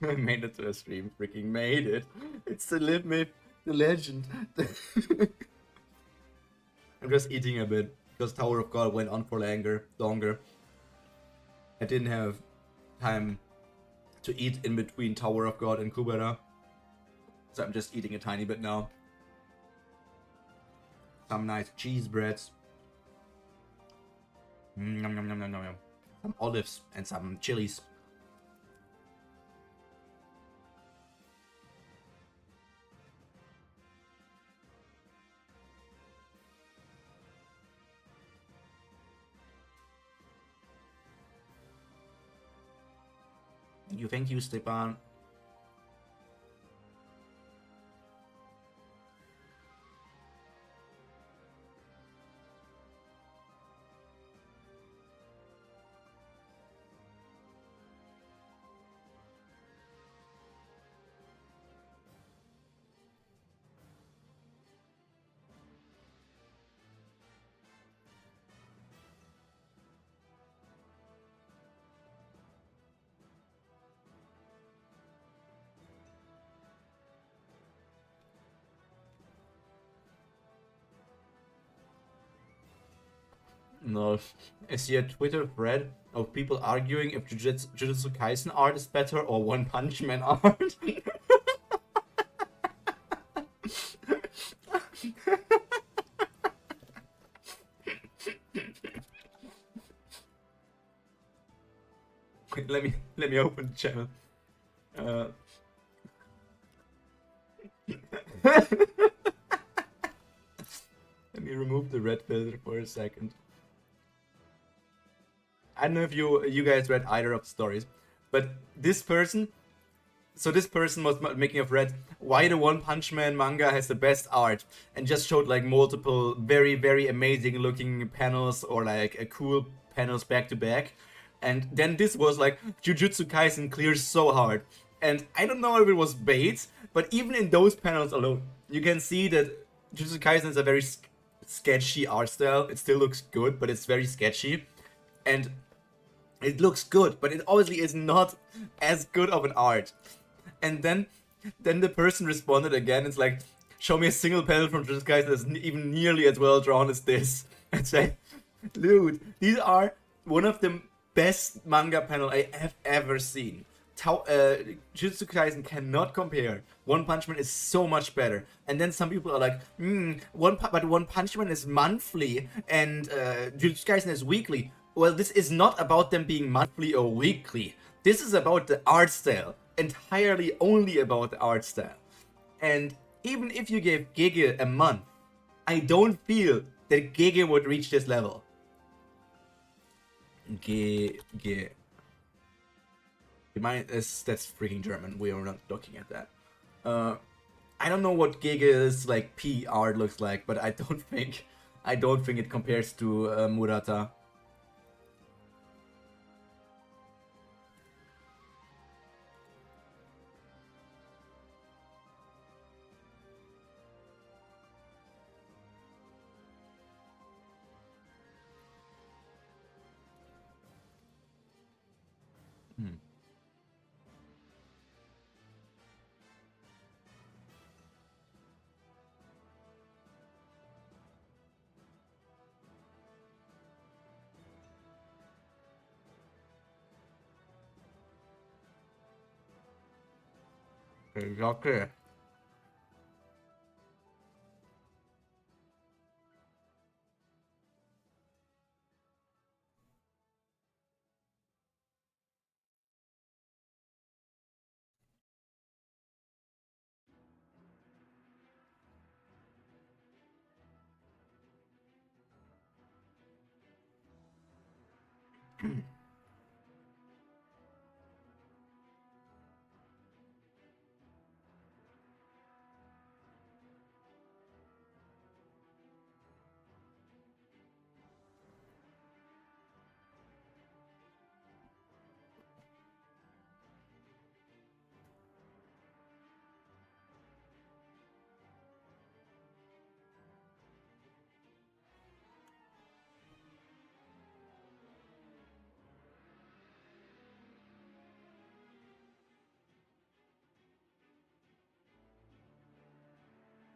I made it to a stream. Freaking made it. It's the limit, the legend. I'm just eating a bit because Tower of God went on for longer. I didn't have time to eat in between Tower of God and Kubera, so I'm just eating a tiny bit now. Some nice cheese breads. Nom, nom, nom, nom, nom. Some olives and some chilies. Thank you, Stepan. No, I see a Twitter thread of people arguing if Jujutsu Kaisen art is better or One Punch Man art. Wait, let me open the channel. Let me remove the red filter for a second. I don't know if you guys read either of the stories, but this person was making a thread why the One Punch Man manga has the best art, and just showed like multiple very amazing looking panels or like a cool panels back to back, and then this was like Jujutsu Kaisen clears so hard, and I don't know if it was bait, but even in those panels alone, you can see that Jujutsu Kaisen is a very sketchy art style. It still looks good, but it's very sketchy, and it looks good, but it obviously is not as good of an art. And then the person responded again. It's like, show me a single panel from Jujutsu Kaisen that's even nearly as well drawn as this. And say, dude, these are one of the best manga panel I have ever seen. Jujutsu Kaisen cannot compare. One Punch Man is so much better. And then some people are like, but One Punch Man is monthly and Jujutsu Kaisen is weekly. Well, this is not about them being monthly or weekly. This is about the art style. Entirely only about the art style. And even if you gave Gege a month, I don't feel that Gege would reach this level. Gege. That's freaking German. We are not looking at that. I don't know what Gege's like P art looks like, but I don't think it compares to Murata. Exactly.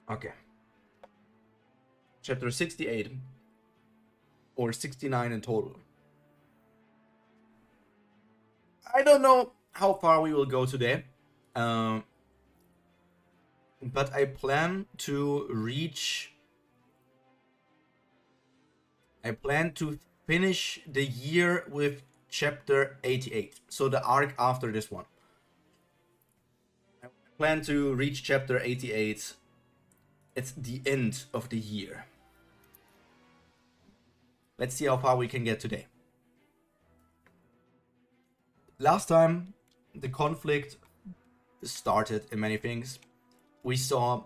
Okay. Chapter 68. Or 69 in total. I don't know how far we will go today. But I plan to reach... I plan to finish the year with chapter 88. So the arc after this one. I plan to reach chapter 88 at the end of the year. Let's see how far we can get today. Last time, the conflict started in many things. We saw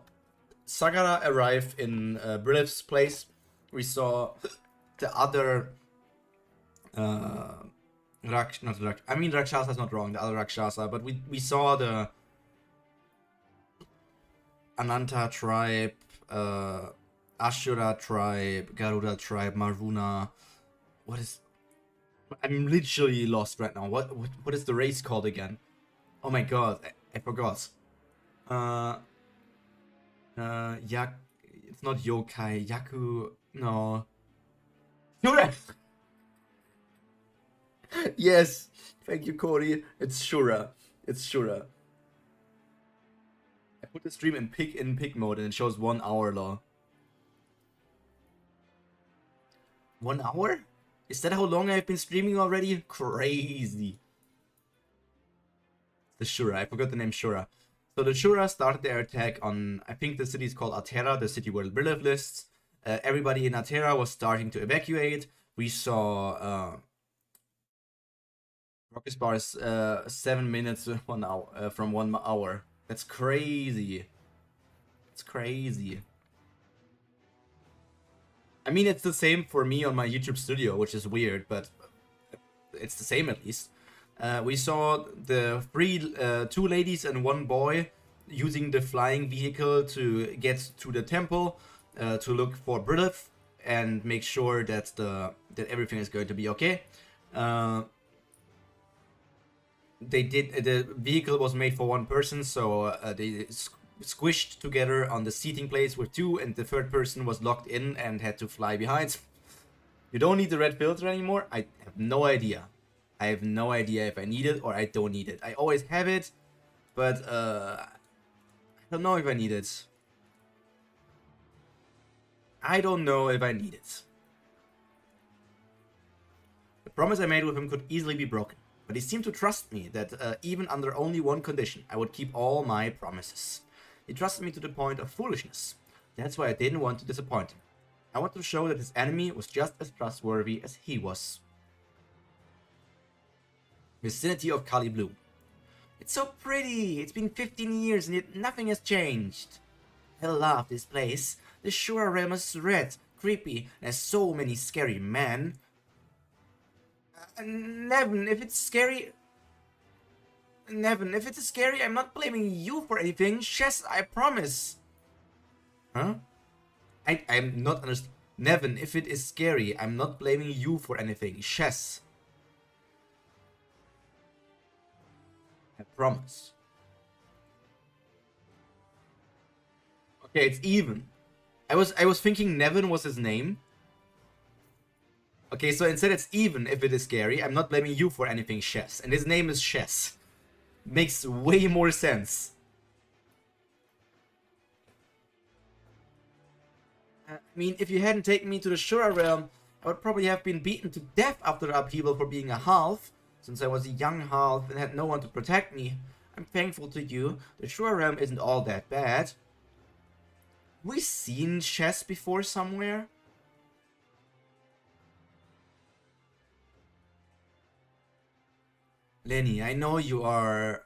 Sagara arrive in Brilith's place. We saw the other... Rakshasa is not wrong, the other Rakshasa, but we saw the Ananta tribe, Ashura tribe, Garuda tribe, Maruna. What is... I'm literally lost right now. What is the race called again? Oh my god, I forgot. It's not yokai, Yaku, no. Shura! Yes, thank you, Corey. It's Shura. It's Shura. I put the stream in pig mode and it shows 1 hour long. 1 hour? Is that how long I've been streaming already? Crazy. The Shura. I forgot the name Shura. So the Shura started their attack on, I think the city is called Altera, the city where Brilith lists. Everybody in Altera was starting to evacuate. We saw Rocket Bars 7 minutes 1 hour from 1 hour. That's crazy. It's crazy. I mean, it's the same for me on my YouTube studio, which is weird, but it's the same at least. We saw the 2 ladies and 1 boy using the flying vehicle to get to the temple to look for Brilith and make sure that that everything is going to be okay. The vehicle was made for 1 person, so they squished together on the seating place with 2, and the 3rd person was locked in and had to fly behind. You don't need the red filter anymore. I have no idea. I have no idea if I need it or I don't need it. I always have it, but I don't know if I need it. I don't know if I need it. The promise I made with him could easily be broken, but he seemed to trust me that even under only 1 condition, I would keep all my promises. He trusted me to the point of foolishness. That's why I didn't want to disappoint him. I wanted to show that his enemy was just as trustworthy as he was. Vicinity of Kali Blue. It's so pretty! It's been 15 years and yet nothing has changed. I love this place. The Shura realm is red, creepy, and has so many scary men. Nevin, if it's scary... Nevin, if it's scary, I'm not blaming you for anything. Chess, I promise. Huh? I'm not understanding. Nevin, if it is scary, I'm not blaming you for anything. Chess. I promise. Okay, it's even. I was thinking Nevin was his name. Okay, so instead it's even if it is scary. I'm not blaming you for anything, Chess. And his name is Chess. Makes way more sense. I mean, if you hadn't taken me to the Shura realm, I would probably have been beaten to death after the upheaval for being a half, since I was a young half and had no one to protect me. I'm thankful to you. The Shura realm isn't all that bad. We seen Chess before somewhere? Lenny, I know you are...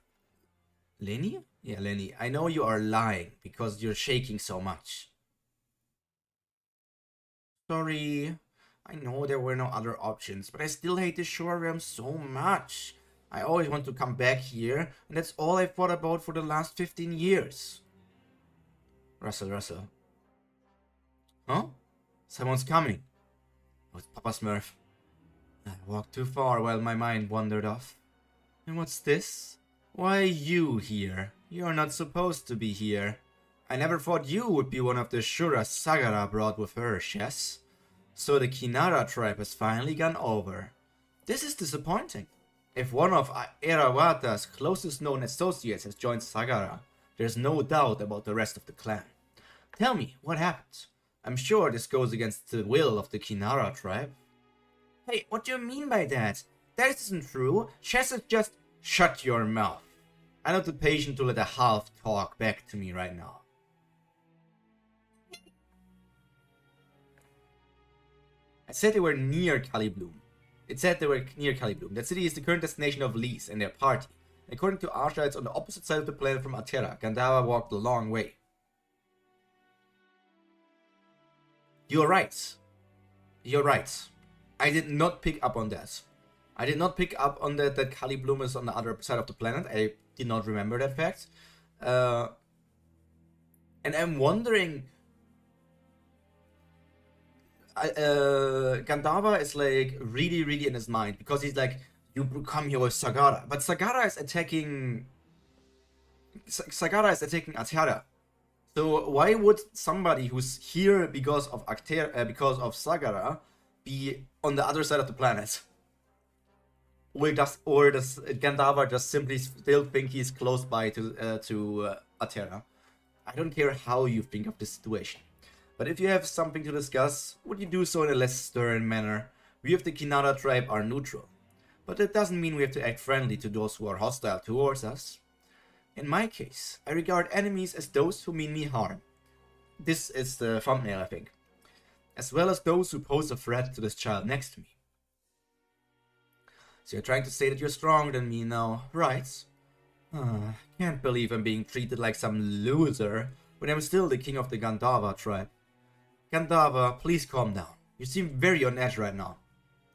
Lenny? Yeah, Lenny. I know you are lying because you're shaking so much. Sorry. I know there were no other options, but I still hate the Shura realm so much. I always want to come back here, and that's all I've thought about for the last 15 years. Russell. Huh? Someone's coming. Oh, it's Papa Smurf. I walked too far while my mind wandered off. And what's this? Why are you here? You're not supposed to be here. I never thought you would be one of the Shura Sagara brought with her, Chess. So the Kinara tribe has finally gone over. This is disappointing. If one of Erawata's closest known associates has joined Sagara, there's no doubt about the rest of the clan. Tell me, what happened? I'm sure this goes against the will of the Kinara tribe. Hey, what do you mean by that? That isn't true. Chess is just... Shut your mouth. I'm not the patient to let a half talk back to me right now. I said they were near Calibloom. It said they were near Calibloom. That city is the current destination of Lise and their party. According to Arsha, it's on the opposite side of the planet from Atera. Gandava walked a long way. You're right. You're right. I did not pick up on that. I did not pick up on that Calibloom is on the other side of the planet. I did not remember that fact. And I'm wondering... Gandava is like really in his mind. Because he's like, you come here with Sagara. But Sagara is attacking... Sagara is attacking Atera. So why would somebody who's here because of Sagara be on the other side of the planet? Or does Gandava just simply still think he's close by to Atera? I don't care how you think of this situation. But if you have something to discuss, would you do so in a less stern manner? We of the Kinara tribe are neutral. But that doesn't mean we have to act friendly to those who are hostile towards us. In my case, I regard enemies as those who mean me harm. This is the thumbnail, I think. As well as those who pose a threat to this child next to me. So you're trying to say that you're stronger than me now, right? Can't believe I'm being treated like some loser when I'm still the king of the Gandava tribe. Gandava, please calm down. You seem very on edge right now.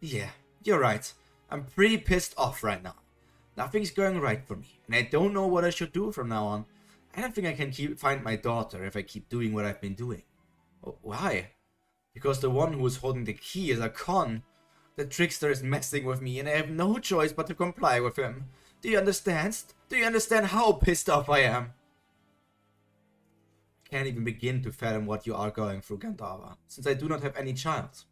Yeah, you're right. I'm pretty pissed off right now. Nothing's going right for me, and I don't know what I should do from now on. I don't think I can find my daughter if I keep doing what I've been doing. Oh, why? Because the one who is holding the key is a con. The trickster is messing with me, and I have no choice but to comply with him. Do you understand? Do you understand how pissed off I am? Can't even begin to fathom what you are going through, Gandava, since I do not have any child.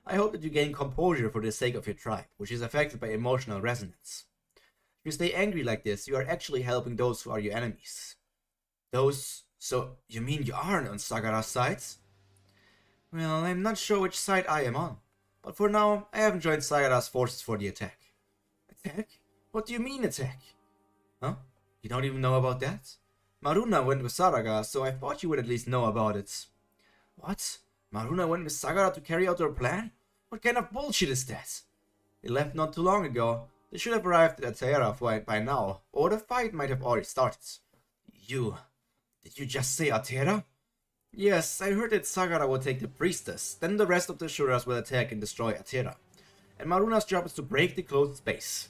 I hope that you gain composure for the sake of your tribe, which is affected by emotional resonance. If you stay angry like this, you are actually helping those who are your enemies. Those... So, you mean you aren't on Sagara's side? Well, I'm not sure which side I am on. But for now, I haven't joined Sagara's forces for the attack. Attack? What do you mean attack? Huh? You don't even know about that? Maruna went with Saraga, so I thought you would at least know about it. What? Maruna went with Sagara to carry out her plan? What kind of bullshit is that? They left not too long ago. They should have arrived at Atera by now, or the fight might have already started. Did you just say Atera? Yes, I heard that Sagara will take the priestess, then the rest of the Shuras will attack and destroy Atera. And Maruna's job is to break the closed space.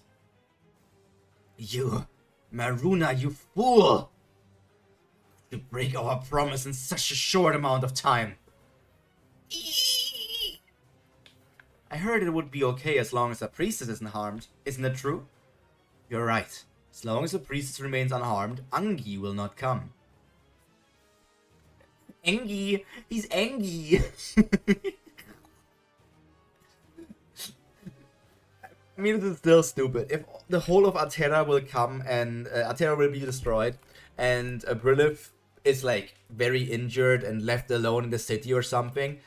Maruna, you fool! To break our promise in such a short amount of time. I heard it would be okay as long as the priestess isn't harmed. Isn't it true? You're right. As long as the priestess remains unharmed, Angi will not come. Angi! He's Angi! I mean, this is still stupid. If the whole of Atera will come and Atera will be destroyed, and Brilith is like very injured and left alone in the city or something,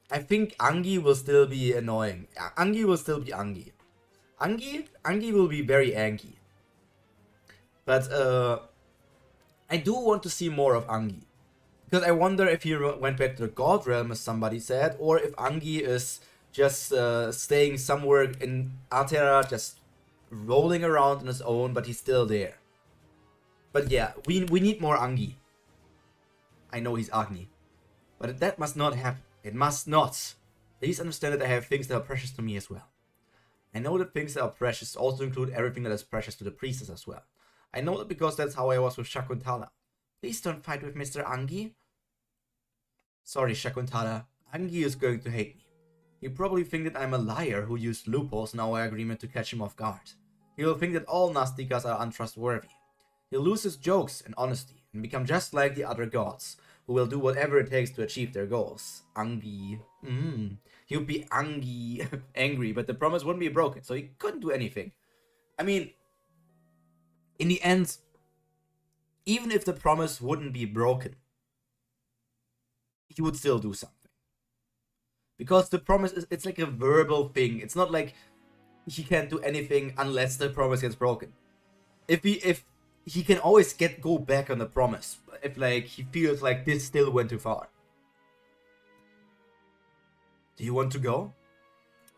I think Angi will still be annoying. Angi will still be Angi. Angi will be very Angi. But I do want to see more of Angi. Because I wonder if he went back to the God Realm, as somebody said, or if Angi is just staying somewhere in Atera, just rolling around on his own, but he's still there. But yeah, we need more Angi. I know he's Agni. But that must not happen. It must not. Please understand that I have things that are precious to me as well. I know that things that are precious also include everything that is precious to the priestess as well. I know that because that's how I was with Shakuntala. Please don't fight with Mr. Angi. Sorry, Shakuntala. Angi is going to hate me. He'll probably think that I'm a liar who used loopholes in our agreement to catch him off guard. He'll think that all Nastikas are untrustworthy. He'll lose his jokes and honesty, and become just like the other gods, who will do whatever it takes to achieve their goals. Angry. He would be angry, but the promise wouldn't be broken, so he couldn't do anything. I mean, in the end, even if the promise wouldn't be broken, he would still do something. Because the promise it's like a verbal thing. It's not like he can't do anything unless the promise gets broken. If he can always go back on the promise, if like he feels like this still went too far. Do you want to go?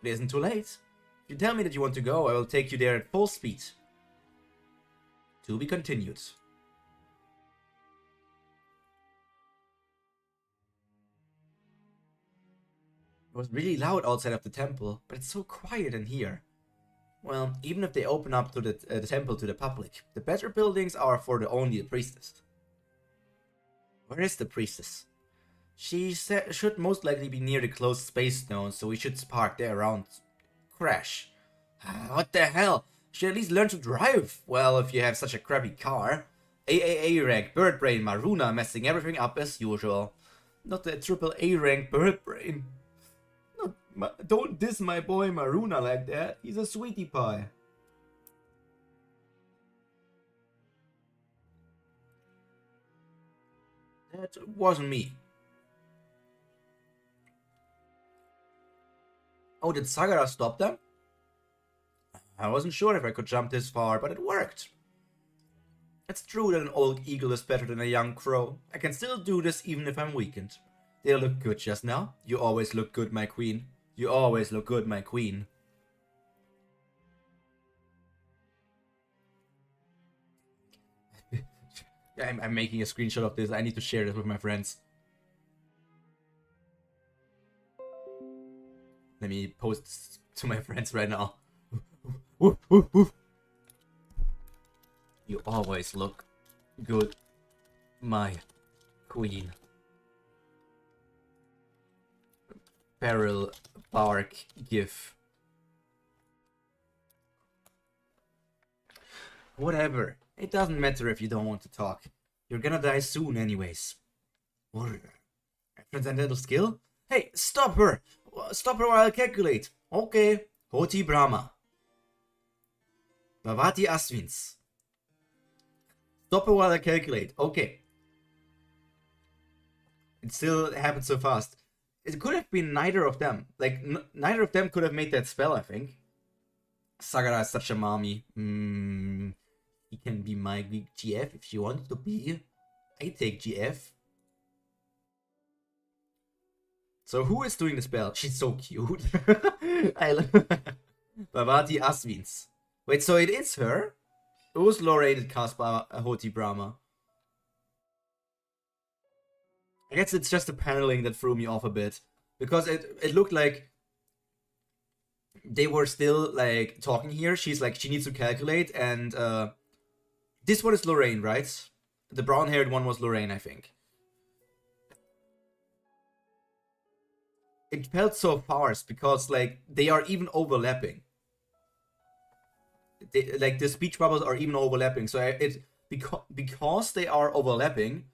It isn't too late. If you tell me that you want to go, I will take you there at full speed. To be continued. It was really loud outside of the temple, but it's so quiet in here. Well, even if they open up to the temple to the public, the better buildings are for only the priestess. Where is the priestess? She should most likely be near the closed space stone, so we should park there around. Crash. What the hell? Should at least learn to drive. Well, if you have such a crappy car. AAA rank bird brain Maruna messing everything up as usual. Not the AAA rank bird brain. Don't diss my boy Maruna like that. He's a sweetie pie. That wasn't me. Oh, did Sagara stop them? I wasn't sure if I could jump this far, but it worked. It's true that an old eagle is better than a young crow. I can still do this even if I'm weakened. Did I look good just now? You always look good, my queen. You always look good, my queen. I'm making a screenshot of this. I need to share this with my friends. Let me post this to my friends right now. You always look good, my queen. Peril bark gif. Whatever. It doesn't matter if you don't want to talk. You're gonna die soon anyways. What? Transcendental skill? Hey, stop her! Stop her while I calculate. Okay. Hoti Brahma. Bhavati Asvins. Stop her while I calculate. Okay. It still happened so fast. It could have been neither of them. Like, neither of them could have made that spell, I think. Sagara is such a mommy. He can be my GF if she wants to be. I take GF. So who is doing the spell? She's so cute. I love Bhavati Asvins. Wait, so it is her? It was Lorraine that cast Hoti Brahma. I guess it's just the paneling that threw me off a bit. Because it looked like they were still like talking here. She's like, she needs to calculate, and this one is Lorraine, right? The brown haired one was Lorraine, I think. It felt so fast because like they are even overlapping. Like the speech bubbles are even overlapping. So because they are overlapping.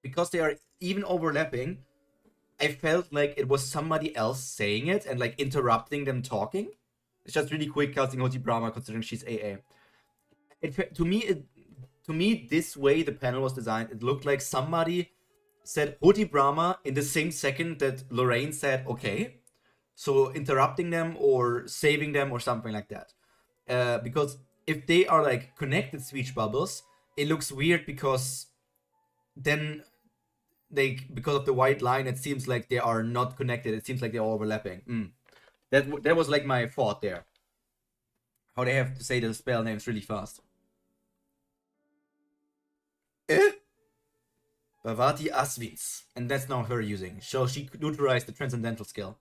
Because they are even overlapping, I felt like it was somebody else saying it and like interrupting them talking. It's just really quick casting Hoti Brahma considering she's AA. To me, this way the panel was designed, it looked like somebody said Hoti Brahma in the same second that Lorraine said okay. So interrupting them or saving them or something like that. Because if they are like connected speech bubbles, it looks weird because then because of the white line, it seems like they are not connected. It seems like they're overlapping. That was like my thought there. How they have to say the spell names really fast. Bhavati Asvins. And that's now her using. So she neutralized the transcendental skill.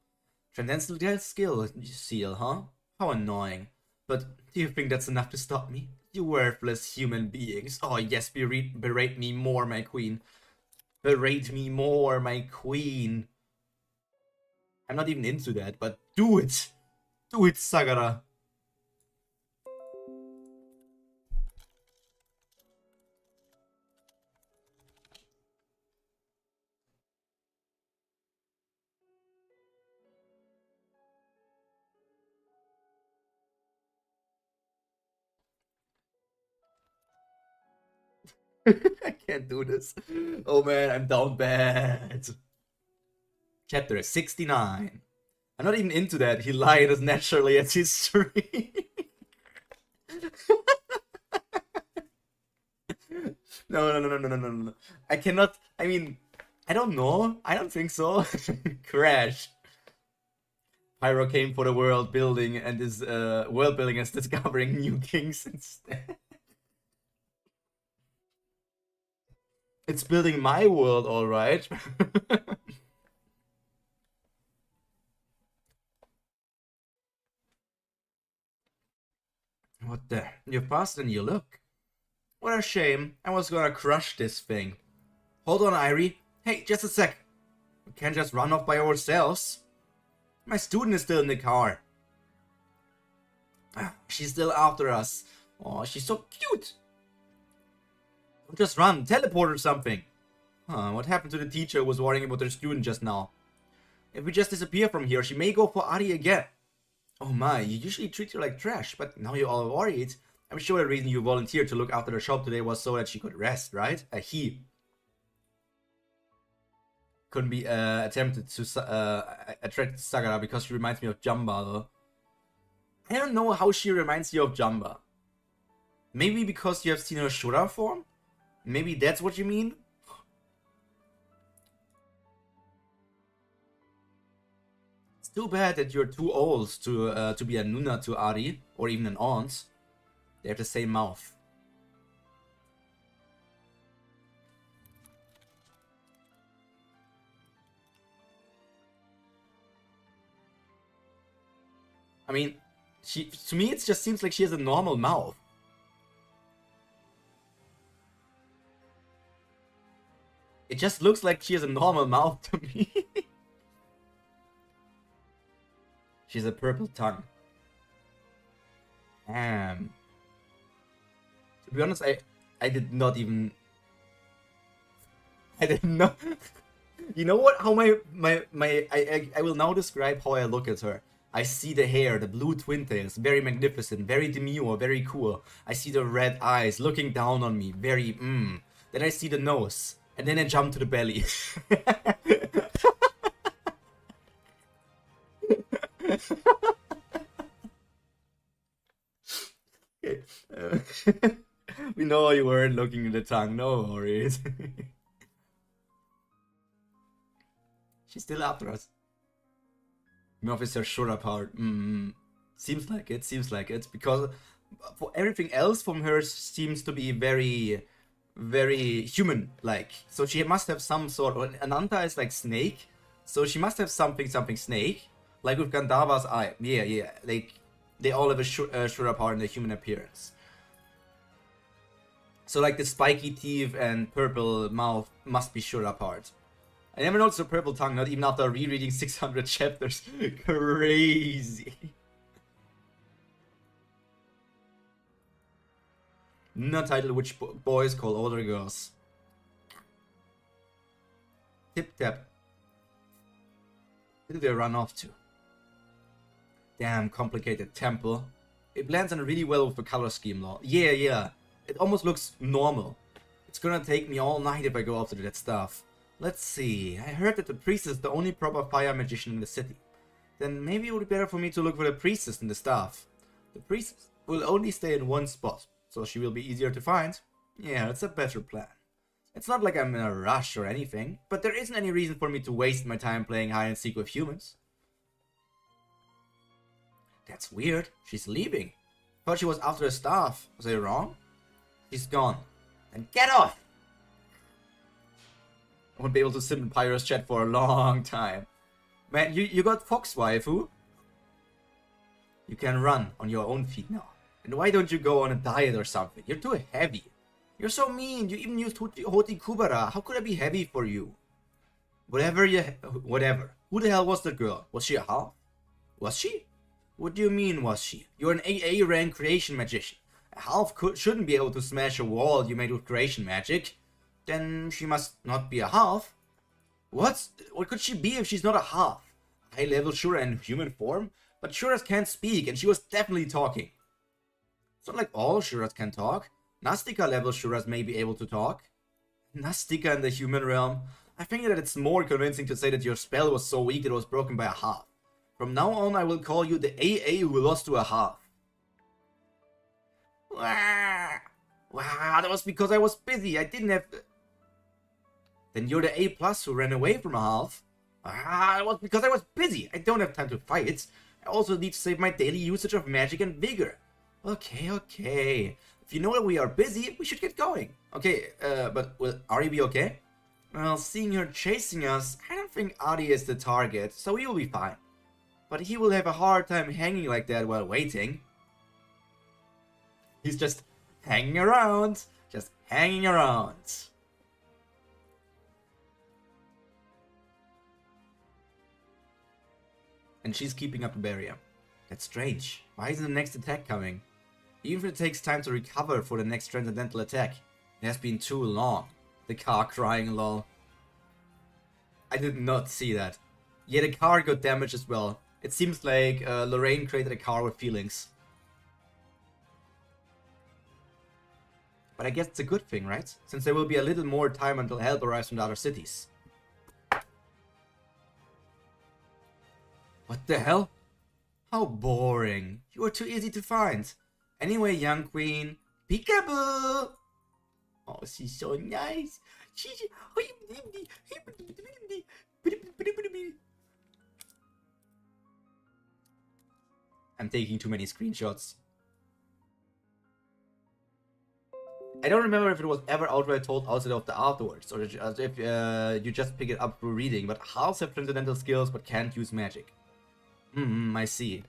Transcendental skill seal, huh? How annoying. But do you think that's enough to stop me? You worthless human beings. Oh yes, berate me more, my queen. Berate me more, my queen. I'm not even into that, but do it. Do it, Sagara. I can't do this. Oh man, I'm down bad. Chapter 69. I'm not even into that. He lied as naturally as history. No. I cannot. I mean, I don't know. I don't think so. Crash. Pyro came for the world building and is world building is discovering new kings instead. It's building my world, all right. What the? You're faster than you look. What a shame. I was gonna crush this thing. Hold on, Irie. Hey, just a sec. We can't just run off by ourselves. My student is still in the car. She's still after us. Oh, she's so cute. Don't just run. Teleport or something. What happened to the teacher who was worrying about her student just now? If we just disappear from here, she may go for Ari again. Oh my, you usually treat her like trash, but now you're all worried. I'm sure the reason you volunteered to look after the shop today was so that she could rest, right? He couldn't be attempted to attract Sagara because she reminds me of Jamba, though. I don't know how she reminds you of Jamba. Maybe because you have seen her Shura form? Maybe that's what you mean? It's too bad that you're too old to be a Nuna to Ari, or even an aunt. They have the same mouth. I mean, to me it just seems like she has a normal mouth. It just looks like she has a normal mouth to me. She has a purple tongue. Damn. To be honest, I did not even... I didn't know... You know what? How I will now describe how I look at her. I see the hair, the blue twin tails, very magnificent, very demure, very cool. I see the red eyes looking down on me, very Then I see the nose, and then I jump to the belly. Okay. We know you weren't looking at the tongue, no worries. She's still after us. Officer Shura part. Seems like it. Because for everything else from her seems to be very, very human-like. So she must have some sort of... Ananta is like snake. So she must have something snake. Like with Gandharva's eye. Yeah. Like, they all have a Shura part in their human appearance. So like the spiky teeth and purple mouth must be Shura part. I never noticed a purple tongue, not even after rereading 600 chapters. Crazy. Not title which boys call older girls. Tip tap. Where did they run off to? Damn complicated temple. It blends in really well with the color scheme though. Yeah. It almost looks normal. It's gonna take me all night if I go after that stuff. Let's see, I heard that the priest is the only proper fire magician in the city. Then maybe it would be better for me to look for the priestess and the staff. The priestess will only stay in one spot, so she will be easier to find. Yeah, it's a better plan. It's not like I'm in a rush or anything, but there isn't any reason for me to waste my time playing hide and seek with humans. That's weird, she's leaving. Thought she was after the staff, was I wrong? She's gone. Then get off! I won't be able to sim in Pyro's chat for a long time. Man, you got Fox waifu? You can run on your own feet now. And why don't you go on a diet or something? You're too heavy. You're so mean. You even used Hoti Kubera. How could I be heavy for you? Whatever. Who the hell was the girl? Was she a half? Was she? What do you mean, was she? You're an AA rank creation magician. A half shouldn't be able to smash a wall you made with creation magic. Then she must not be a half. What could she be if she's not a half? High level Shura in human form? But Shuras can't speak, and she was definitely talking. It's not like all Shuras can talk. Nastica level Shuras may be able to talk. Nastica in the human realm. I think that it's more convincing to say that your spell was so weak it was broken by a half. From now on, I will call you the AA who lost to a half. Wow, that was because I was busy. I didn't have... Then you're the A+ who ran away from a half. It was because I was busy. I don't have time to fight. I also need to save my daily usage of magic and vigor. Okay. If you know that we are busy, we should get going. Okay, but will Ari be okay? Well, seeing her chasing us, I don't think Ari is the target, so he will be fine. But he will have a hard time hanging like that while waiting. He's just hanging around. Just hanging around. And she's keeping up the barrier. That's strange. Why isn't the next attack coming? Even if it takes time to recover for the next transcendental attack. It has been too long. The car crying lol. I did not see that. Yeah, the car got damaged as well. It seems like Lorraine created a car with feelings. But I guess it's a good thing, right? Since there will be a little more time until help arrives from the other cities. What the hell? How boring. You are too easy to find. Anyway, young queen, peekaboo! Oh, she's so nice. I'm taking too many screenshots. I don't remember if it was ever outright told outside of the afterwards, or if you just pick it up through reading, but halves have transcendental skills but can't use magic. I see.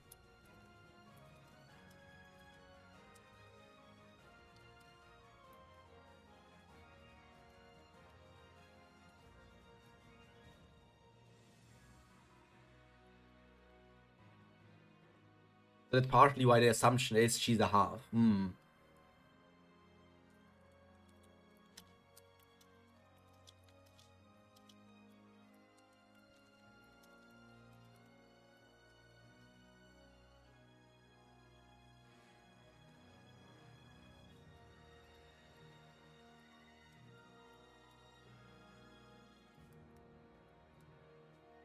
That's partially why the assumption is she's a half.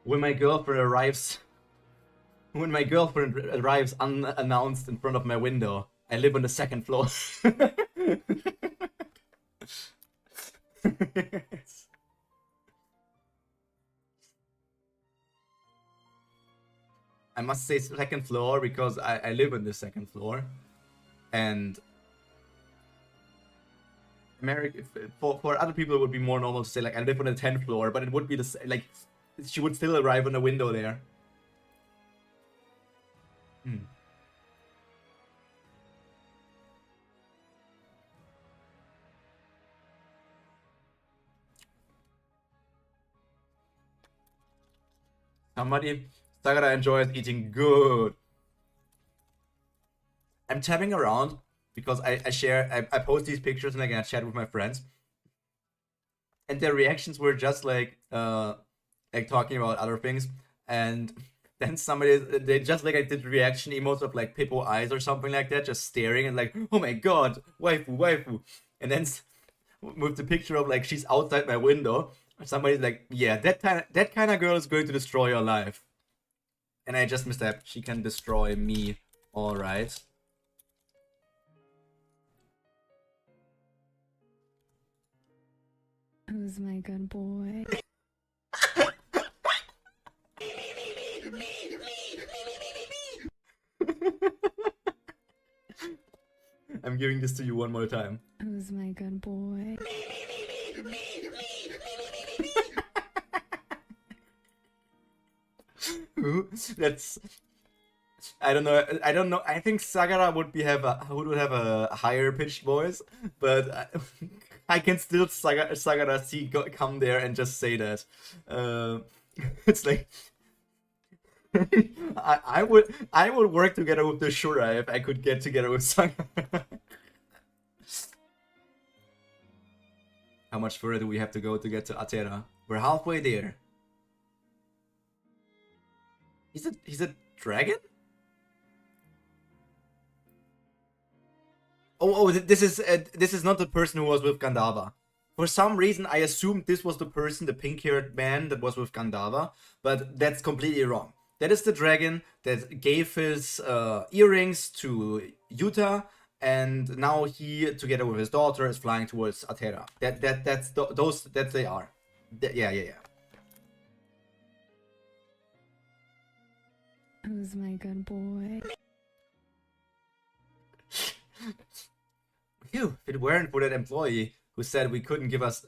When my girlfriend arrives unannounced in front of my window, I live on the second floor. I must say second floor because I live on the second floor, and for other people it would be more normal to say like I live on the 10th floor, but it would be the same, like she would still arrive on the window there. Somebody, Sagara enjoys eating good. I'm tapping around because I post these pictures and like I chat with my friends, and their reactions were just like talking about other things, and then they just like I did reaction emotes of like Pippo eyes or something like that, just staring and like, oh my god, waifu, and then with the picture of like she's outside my window, somebody's like, yeah, that kind of girl is going to destroy your life, and I just misstepped. She can destroy me, all right. Who's my good boy? I'm giving this to you one more time. Who's my good boy? That's... I don't know. I think Sagara would have a higher pitched voice, but I can still Sagara see come there and just say that. It's like I would work together with the Shura if I could get together with Sagara. How much further do we have to go to get to Atera? We're halfway there. He's a dragon? this is not the person who was with Gandharva. For some reason, I assumed this was the person, the pink-haired man that was with Gandharva, but that's completely wrong. That is the dragon that gave his earrings to Yuta, and now he, together with his daughter, is flying towards Atera. That they are. Yeah. Who's my good boy? Phew, if it weren't for that employee who said we couldn't give us,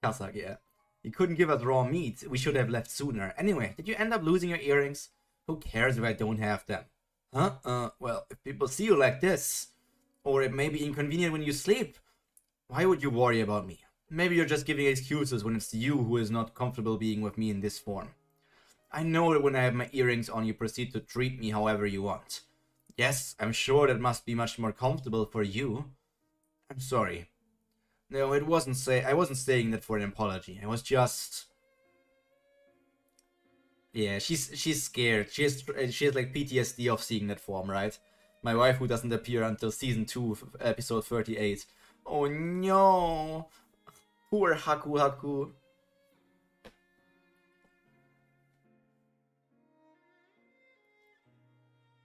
Kazakh, yeah. He couldn't give us raw meat, we should have left sooner. Anyway, did you end up losing your earrings? Who cares if I don't have them? Huh? Well, if people see you like this, or it may be inconvenient when you sleep, why would you worry about me? Maybe you're just giving excuses when it's you who is not comfortable being with me in this form. I know that when I have my earrings on, you proceed to treat me however you want. Yes, I'm sure that must be much more comfortable for you. I'm sorry. No, I wasn't saying that for an apology. I was just... Yeah, she's scared. She has like PTSD of seeing that form, right? My wife who doesn't appear until season 2, episode 38. Oh no! Poor Haku.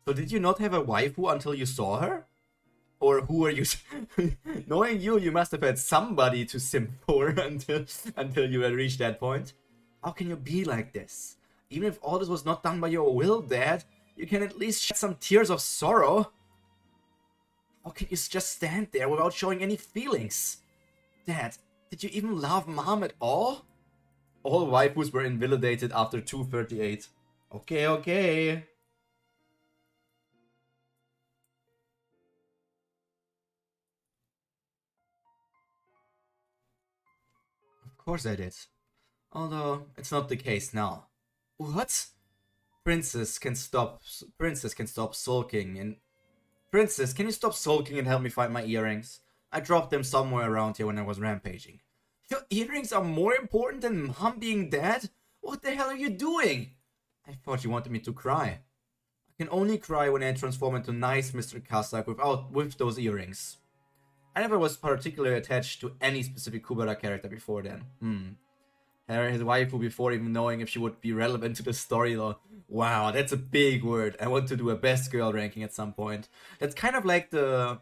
So did you not have a waifu until you saw her? Or who are you? Knowing you, you must have had somebody to simp for until you had reached that point. How can you be like this? Even if all this was not done by your will, Dad, you can at least shed some tears of sorrow. How can you just stand there without showing any feelings? Dad, did you even love Mom at all? All waifus were invalidated after 238. Okay. Of course I did. Although, it's not the case now. What? Princess can stop sulking and... Princess, can you stop sulking and help me find my earrings? I dropped them somewhere around here when I was rampaging. Your earrings are more important than Mom being dead? What the hell are you doing? I thought you wanted me to cry. I can only cry when I transform into nice Mr. Kazakh with those earrings. I never was particularly attached to any specific Kubera character before then. His waifu before even knowing if she would be relevant to the story though. Wow, that's a big word. I want to do a best girl ranking at some point. That's kind of like the...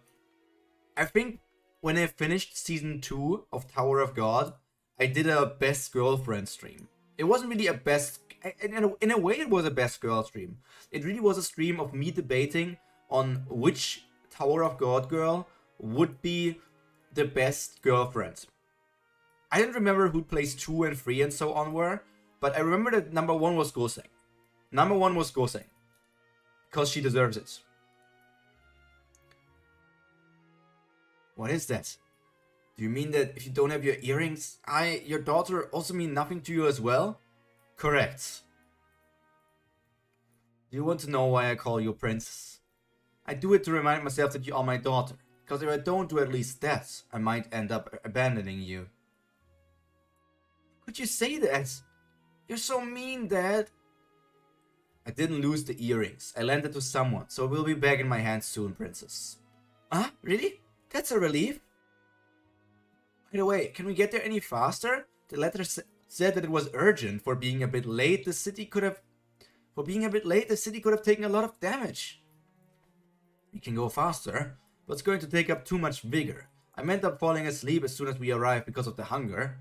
I think when I finished season 2 of Tower of God, I did a best girlfriend stream. It wasn't really a best... In a way it was a best girl stream. It really was a stream of me debating on which Tower of God girl would be the best girlfriend. I don't remember who plays 2 and 3 and so on were, but I remember that number 1 was Gosei. Number 1 was Gosei. Because she deserves it. What is that? Do you mean that if you don't have your earrings, your daughter, also mean nothing to you as well? Correct. Do you want to know why I call you Princess? I do it to remind myself that you are my daughter. Because if I don't do at least that, I might end up abandoning you. Could you say that? You're so mean, Dad. I didn't lose the earrings. I lent it to someone, so it will be back in my hands soon, Princess. Huh? Really? That's a relief. By the way, can we get there any faster? The letter said that it was urgent. For being a bit late, the city could have taken a lot of damage. We can go faster, but it's going to take up too much vigor. I end up falling asleep as soon as we arrive because of the hunger.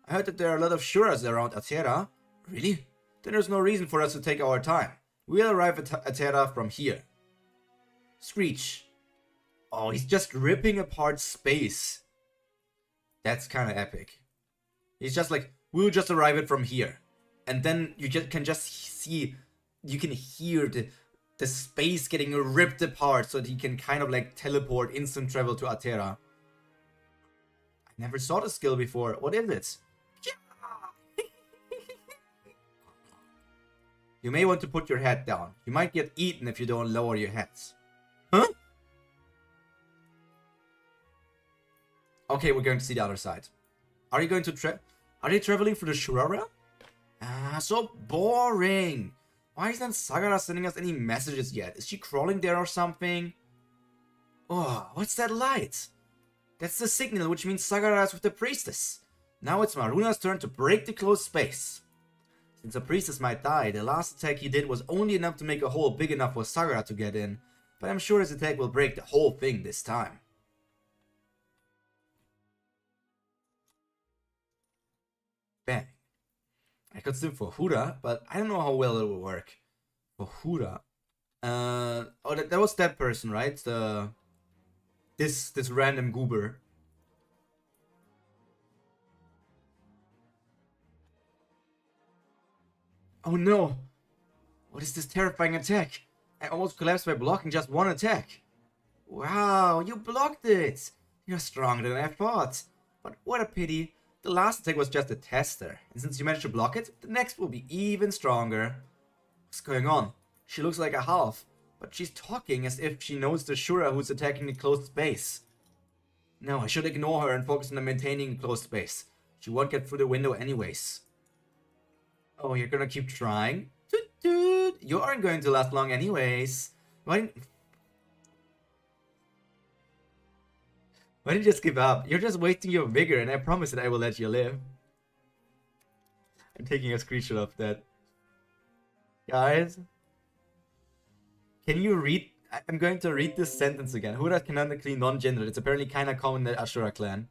I heard that there are a lot of Shuras around Atera. Really? Then there's no reason for us to take our time. We'll arrive at Atera from here. Screech. Oh, he's just ripping apart space. That's kind of epic. He's just like, we'll just arrive it from here. And then you can just see, you can hear the space getting ripped apart so that he can kind of like teleport, instant travel to Atera. I never saw the skill before. What is it? You may want to put your head down. You might get eaten if you don't lower your heads. Huh? Okay, we're going to see the other side. Are you going to Are they traveling through the Shurara? Ah, so boring. Why isn't Sagara sending us any messages yet? Is she crawling there or something? Oh, what's that light? That's the signal, which means Sagara is with the priestess. Now it's Maruna's turn to break the closed space. Since the priestess might die, the last attack he did was only enough to make a hole big enough for Sagara to get in, but I'm sure his attack will break the whole thing this time. Bang. I could swim for Hura, but I don't know how well it will work. For Hura. Oh, that was that person, right? This random goober. Oh no! What is this terrifying attack? I almost collapsed by blocking just one attack. Wow, you blocked it! You're stronger than I thought. But what a pity. The last attack was just a tester, and since you managed to block it, the next will be even stronger. What's going on? She looks like a half, but she's talking as if she knows the Shura who's attacking the closed space. No, I should ignore her and focus on maintaining closed space. She won't get through the window anyways. Oh, you're gonna keep trying? Toot toot! You aren't going to last long anyways. Why didn't you just give up? You're just wasting your vigor, and I promise that I will let you live. I'm taking a screenshot of that. Guys, can you read? I'm going to read this sentence again. Hura is canonically non-gendered. It's apparently kinda common in the Ashura clan.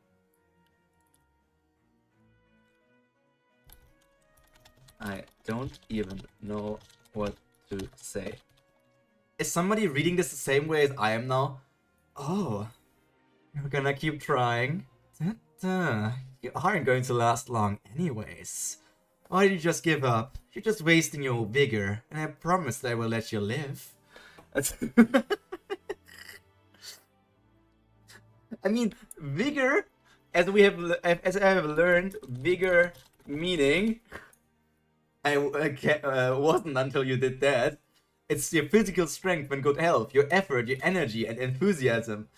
I don't even know what to say. Is somebody reading this the same way as I am now? Oh, you're gonna keep trying? Da-da. You aren't going to last long anyways. Why did you just give up? You're just wasting your vigor, and I promise that I will let you live. I mean, vigor, as I have learned, vigor meaning wasn't until you did that. It's your physical strength and good health, your effort, your energy, and enthusiasm.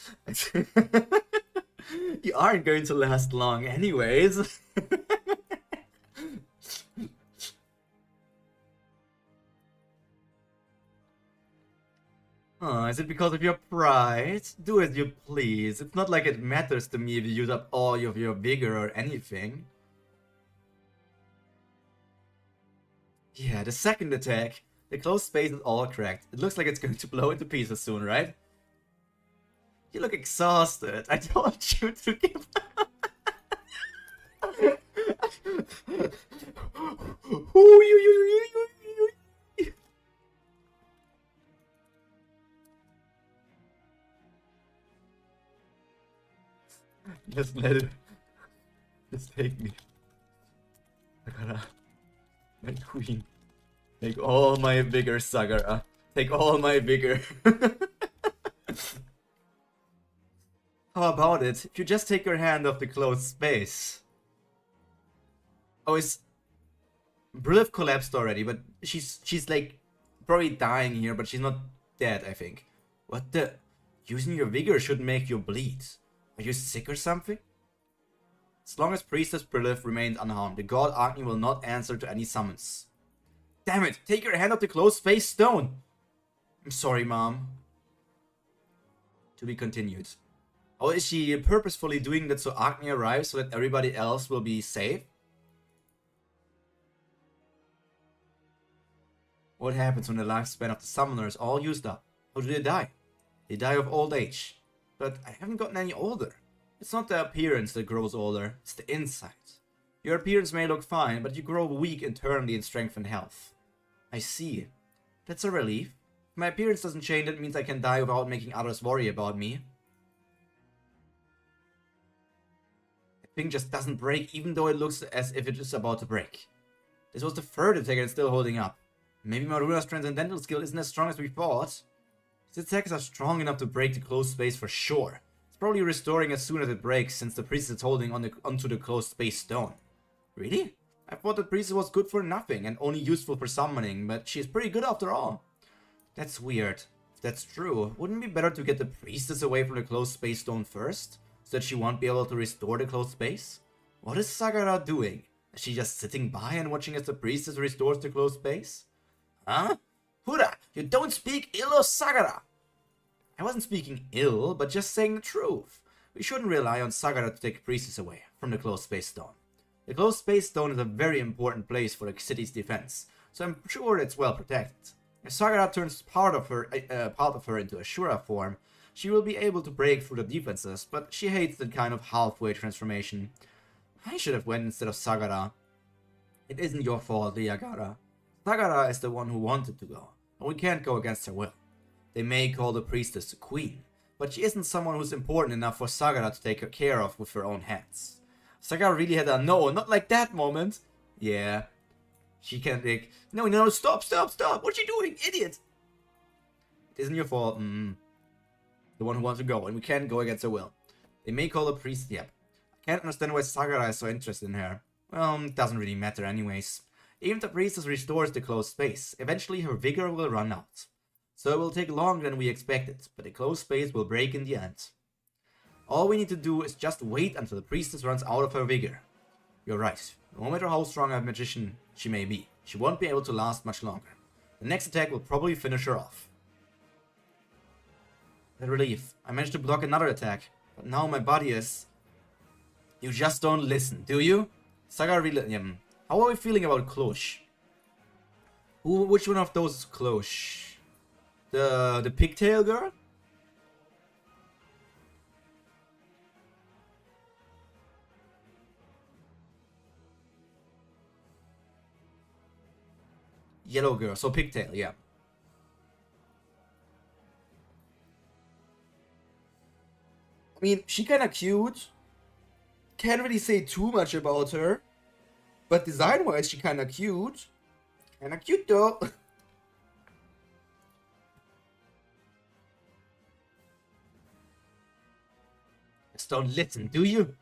You aren't going to last long anyways. Oh, is it because of your pride? Do as you please. It's not like it matters to me if you use up all of your vigor or anything. Yeah, the second attack. The closed space is all cracked. It looks like it's going to blow into pieces soon, right? You look exhausted. I told you to give up. Just let it. Just take me. Sagara. My queen. Take all my vigor, Sagara. Take all my vigor. How about it? If you just take your hand off the closed space. Oh, is Brilliff collapsed already, but she's like probably dying here, but she's not dead, I think. What the? Using your vigor should make you bleed. Are you sick or something? As long as Priestess Brilliff remains unharmed, the god Agni will not answer to any summons. Damn it! Take your hand off the closed space stone! I'm sorry, Mom. To be continued. Or is she purposefully doing that so Agni arrives so that everybody else will be safe? What happens when the lifespan of the summoner is all used up? How do they die? They die of old age. But I haven't gotten any older. It's not the appearance that grows older, it's the inside. Your appearance may look fine, but you grow weak internally in strength and health. I see. That's a relief. If my appearance doesn't change, that means I can die without making others worry about me. The thing just doesn't break, even though it looks as if it is about to break. This was the third attack and it's still holding up. Maybe Maruna's transcendental skill isn't as strong as we thought. His attacks are strong enough to break the closed space for sure. It's probably restoring as soon as it breaks, since the priestess is holding onto the closed space stone. Really? I thought the priestess was good for nothing and only useful for summoning, but she's pretty good after all. That's weird. If that's true, wouldn't it be better to get the priestess away from the closed space stone first, so that she won't be able to restore the closed space? What is Sagara doing? Is she just sitting by and watching as the priestess restores the closed space? Huh? Hura, you don't speak ill of Sagara! I wasn't speaking ill, but just saying the truth. We shouldn't rely on Sagara to take priestess away from the closed space stone. The closed space stone is a very important place for the city's defense, so I'm sure it's well protected. If Sagara turns part of her into a Shura form, she will be able to break through the defenses, but she hates that kind of halfway transformation. I should have went instead of Sagara. It isn't your fault, Liagara. Sagara is the one who wanted to go, and we can't go against her will. They may call the priestess the queen, but she isn't someone who's important enough for Sagara to take care of with her own hands. Sagara really had a no, not like that moment. Yeah. She can't like, no, stop, what are you doing, idiot? It isn't your fault, The one who wants to go, and we can't go against her will. They may call the priest, yep. I can't understand why Sagara is so interested in her. Well, it doesn't really matter anyways. Even if the priestess restores the closed space, eventually her vigor will run out. So it will take longer than we expected, but the closed space will break in the end. All we need to do is just wait until the priestess runs out of her vigor. You're right. No matter how strong a magician she may be, she won't be able to last much longer. The next attack will probably finish her off. A relief. I managed to block another attack, but now my body is... You just don't listen, do you? Saga really... How are we feeling about Klosh? Which one of those is Klosh? The pigtail girl? Yellow girl, so pigtail, yeah. I mean, she kinda cute. Can't really say too much about her. But design-wise, she kinda cute. Kinda cute though. Just don't listen, do you?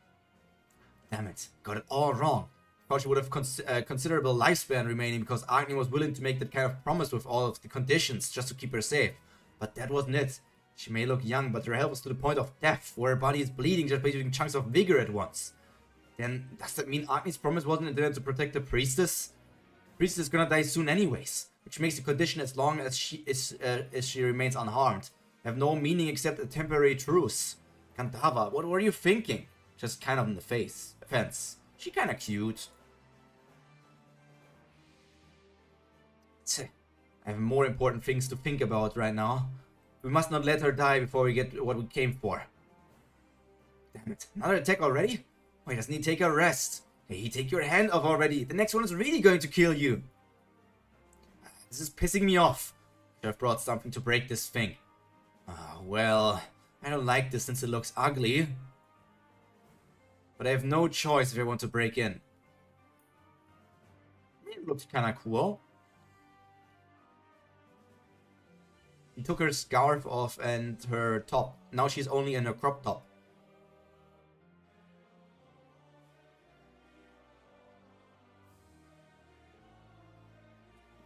Damn it, got it all wrong. Thought she would have considerable lifespan remaining because Agni was willing to make that kind of promise with all of the conditions just to keep her safe. But that wasn't it. She may look young, but her health was to the point of death, where her body is bleeding just by using chunks of vigor at once. Then, does that mean Agni's promise wasn't intended to protect the priestess? The priestess is gonna die soon anyways, which makes the condition as long as she remains unharmed have no meaning except a temporary truce. Kandava, what were you thinking? Just kind of in the fence. She kinda cute. I have more important things to think about right now. We must not let her die before we get what we came for. Damn it, another attack already? Why doesn't he take a rest? Hey, take your hand off already. The next one is really going to kill you. This is pissing me off. Should have brought something to break this thing. Well, I don't like this since it looks ugly. But I have no choice if I want to break in. I mean, it looks kinda cool. He took her scarf off and her top. Now she's only in her crop top.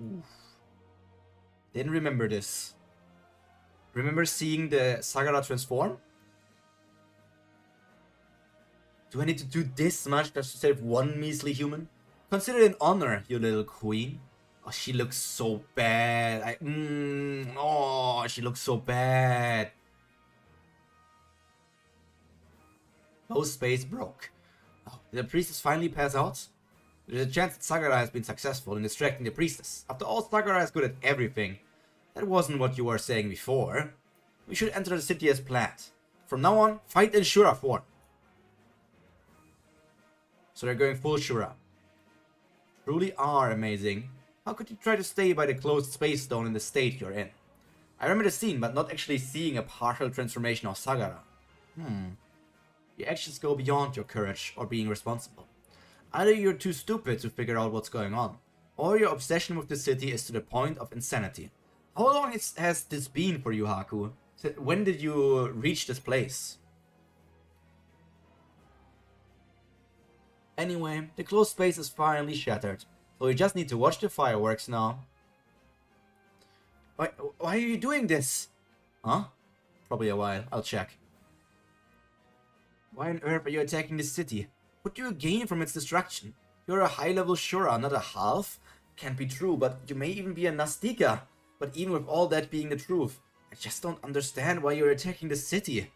Oof. Didn't remember this. Remember seeing the Sagara transform? Do I need to do this much just to save one measly human? Consider it an honor, you little queen. Oh, she looks so bad. Oh, she looks so bad. Closed space broke. Oh, did the priestess finally pass out? There's a chance that Sagara has been successful in distracting the priestess. After all, Sagara is good at everything. That wasn't what you were saying before. We should enter the city as planned. From now on, fight in Shura form. So they're going full Shura. Truly are amazing. How could you try to stay by the closed space stone in the state you're in? I remember the scene, but not actually seeing a partial transformation of Sagara. Your actions go beyond your courage or being responsible. Either you're too stupid to figure out what's going on, or your obsession with the city is to the point of insanity. How long has this been for you, Haku? When did you reach this place? Anyway, the closed space is finally shattered, so we just need to watch the fireworks now. Why are you doing this? Huh? Probably a while, I'll check. Why on earth are you attacking the city? What do you gain from its destruction? You're a high-level Shura, not a half? Can't be true, but you may even be a Nastika. But even with all that being the truth, I just don't understand why you're attacking the city.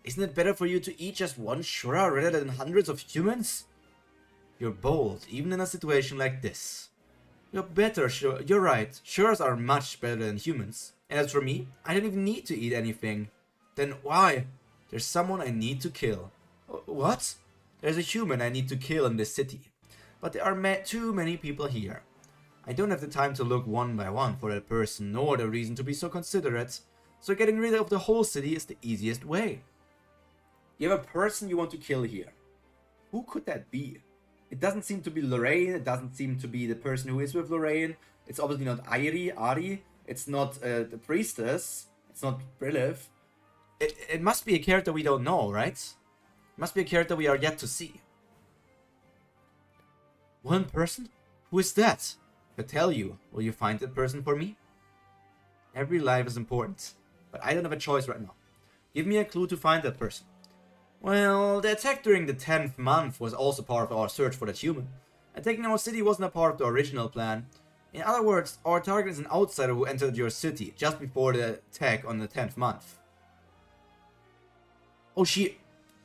Isn't it better for you to eat just one Shura rather than hundreds of humans? You're bold, even in a situation like this. You're better, sure. You're right. Shuras are much better than humans. And as for me, I don't even need to eat anything. Then why? There's someone I need to kill. What? There's a human I need to kill in this city. But there are too many people here. I don't have the time to look one by one for that person, nor the reason to be so considerate. So getting rid of the whole city is the easiest way. You have a person you want to kill here. Who could that be? It doesn't seem to be Lorraine. It doesn't seem to be the person who is with Lorraine. It's obviously not Ari. It's not the priestess. It's not Brilliv. It must be a character we don't know, right? It must be a character we are yet to see. One person? Who is that? I tell you, will you find that person for me? Every life is important, but I don't have a choice right now. Give me a clue to find that person. Well, the attack during the 10th month was also part of our search for that human. Attacking our city wasn't a part of the original plan. In other words, our target is an outsider who entered your city just before the attack on the 10th month. Oh,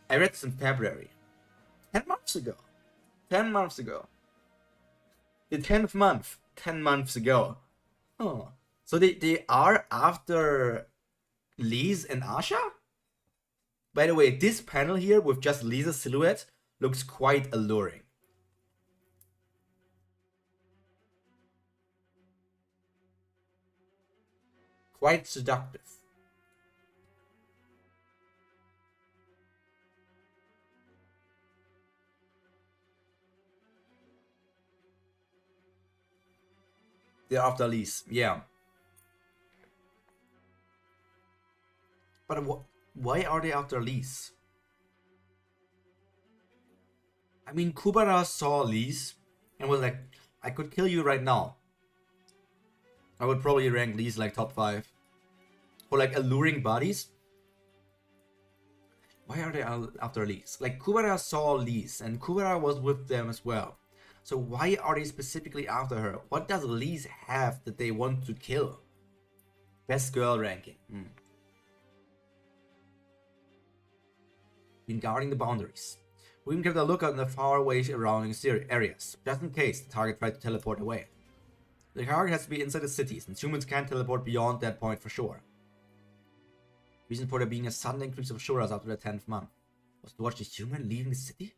I read this in February. 10 months ago. 10 months ago. The 10th month. 10 months ago. Oh. So they are after Lise and Asha? By the way, this panel here with just Lisa's silhouette looks quite alluring. Quite seductive. They're after Lise, yeah. But why are they after Lise? I mean, Kubera saw Lise and was like, I could kill you right now. I would probably rank Lise like top 5. For like alluring bodies. Why are they after Lise? Like, Kubera saw Lise and Kubera was with them as well. So why are they specifically after her? What does Lise have that they want to kill? Best girl ranking. Been guarding the boundaries. We even kept a lookout in the faraway surrounding areas, just in case the target tried to teleport away. The target has to be inside the city, since humans can't teleport beyond that point for sure. Reason for there being a sudden increase of Shuras after the 10th month was to watch the human leaving the city?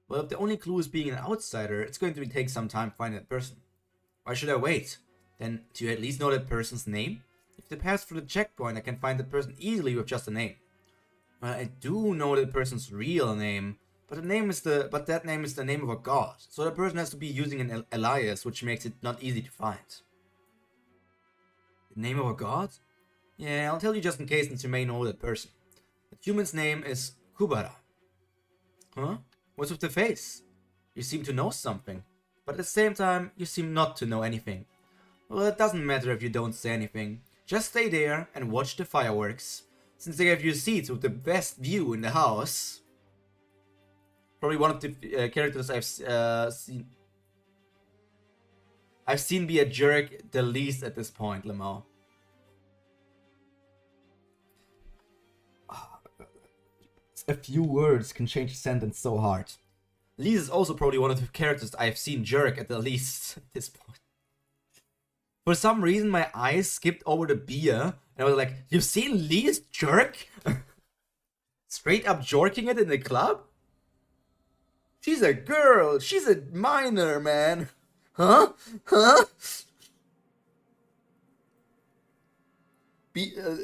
Well, if the only clue is being an outsider, it's going to take some time to find that person. Why should I wait? Then, do you at least know that person's name? If they pass through the checkpoint, I can find that person easily with just a name. Well, I do know that person's real name, but that name is the name of a god, so the person has to be using an alias, which makes it not easy to find. The name of a god? Yeah, I'll tell you just in case, since you may know that person. The human's name is Kubera. Huh? What's with the face? You seem to know something, but at the same time, you seem not to know anything. Well, it doesn't matter if you don't say anything. Just stay there and watch the fireworks. Since they gave you seats with the best view in the house. Probably one of the characters I've seen be a jerk the least at this point, Lamau. A few words can change a sentence so hard. Lise is also probably one of the characters I've seen jerk at the least at this point. For some reason, my eyes skipped over the beer, and I was like, "You've seen Lise jerk? Straight up jerking it in the club? She's a girl. She's a minor, man. Huh? Huh?"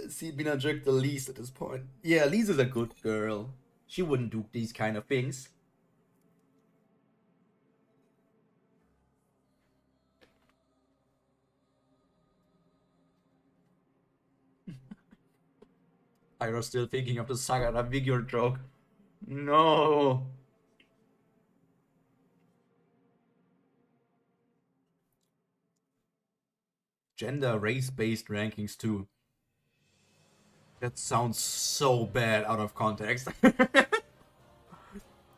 See, Bina jerked the least at this point. Yeah, Lise is a good girl. She wouldn't do these kind of things. Pyro's still thinking of the Sagara figure joke. No. Gender race-based rankings too. That sounds so bad out of context.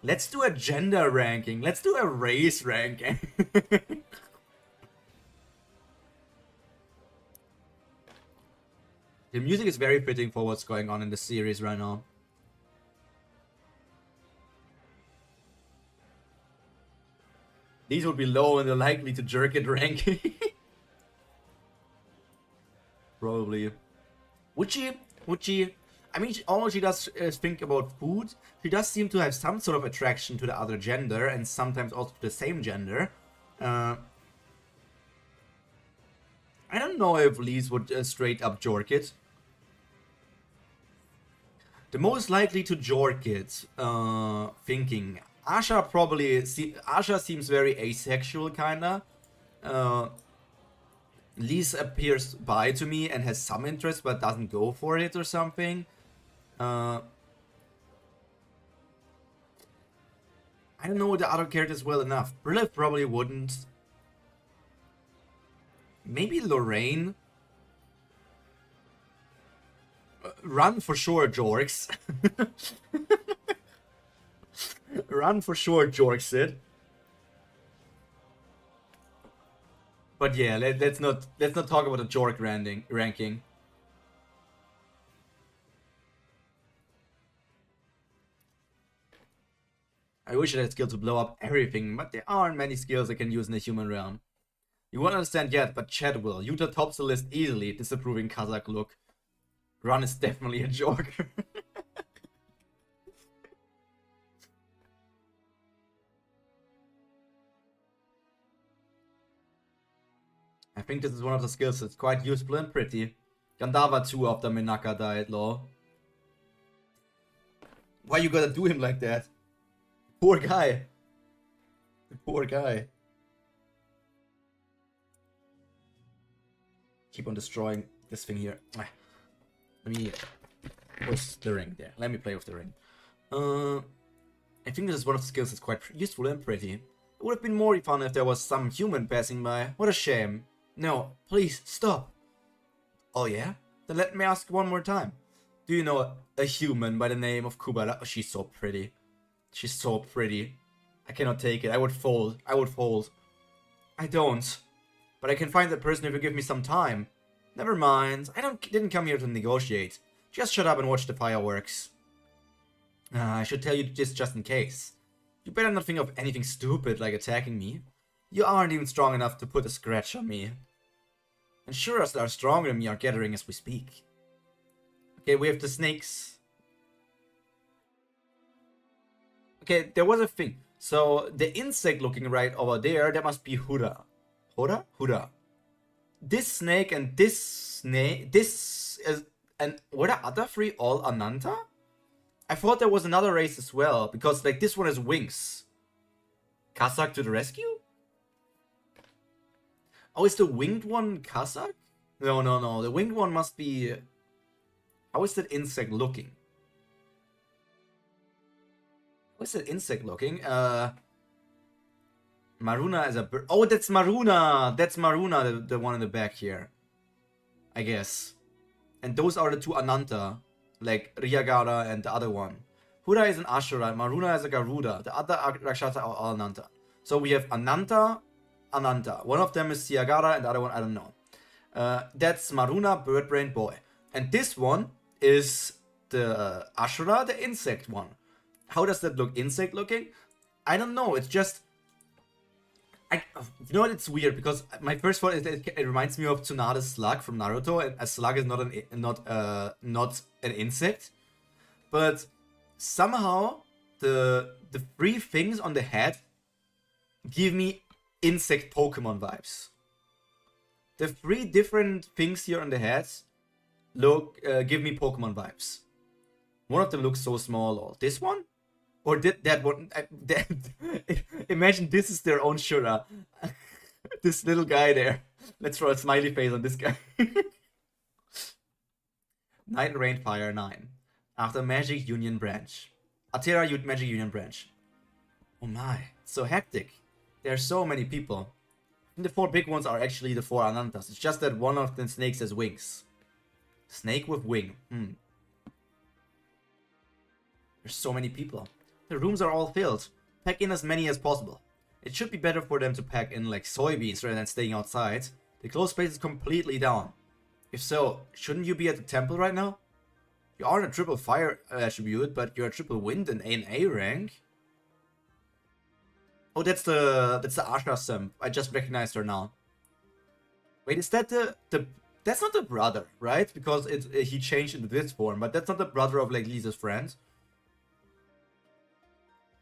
Let's do a gender ranking. Let's do a race ranking. The music is very fitting for what's going on in the series right now. These would be low and they're likely to jerk it ranking. Probably. Would she? I mean, all she does is think about food. She does seem to have some sort of attraction to the other gender, and sometimes also to the same gender. I don't know if Lise would straight up jork it. The most likely to jork it, thinking. Asha probably... Asha seems very asexual, kinda. Lise appears bi to me and has some interest, but doesn't go for it or something. I don't know the other characters well enough. Brilliant probably wouldn't. Maybe Lorraine. Run for sure, Jorks. Run for sure, Jorks it. But yeah, let's not talk about the Jork ranking. I wish I had skill to blow up everything, but there aren't many skills I can use in the human realm. You won't understand yet, but Chad will. Utah tops the list easily, disapproving Kazakh look. Run is definitely a Jorker. I think this is one of the skills that's quite useful and pretty. Gandava 2 after Minaka died, lol. Why you gotta do him like that? Poor guy. Poor guy. Keep on destroying this thing here. Let me... Where's the ring there? Let me play with the ring. I think this is one of the skills that's quite useful and pretty. It would have been more fun if there was some human passing by. What a shame. No, please, stop. Oh yeah? Then let me ask one more time. Do you know a human by the name of Kubera? Oh, she's so pretty. She's so pretty. I cannot take it. I would fold. I would fold. I don't. But I can find that person if you give me some time. Never mind. I didn't come here to negotiate. Just shut up and watch the fireworks. I should tell you this just in case. You better not think of anything stupid like attacking me. You aren't even strong enough to put a scratch on me. And sure as are stronger than me are gathering as we speak. Okay, we have the snakes. Okay, there was a thing. So, the insect looking right over there, that must be Hura. Hura? Hura. This snake and this snake, this is, and were the other three all Ananta? I thought there was another race as well, because like this one has wings. Kazakh to the rescue? Oh, is the winged one Kazakh? No. The winged one must be... How is that insect looking? How is that insect looking? Maruna is a bird. Oh, that's Maruna! That's Maruna, the one in the back here. I guess. And those are the two Ananta. Like Ryagara and the other one. Hura is an Ashura, Maruna is a Garuda. The other Rakshasa are all Ananta. So we have Ananta, Ananta. One of them is Siagara and the other one I don't know. That's Maruna, bird brain boy. And this one is the Ashura, the insect one. How does that look? Insect looking? I don't know. It's just... you know what? It's weird because my first thought is it reminds me of Tsunade's slug from Naruto, and a slug is not an insect, but somehow the three things on the head give me insect Pokemon vibes. The three different things here on the heads give me Pokemon vibes. One of them looks so small. Or this one? Or that one? Imagine this is their own Shura. This little guy there. Let's throw a smiley face on this guy. Night Rain Fire 9. After Magic Union Branch. Atera Magic Union Branch. Oh my, it's so hectic. There are so many people. And the four big ones are actually the four Anantas. It's just that one of the snakes has wings. Snake with wing. There's so many people. The rooms are all filled. Pack in as many as possible. It should be better for them to pack in like soybeans rather than staying outside. The closed space is completely down. If so, shouldn't you be at the temple right now? You aren't a triple fire attribute, but you're a triple wind and an A rank. Oh, that's the Asha simp. I just recognized her now. Wait, is that the that's not the brother, right? Because he changed into this form, but that's not the brother of like Lisa's friend.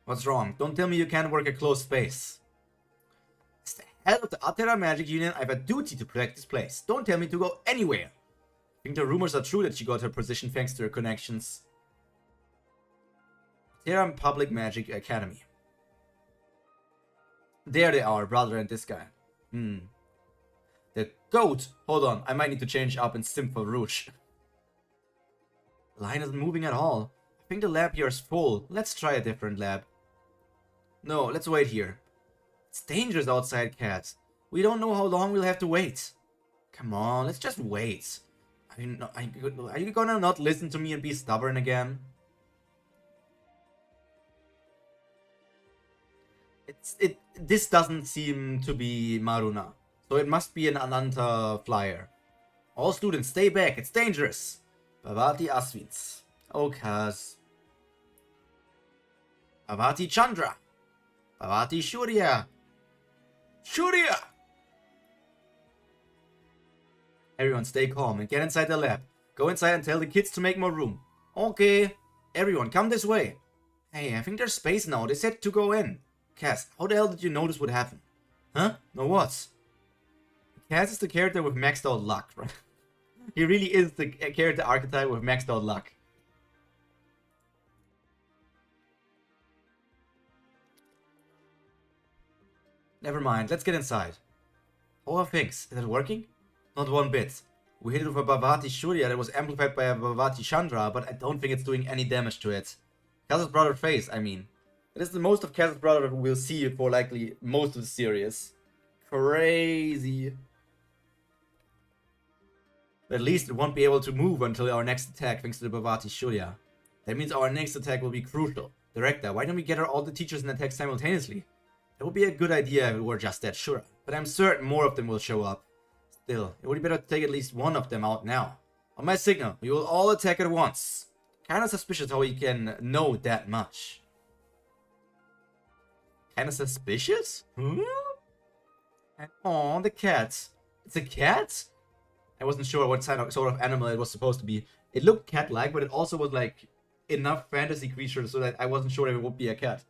What's wrong? Don't tell me you can't work a closed space. As the head of the Altera Magic Union, I have a duty to protect this place. Don't tell me to go anywhere. I think the rumors are true that she got her position thanks to her connections. Altera Public Magic Academy. There they are, brother and this guy. The goat! Hold on, I might need to change up in Simple Rouge. The line isn't moving at all. I think the lab here is full. Let's try a different lab. No, let's wait here. It's dangerous outside, Cat. We don't know how long we'll have to wait. Come on, let's just wait. Are you gonna not listen to me and be stubborn again? This doesn't seem to be Maruna. So it must be an Ananta flyer. All students, stay back, it's dangerous. Bhavati Aswins. Oh, Kaz. Bhavati Chandra. Bhavati Shurya. Shurya! Everyone stay calm and get inside the lab. Go inside and tell the kids to make more room. Okay. Everyone, come this way. Hey, I think there's space now. They said to go in. Cass, how the hell did you know this would happen? Huh? No what? Cass is the character with maxed out luck, right? He really is the character archetype with maxed out luck. Never mind, let's get inside. How are things? Is it working? Not one bit. We hit it with a Bhavati Shurya that was amplified by a Bhavati Chandra, but I don't think it's doing any damage to it. Kaz's brother face, I mean. It is the most of Kaz's brother who we'll see for likely most of the series. Crazy. But at least it won't be able to move until our next attack thanks to the Bhavati Shurya. That means our next attack will be crucial. Director, why don't we gather all the teachers and attack simultaneously? That would be a good idea if it were just that sure, but I'm certain more of them will show up. Still, it would be better to take at least one of them out now. On my signal, we will all attack at once. Kinda suspicious how he can know that much. Kinda suspicious? Aw, the cat. It's a cat? I wasn't sure what sort of animal it was supposed to be. It looked cat-like, but it also was like enough fantasy creature so that I wasn't sure if it would be a cat.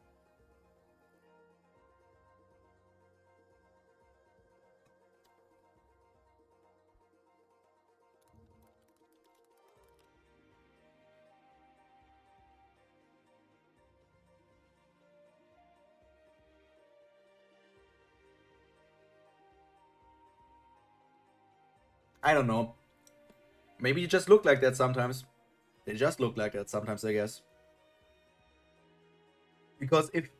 I don't know. Maybe you just look like that sometimes. They just look like that sometimes, I guess. Because if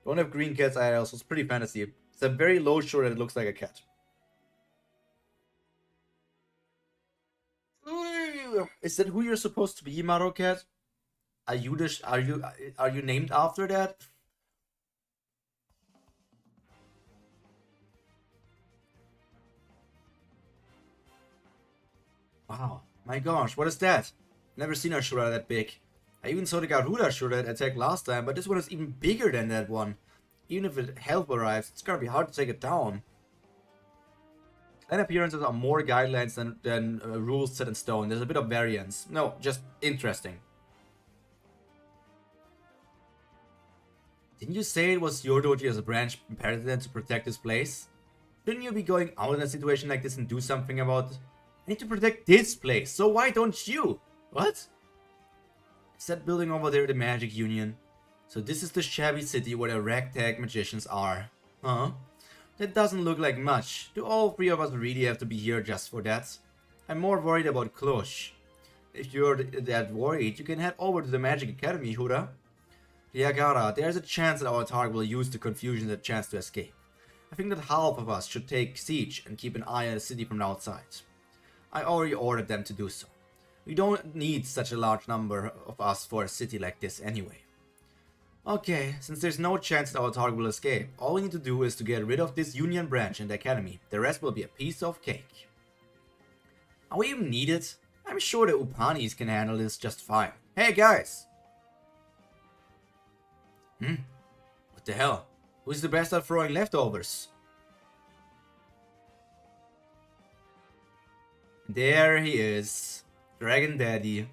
don't have green cats IRL, so it's pretty fantasy. It's a very low shore that it looks like a cat. Is that who you're supposed to be, Maro Cat? Are you named after that? Wow, my gosh, what is that? Never seen a Shura that big. I even saw the Garuda Shura that attacked last time, but this one is even bigger than that one. Even if help arrives, it's gonna be hard to take it down. Clan appearances are more guidelines than rules set in stone. There's a bit of variance. No, just interesting. Didn't you say it was your doji as a branch imperative to protect this place? Shouldn't you be going out in a situation like this and do something about it? I need to protect this place, so why don't you? What? Is that building over there the Magic Union? So this is the shabby city where the ragtag magicians are. Huh? That doesn't look like much. Do all three of us really have to be here just for that? I'm more worried about Klosh. If you're that worried, you can head over to the Magic Academy, Hura. Liagara, there's a chance that our target will use the confusion as a chance to escape. I think that half of us should take siege and keep an eye on the city from the outside. I already ordered them to do so. We don't need such a large number of us for a city like this anyway. Okay, since there's no chance that our target will escape, all we need to do is to get rid of this Union branch in the academy. The rest will be a piece of cake. Are we even needed? I'm sure the Upanis can handle this just fine. Hey guys! What the hell? Who's the best at throwing leftovers? There he is. Dragon Daddy.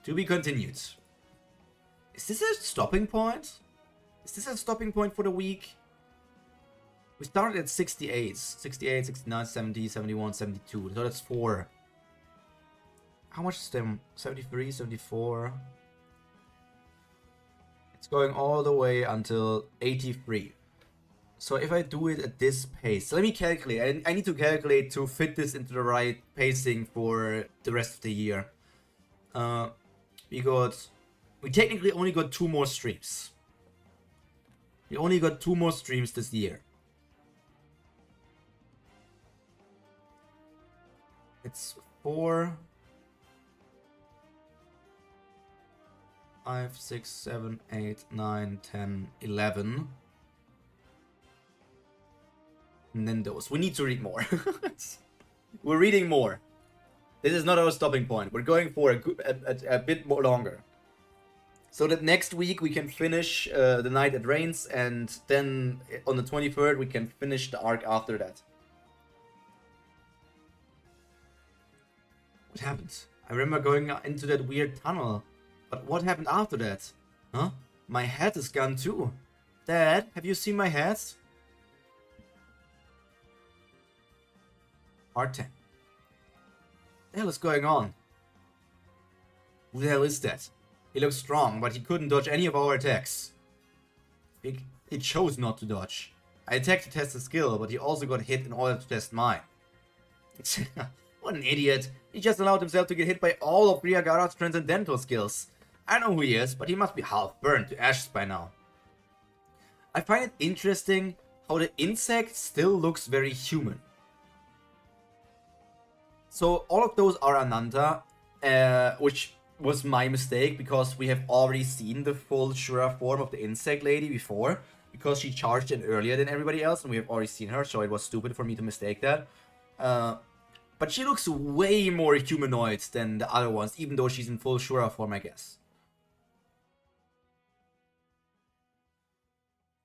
To be continued. Is this a stopping point? Is this a stopping point for the week? We started at 68. 68, 69, 70, 71, 72. So that's 4. How much is them? 73, 74. It's going all the way until 83. So if I do it at this pace, let me calculate. I need to calculate to fit this into the right pacing for the rest of the year. We technically only got 2 more streams. We only got 2 more streams this year. It's 4, 5, 6, 7, 8, 9, 10, 11. And then those. We need to read more. We're reading more. This is not our stopping point. We're going for a bit more longer. So that next week we can finish the night it rains, and then on the 23rd we can finish the arc after that. What happened? I remember going into that weird tunnel. But what happened after that? Huh? My hat is gone too. Dad, have you seen my hat? R10. What the hell is going on? Who the hell is that? He looks strong, but he couldn't dodge any of our attacks. He chose not to dodge. I attacked to test his skill, but he also got hit in order to test mine. What an idiot. He just allowed himself to get hit by all of Briagara's transcendental skills. I know who he is, but he must be half burned to ashes by now. I find it interesting how the insect still looks very human. So all of those are Ananta, which was my mistake because we have already seen the full Shura form of the insect lady before, because she charged in earlier than everybody else and we have already seen her, so it was stupid for me to mistake that. But she looks way more humanoid than the other ones, even though she's in full Shura form, I guess.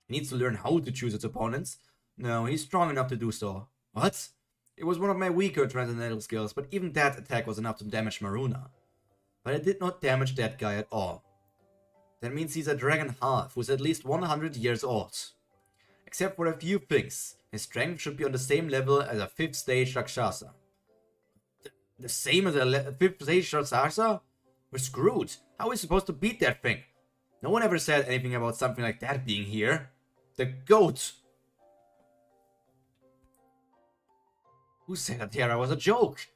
He needs to learn how to choose its opponents. No, he's strong enough to do so. What? It was one of my weaker transcendental skills, but even that attack was enough to damage Maruna. But it did not damage that guy at all. That means he's a dragon half, who's at least 100 years old. Except for a few things. His strength should be on the same level as a 5th stage Rakshasa. The same as a 5th stage Rakshasa? We're screwed. How are we supposed to beat that thing? No one ever said anything about something like that being here. The goat! Who said that Terra was a joke?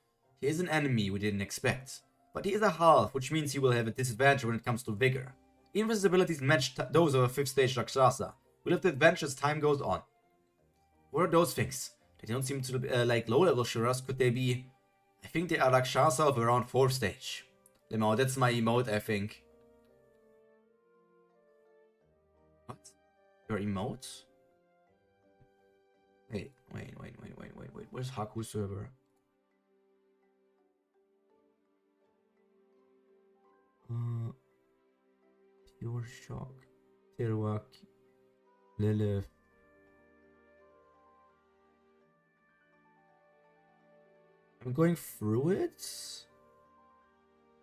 He is an enemy we didn't expect. But he is a half, which means he will have a disadvantage when it comes to vigor. Even if his abilities match those of a 5th stage Rakshasa, we'll have the advantage as time goes on. What are those things? They don't seem to be like low-level Shuras. Could they be... I think they are Rakshasa of around 4th stage. Lemao, that's my emote, I think. What? Your emote? Wait. Where's Haku's server? Pure Shock. Teruaki. Lilith. I'm going through it.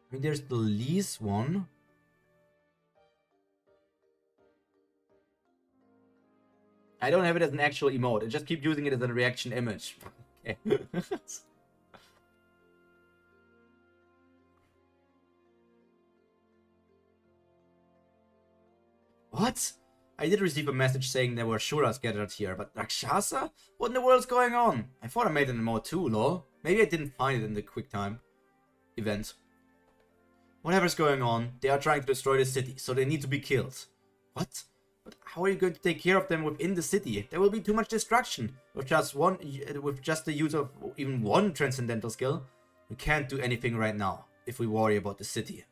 I mean, there's the least one. I don't have it as an actual emote. I just keep using it as a reaction image. Okay. What? I did receive a message saying there were Shuras gathered here, but Rakshasa? What in the world's going on? I thought I made an emote too, lol. Maybe I didn't find it in the QuickTime event. Whatever's going on, they are trying to destroy the city, so they need to be killed. What? But how are you going to take care of them within the city? There will be too much destruction. With just the use of even one transcendental skill, we can't do anything right now if we worry about the city.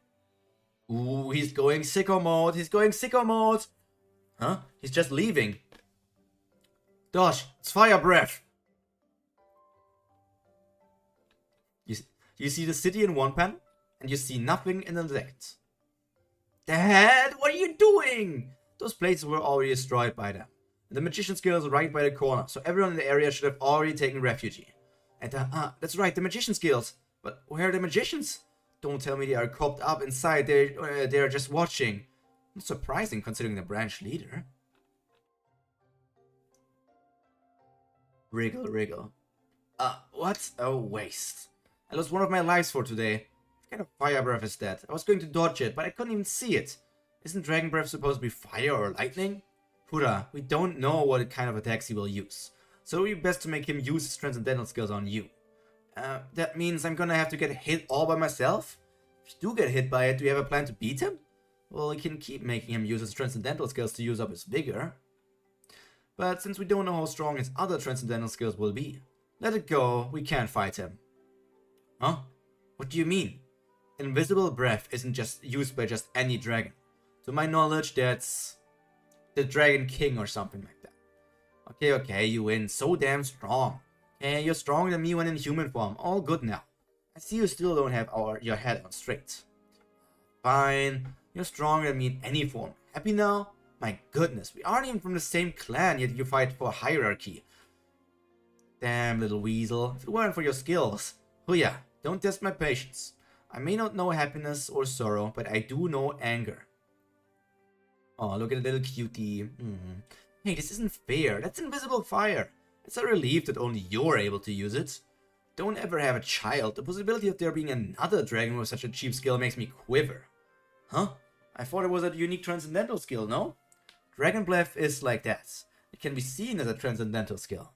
Ooh, he's going sicko mode. He's going sicko mode. Huh? He's just leaving. Dodge, it's fire breath. You see the city in one panel, and you see nothing in the next. Dad, what are you doing? Those places were already destroyed by them. The magician's guild is right by the corner, so everyone in the area should have already taken refuge. And that's right, the magician's guild. But where are the magicians? Don't tell me they are cooped up inside. They're just watching. Not surprising considering the branch leader. Wriggle, wriggle. What a waste. I lost one of my lives for today. What kind of fire breath is that? I was going to dodge it, but I couldn't even see it. Isn't dragon breath supposed to be fire or lightning? Hura, we don't know what kind of attacks he will use. So it would be best to make him use his transcendental skills on you. That means I'm gonna have to get hit all by myself? If you do get hit by it, do you have a plan to beat him? Well, we can keep making him use his transcendental skills to use up his vigor. But since we don't know how strong his other transcendental skills will be, let it go, we can't fight him. Huh? What do you mean? Invisible breath isn't just used by just any dragon. To my knowledge, that's the Dragon King or something like that. Okay, you win. So damn strong. You're stronger than me when in human form. All good now. I see you still don't have your head on straight. Fine. You're stronger than me in any form. Happy now? My goodness, we aren't even from the same clan, yet you fight for hierarchy. Damn little weasel. If it weren't for your skills. Oh yeah, don't test my patience. I may not know happiness or sorrow, but I do know anger. Oh, look at the little cutie. Hey, this isn't fair. That's invisible fire. It's a relief that only you're able to use it. Don't ever have a child. The possibility of there being another dragon with such a cheap skill makes me quiver. Huh? I thought it was a unique transcendental skill, no? Dragon Breath is like that. It can be seen as a transcendental skill.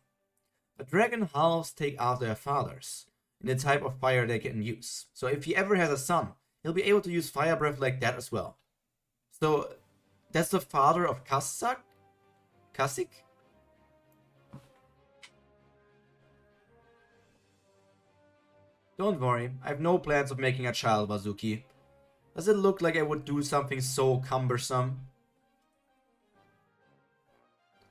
But dragon halves take after their fathers, in the type of fire they can use. So if he ever has a son, he'll be able to use fire breath like that as well. So, that's the father of Kasik? Don't worry, I have no plans of making a child, Bazuki. Does it look like I would do something so cumbersome?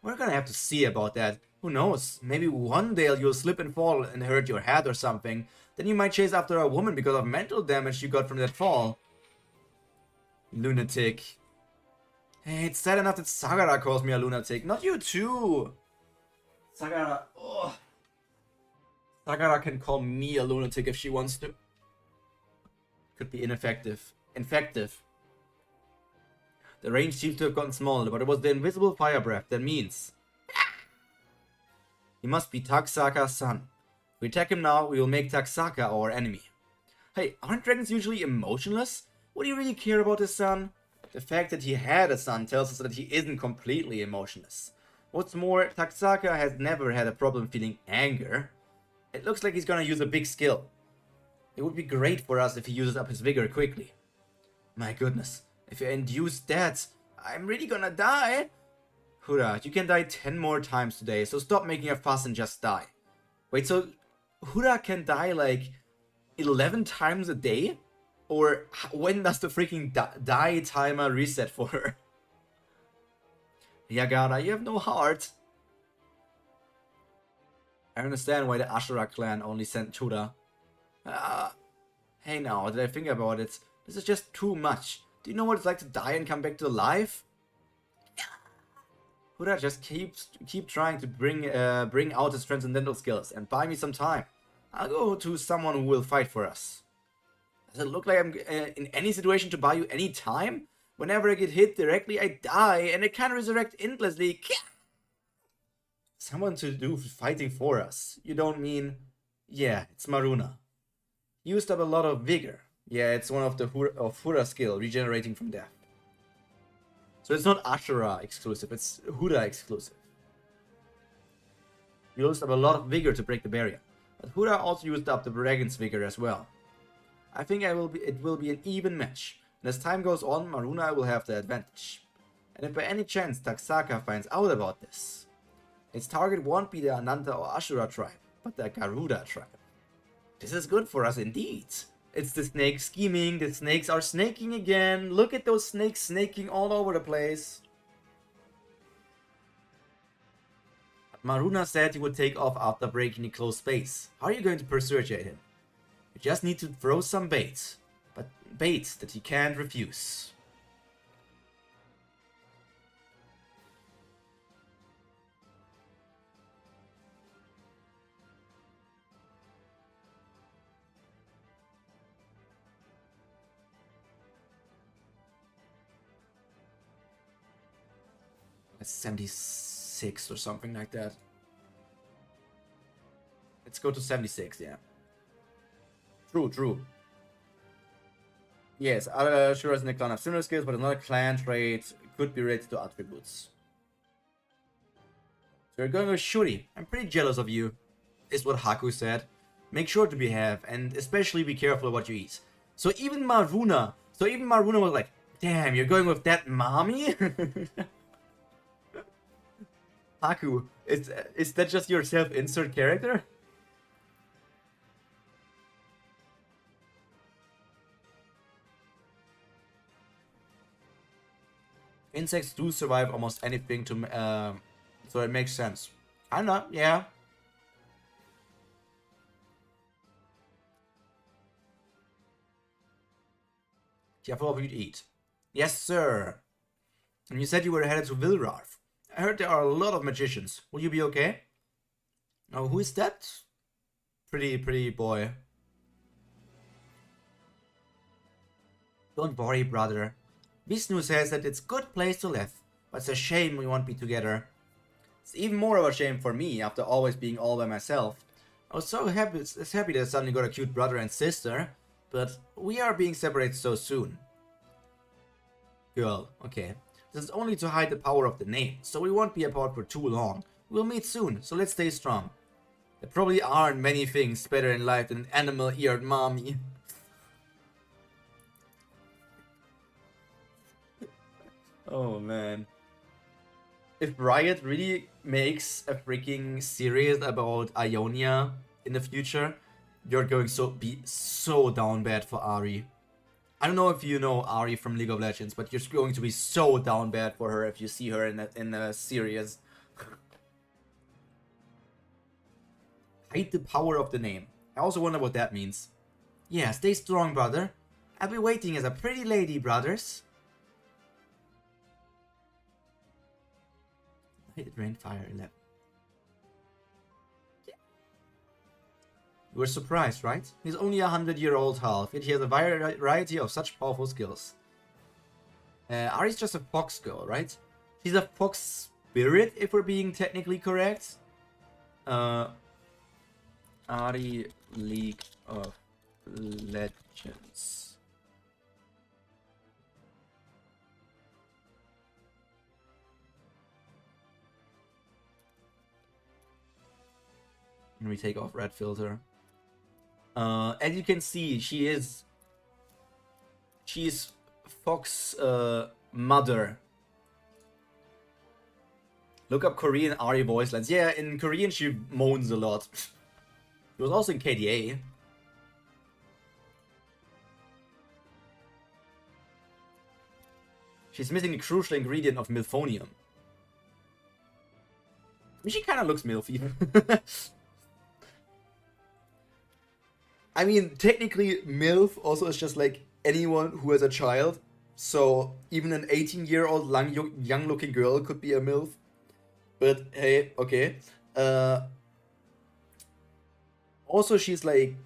We're gonna have to see about that. Who knows? Maybe one day you'll slip and fall and hurt your head or something. Then you might chase after a woman because of mental damage you got from that fall. Lunatic. Hey, it's sad enough that Sagara calls me a lunatic. Not you too! Sagara... Oh. Sagara can call me a lunatic if she wants to. Could be ineffective. Infective. The range seems to have gotten smaller, but it was the invisible fire breath. That means... He must be Taksaka's son. If we attack him now, we will make Taksaka our enemy. Hey, aren't dragons usually emotionless? What do you really care about his son? The fact that he had a son tells us that he isn't completely emotionless. What's more, Taksaka has never had a problem feeling anger. It looks like he's gonna use a big skill. It would be great for us if he uses up his vigor quickly. My goodness, if you induce that, I'm really gonna die. Hura, you can die 10 more times today, so stop making a fuss and just die. Wait, so Hura can die like 11 times a day? Or when does the freaking die timer reset for her? Yagara, you have no heart. I understand why the Ashura clan only sent Chuda. Hey now, did I think about it? This is just too much. Do you know what it's like to die and come back to life? Huda just keep trying to bring out his transcendental skills and buy me some time. I'll go to someone who will fight for us. Does it look like I'm in any situation to buy you any time? Whenever I get hit directly, I die, and I can't resurrect endlessly. Someone to do fighting for us. You don't mean... Yeah, it's Maruna. He used up a lot of vigor. Yeah, it's one of the Hura skill, regenerating from death. So it's not Ashura exclusive, it's Hura exclusive. He used up a lot of vigor to break the barrier. But Hura also used up the dragon's vigor as well. I think it will be an even match. And as time goes on, Maruna will have the advantage. And if by any chance Taksaka finds out about this, its target won't be the Ananta or Ashura tribe, but the Garuda tribe. This is good for us indeed. It's the snake scheming, the snakes are snaking again. Look at those snakes snaking all over the place. Maruna said he would take off after breaking the closed space. How are you going to persuade him? You just need to throw some bait. But bait that you can't refuse. That's 76 or something like that. Let's go to 76, yeah. True. Yes, other Shuras in the clan have similar skills, but another clan trait could be related to attributes. So you're going with Shuri. I'm pretty jealous of you, is what Haku said. Make sure to behave, and especially be careful of what you eat. So even Maruna was like, damn, you're going with that mommy? Haku, is that just your self-insert character? Insects do survive almost anything so it makes sense. I know, yeah. Careful of what you eat. Yes, sir. And you said you were headed to Vilrarf. I heard there are a lot of magicians. Will you be okay? Oh, who is that? Pretty boy. Don't worry, brother. Vishnu says that it's a good place to live, but it's a shame we won't be together. It's even more of a shame for me after always being all by myself. I was so happy that I suddenly got a cute brother and sister, but we are being separated so soon. Girl, okay. This is only to hide the power of the name, so we won't be apart for too long. We'll meet soon, so let's stay strong. There probably aren't many things better in life than an animal-eared mommy. Oh man. If Riot really makes a freaking series about Ionia in the future, you're going to be so down bad for Ahri. I don't know if you know Ahri from League of Legends, but you're going to be so down bad for her if you see her in the series. Hide the power of the name. I also wonder what that means. Yeah, stay strong, brother. I'll be waiting as a pretty lady, brothers. It rained fire 11. Yeah. You were surprised, right? He's only a 100-year-old half, yet he has a variety of such powerful skills. Ahri's just a fox girl, right? She's a fox spirit, if we're being technically correct. Ahri, League of Legends. And we take off red filter. As you can see, she's Fox mother. Look up Korean Ahri voice lines. Yeah, in Korean she moans a lot. She was also in KDA. She's missing the crucial ingredient of milfonium. I mean, she kind of looks milfy. I mean, technically, MILF also is just like anyone who has a child. So even an 18-year-old young-looking girl could be a MILF. But hey, okay. Also, she's like,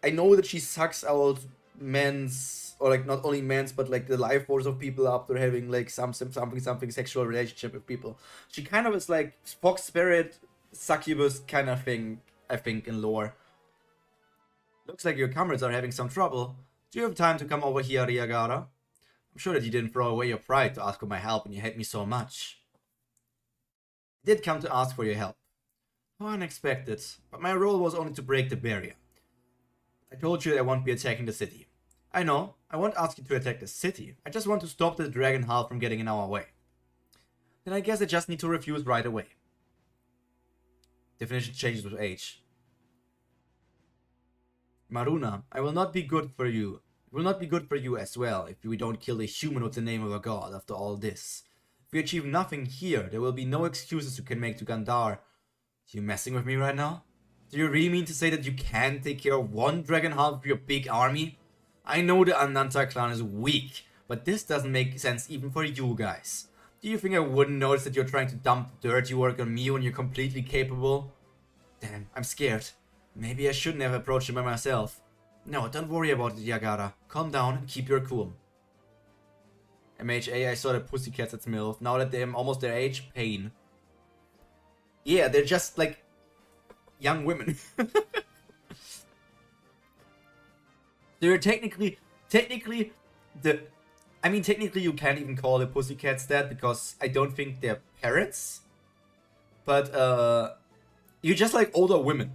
I know that she sucks out men's, or like not only men's, but like the life force of people after having like something sexual relationship with people. She kind of is like fox spirit, succubus kind of thing, I think, in lore. Looks like your comrades are having some trouble. Do you have time to come over here, Ryagara? I'm sure that you didn't throw away your pride to ask for my help when you hate me so much. I did come to ask for your help. How unexpected, but my role was only to break the barrier. I told you that I won't be attacking the city. I know, I won't ask you to attack the city. I just want to stop the dragon half from getting in our way. Then I guess I just need to refuse right away. Definition changes with age. Maruna, I will not be good for you. It will not be good for you as well if we don't kill a human with the name of a god after all this. If we achieve nothing here, there will be no excuses you can make to Gandhar. Are you messing with me right now? Do you really mean to say that you can't take care of one dragon half of your big army? I know the Ananta clan is weak, but this doesn't make sense even for you guys. Do you think I wouldn't notice that you're trying to dump dirty work on me when you're completely capable? Damn, I'm scared. Maybe I shouldn't have approached him by myself. No, don't worry about it, Yagara. Calm down and keep your cool. MHA, I saw the pussycats at MILF. Now that they're almost their age, pain. Yeah, they're just like young women. They're technically you can't even call the pussycats that because I don't think they're parents. But you're just like older women.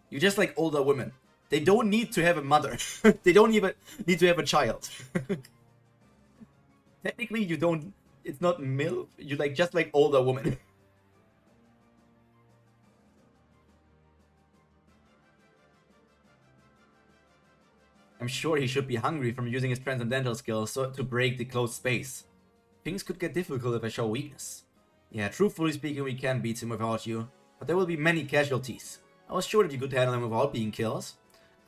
You're just like older women. They don't need to have a mother. They don't even need to have a child. Technically, you don't. It's not MILF. You're like just like older women. I'm sure he should be hungry from using his transcendental skills to break the closed space. Things could get difficult if I show weakness. Yeah, truthfully speaking, we can't beat him without you, but there will be many casualties. I was sure that you could handle him without being killed.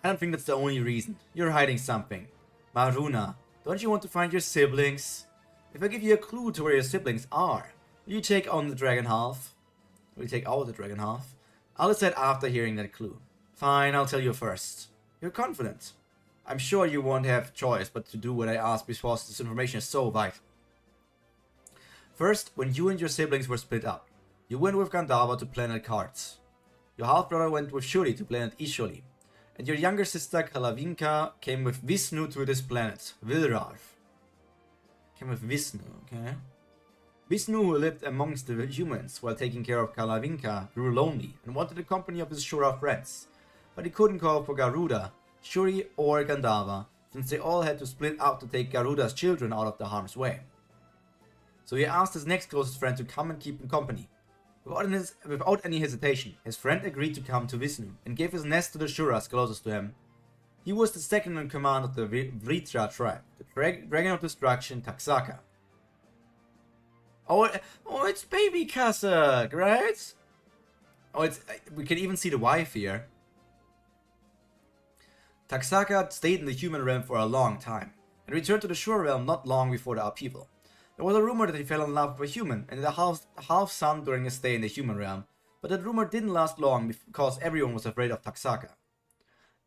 I don't think that's the only reason. You're hiding something. Maruna, don't you want to find your siblings? If I give you a clue to where your siblings are, will you take on the dragon half? Will you take out the dragon half? I'll decide after hearing that clue. Fine, I'll tell you first. You're confident. I'm sure you won't have choice but to do what I ask because this information is so vital. First, when you and your siblings were split up, you went with Gandharva to planet Karts. Your half-brother went with Shuri to planet Isholi. And your younger sister Kalavinka came with Vishnu to this planet, Vilrarv. Came with Vishnu, okay. Vishnu, who lived amongst the humans while taking care of Kalavinka, grew lonely and wanted the company of his Shura friends. But he couldn't call for Garuda, Shuri or Gandharva, since they all had to split up to take Garuda's children out of the harm's way. So he asked his next closest friend to come and keep him company. Without any hesitation, his friend agreed to come to Vishnu and gave his nest to the Shuras closest to him. He was the second in command of the Vritra tribe, the Dragon of Destruction, Taksaka. Oh, it's baby Kassak, right? Oh, we can even see the wife here. Taksaka stayed in the human realm for a long time, and returned to the Shura realm not long before the upheaval. There was a rumor that he fell in love with a human and a half-son during his stay in the human realm, but that rumor didn't last long because everyone was afraid of Taksaka.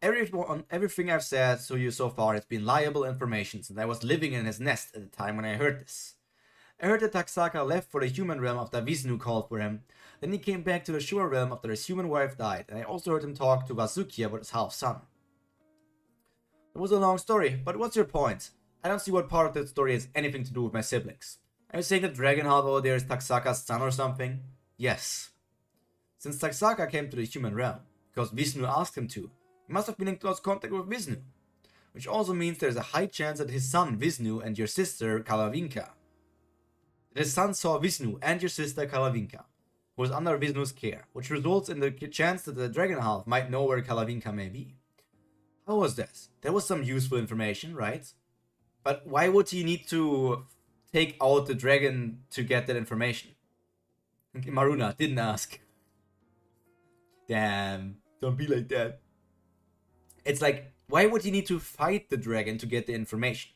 Everything I've said to you so far has been liable information, since I was living in his nest at the time when I heard this. I heard that Taksaka left for the human realm after Vishnu called for him, then he came back to the Shura realm after his human wife died, and I also heard him talk to Vasuki about his half-son. It was a long story, but what's your point? I don't see what part of that story has anything to do with my siblings. Are you saying that Dragon half over there is Taksaka's son or something? Yes. Since Taksaka came to the human realm, because Vishnu asked him to, he must have been in close contact with Vishnu. Which also means there's a high chance that his son Vishnu and your sister Kalavinka. That his son saw Vishnu and your sister Kalavinka, who was under Vishnu's care, which results in the chance that the Dragon half might know where Kalavinka may be. How was this? That was some useful information, right? But why would he need to take out the dragon to get that information? Maruna didn't ask. Damn, don't be like that. It's like, why would he need to fight the dragon to get the information?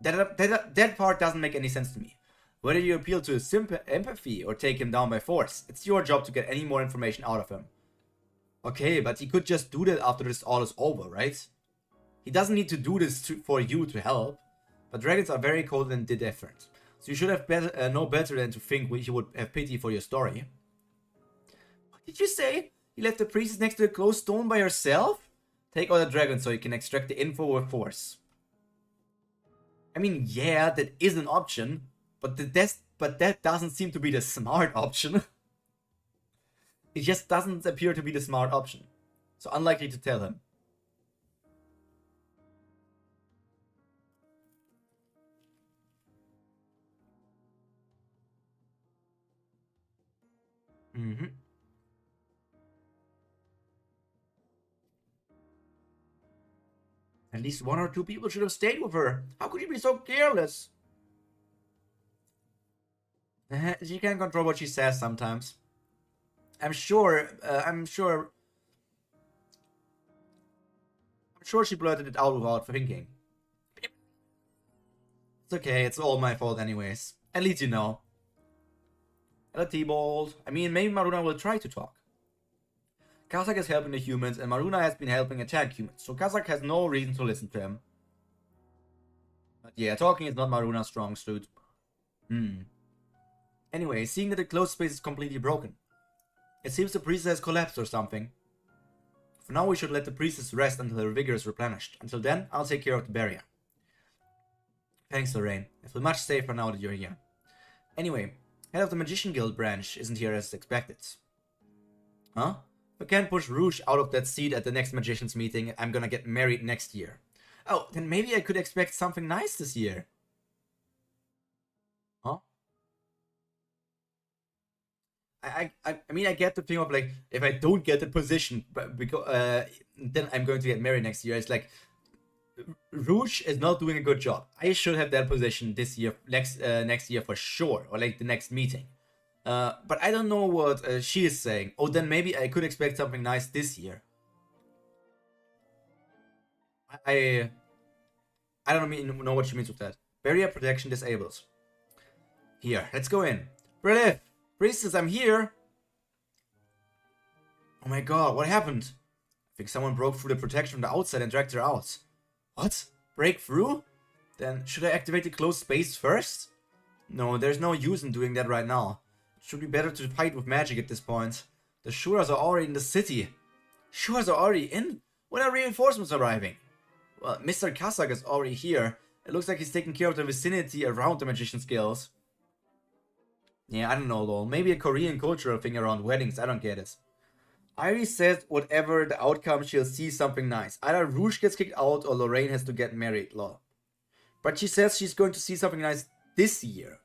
That part doesn't make any sense to me. Whether you appeal to his empathy or take him down by force, it's your job to get any more information out of him. Okay, but he could just do that after this all is over, right? He doesn't need to do this for you to help, but dragons are very cold and different. So you should have know better than to think he would have pity for your story. What did you say? You left the priestess next to the closed stone by herself? Take out the dragon so you can extract the info with force. I mean, yeah, that is an option, but that doesn't seem to be the smart option. It just doesn't appear to be the smart option. So unlikely to tell him. At least one or two people should have stayed with her. How could you be so careless? She can't control what she says sometimes. I'm sure she blurted it out without thinking. It's okay, it's all my fault anyways. At least you know. Hello, T-Bolt. I mean, maybe Maruna will try to talk. Kazak is helping the humans, and Maruna has been helping attack humans, so Kazak has no reason to listen to him. But yeah, talking is not Maruna's strong suit. Anyway, seeing that the closed space is completely broken. It seems the priestess has collapsed or something. For now, we should let the priestess rest until her vigor is replenished. Until then, I'll take care of the barrier. Thanks, Lorraine. I feel much safer now that you're here. Anyway, head of the Magician Guild branch isn't here as expected. Huh? If I can't push Rouge out of that seat at the next Magician's meeting, I'm gonna get married next year. Oh, then maybe I could expect something nice this year. Huh? I mean, I get the thing of like, if I don't get the position, but because then I'm going to get married next year. It's like, Rouge is not doing a good job. I should have that position this year, next year for sure, or like the next meeting. But I don't know what she is saying. Oh, then maybe I could expect something nice this year. I don't know what she means with that. Barrier protection disabled. Here, let's go in. Brilliant! Priestess, I'm here! Oh my god, what happened? I think someone broke through the protection from the outside and dragged her out. What? Break through? Then should I activate the closed space first? No, there's no use in doing that right now. It should be better to fight with magic at this point. The Shuras are already in the city. Shuras are already in? When are reinforcements arriving? Well, Mr. Kazak is already here. It looks like he's taking care of the vicinity around the Magician's Guild. Yeah, I don't know though. Maybe a Korean cultural thing around weddings, I don't get it. Iris says whatever the outcome, she'll see something nice. Either Rouge gets kicked out or Lorraine has to get married, lol. But she says she's going to see something nice this year.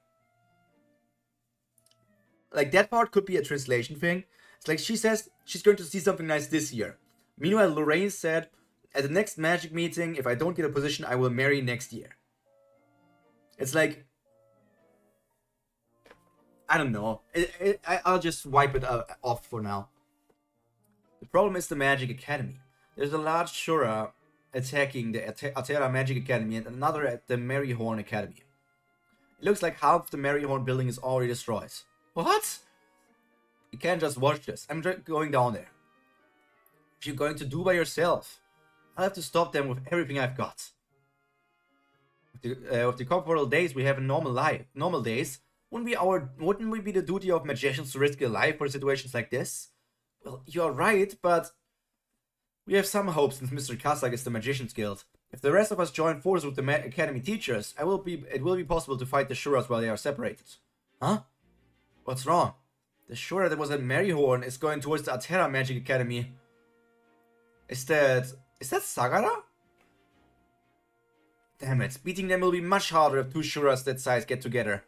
Like, that part could be a translation thing. It's like she says she's going to see something nice this year. Meanwhile, Lorraine said, at the next magic meeting, if I don't get a position, I will marry next year. It's like, I don't know. I'll just wipe it off for now. The problem is the Magic Academy. There's a large Shura attacking the Atera Magic Academy and another at the Maryhorn Academy. It looks like half the Maryhorn building is already destroyed. What? You can't just watch this. I'm going down there. If you're going to do by yourself, I'll have to stop them with everything I've got. With the corporal days we have in normal days, wouldn't we be the duty of magicians to risk their life for situations like this? Well, you're right, but we have some hope since Mr. Kazak is the Magician's Guild. If the rest of us join forces with the Academy teachers, it will be possible to fight the Shuras while they are separated. Huh? What's wrong? The Shura that was at Maryhorn is going towards the Atera Magic Academy. Is that Sagara? Damn it, beating them will be much harder if two Shuras that size get together.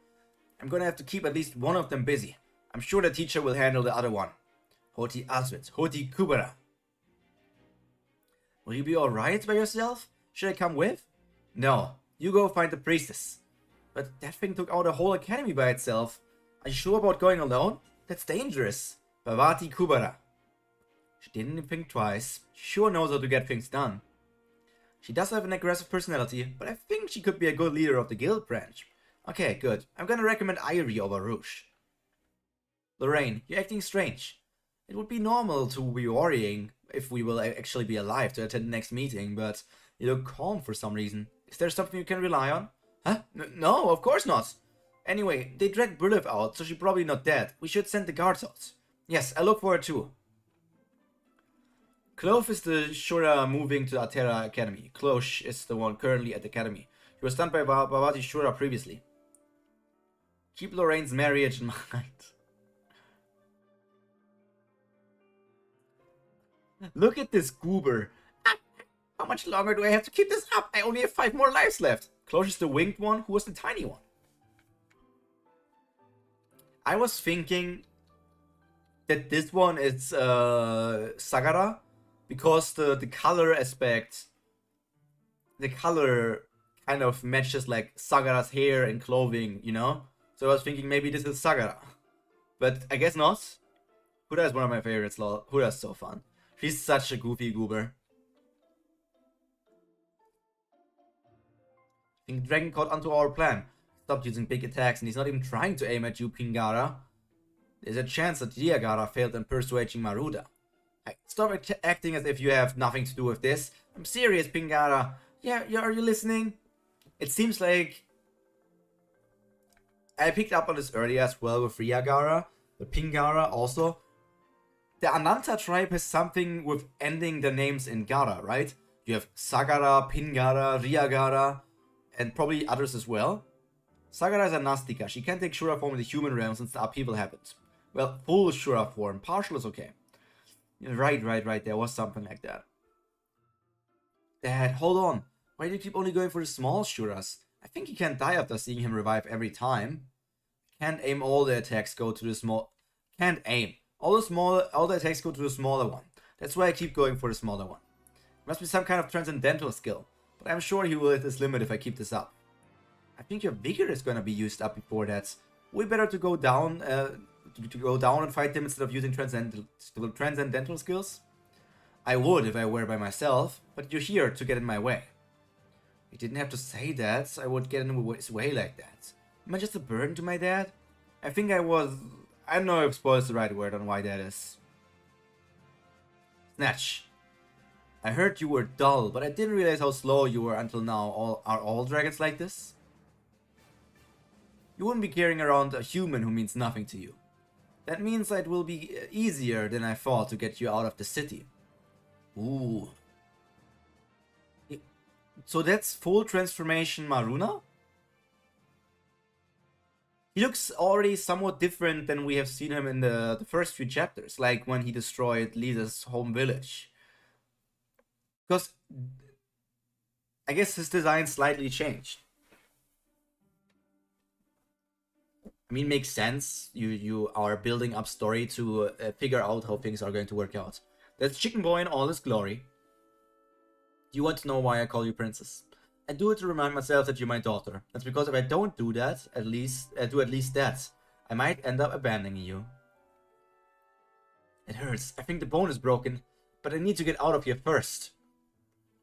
I'm gonna have to keep at least one of them busy. I'm sure the teacher will handle the other one. Hoti Aswit, Hoti Kubera. Will you be alright by yourself? Should I come with? No, you go find the priestess. But that thing took out a whole academy by itself. Are you sure about going alone? That's dangerous. Bhavati Kubera. She didn't think twice. She sure knows how to get things done. She does have an aggressive personality, but I think she could be a good leader of the guild branch. Okay, good. I'm gonna recommend Irie over Rouge. Lorraine, you're acting strange. It would be normal to be worrying if we will actually be alive to attend the next meeting, but you look calm for some reason. Is there something you can rely on? Huh? No, of course not. Anyway, they dragged Brilliff out, so she's probably not dead. We should send the guards out. Yes, I look for her too. Clove is the Shura moving to Atera Academy. Klosh is the one currently at the academy. He was stunned by Bhavati Shura previously. Keep Lorraine's marriage in mind. Look at this goober. How much longer do I have to keep this up? I only have 5 more lives left. Klosh is the winged one, who was the tiny one. I was thinking that this one is Sagara, because the color aspect, the color kind of matches like Sagara's hair and clothing, you know? So I was thinking maybe this is Sagara. But I guess not. Huda is one of my favorites, lol. Huda's so fun. She's such a goofy goober. I think Dragon caught onto our plan. Stopped using big attacks and he's not even trying to aim at you, Pingara. There's a chance that Diagara failed in persuading Maruda. Stop acting as if you have nothing to do with this. I'm serious, Pingara. Yeah, are you listening? It seems like I picked up on this earlier as well with Ryagara, but Pingara also. The Ananta tribe has something with ending the names in Gara, right? You have Sagara, Pingara, Ryagara, and probably others as well. Sagara is a Nastika. She can't take Shura form in the human realm since the upheaval happened. Well, full Shura form. Partial is okay. Right. There was something like that. Dad, hold on. Why do you keep only going for the small Shuras? I think he can't die after seeing him revive every time. Can't aim all the attacks go to the small... Can't aim. All the attacks go to the smaller one. That's why I keep going for the smaller one. It must be some kind of transcendental skill. But I'm sure he will hit his limit if I keep this up. I think your vigor is gonna be used up before that. Way better to go down and fight him instead of using transcendental skills. I would if I were by myself, but you're here to get in my way. You didn't have to say that. I would get in his way like that. Am I just a burden to my dad? I think I was... I don't know if spoil is the right word on why that is. Snatch. I heard you were dull, but I didn't realize how slow you were until now. Are all dragons like this? You wouldn't be carrying around a human who means nothing to you. That means it will be easier than I thought to get you out of the city. Ooh. So that's full transformation Maruna? He looks already somewhat different than we have seen him in the first few chapters, like when he destroyed Lisa's home village. Because I guess his design slightly changed. I mean, makes sense. You are building up story to figure out how things are going to work out. That's Chicken Boy in all his glory. Do you want to know why I call you Princess? I do it to remind myself that you're my daughter. That's because if I don't do that, at least that, I might end up abandoning you. It hurts. I think the bone is broken, but I need to get out of here first.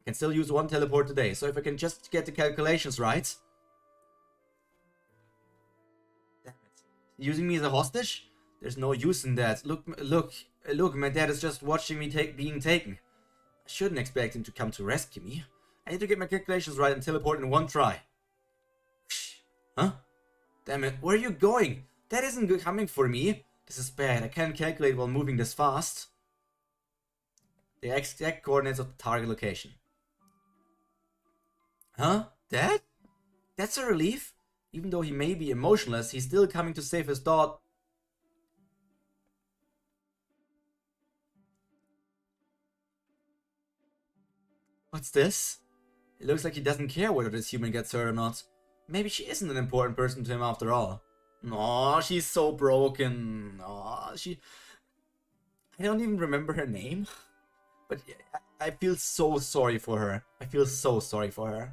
I can still use one teleport today, so if I can just get the calculations right. Damn it. Using me as a hostage? There's no use in that. Look, my dad is just watching me being taken. I shouldn't expect him to come to rescue me. I need to get my calculations right and teleport in one try. Huh? Damn it, where are you going? That isn't coming for me. This is bad, I can't calculate while moving this fast. The exact coordinates of the target location. Huh? Dad? That's a relief? Even though he may be emotionless, he's still coming to save his daughter. What's this? It looks like he doesn't care whether this human gets hurt or not. Maybe she isn't an important person to him after all. Aw, she's so broken. Aw, I don't even remember her name. But I feel so sorry for her. I feel so sorry for her.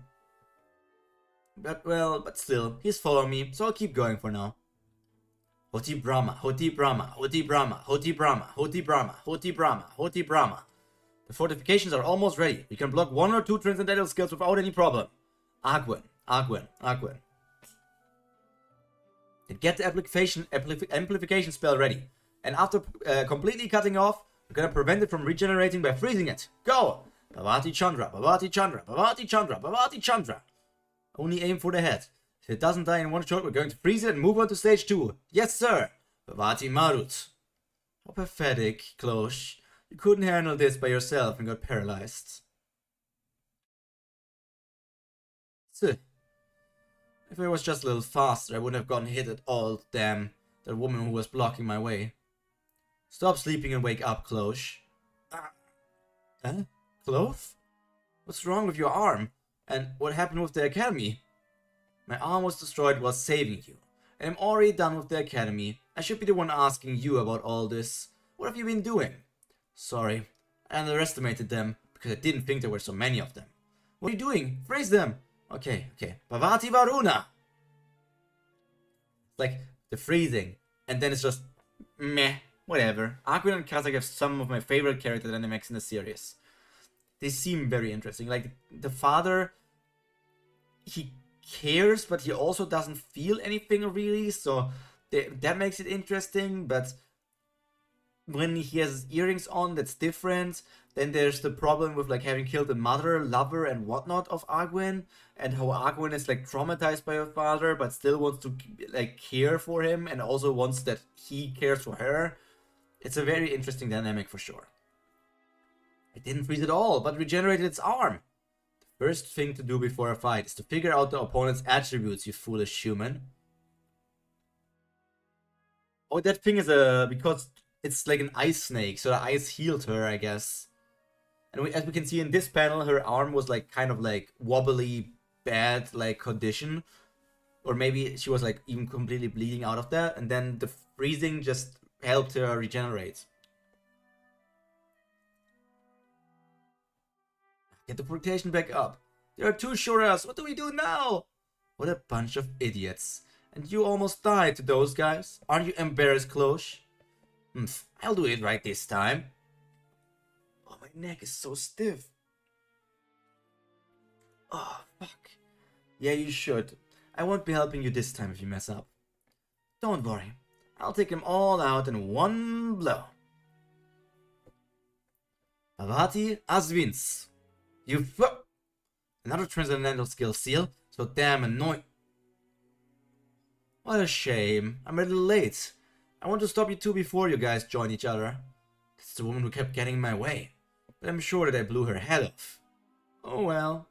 But still, he's following me, so I'll keep going for now. Hoti Brahma, Hoti Brahma, Hoti Brahma, Hoti Brahma, Hoti Brahma, Hoti Brahma, Hoti Brahma. The fortifications are almost ready. We can block 1 or 2 transcendental skills without any problem. Agwen. Then get the amplification spell ready. And after completely cutting off, we're gonna prevent it from regenerating by freezing it. Go! Bhavati Chandra, Bhavati Chandra, Bhavati Chandra, Bhavati Chandra. Only aim for the head. If it doesn't die in one shot, we're going to freeze it and move on to stage 2. Yes, sir! Bhavati Marut. How pathetic, Klosh. You couldn't handle this by yourself and got paralyzed. So, if I was just a little faster, I wouldn't have gotten hit at all. Damn, that woman who was blocking my way. Stop sleeping and wake up, Klosh. Huh? Clove? What's wrong with your arm? And what happened with the academy? My arm was destroyed while saving you. And I'm already done with the academy. I should be the one asking you about all this. What have you been doing? Sorry, I underestimated them because I didn't think there were so many of them. What are you doing? Freeze them! Okay. Bhavati Varuna! Like the freezing, and then it's just meh, whatever. Aguen and Kazakh have some of my favorite character dynamics in the series. They seem very interesting. Like, the father, he cares, but he also doesn't feel anything really, so that makes it interesting. But when he has his earrings on, that's different. Then there's the problem with like having killed the mother, lover, and whatnot of Aguen, and how Aguen is like traumatized by her father, but still wants to like care for him, and also wants that he cares for her. It's a very interesting dynamic for sure. It didn't freeze at all, but regenerated its arm. The first thing to do before a fight is to figure out the opponent's attributes, you foolish human. Oh, that thing is because it's like an ice snake, so the ice healed her, I guess. And as we can see in this panel, her arm was like kind of like wobbly, bad like condition. Or maybe she was like even completely bleeding out of that, and then the freezing just helped her regenerate. Get the protection back up. There are 2 Shuras. What do we do now? What a bunch of idiots. And you almost died to those guys. Aren't you embarrassed, Klosh? I'll do it right this time. Oh, my neck is so stiff. Oh, fuck. Yeah, you should. I won't be helping you this time if you mess up. Don't worry. I'll take them all out in one blow. Avati Asvins. You fuck. Another transcendental skill seal. So damn annoying. What a shame. I'm a little late. I want to stop you two before you guys join each other. It's the woman who kept getting in my way. But I'm sure that I blew her head off. Oh well.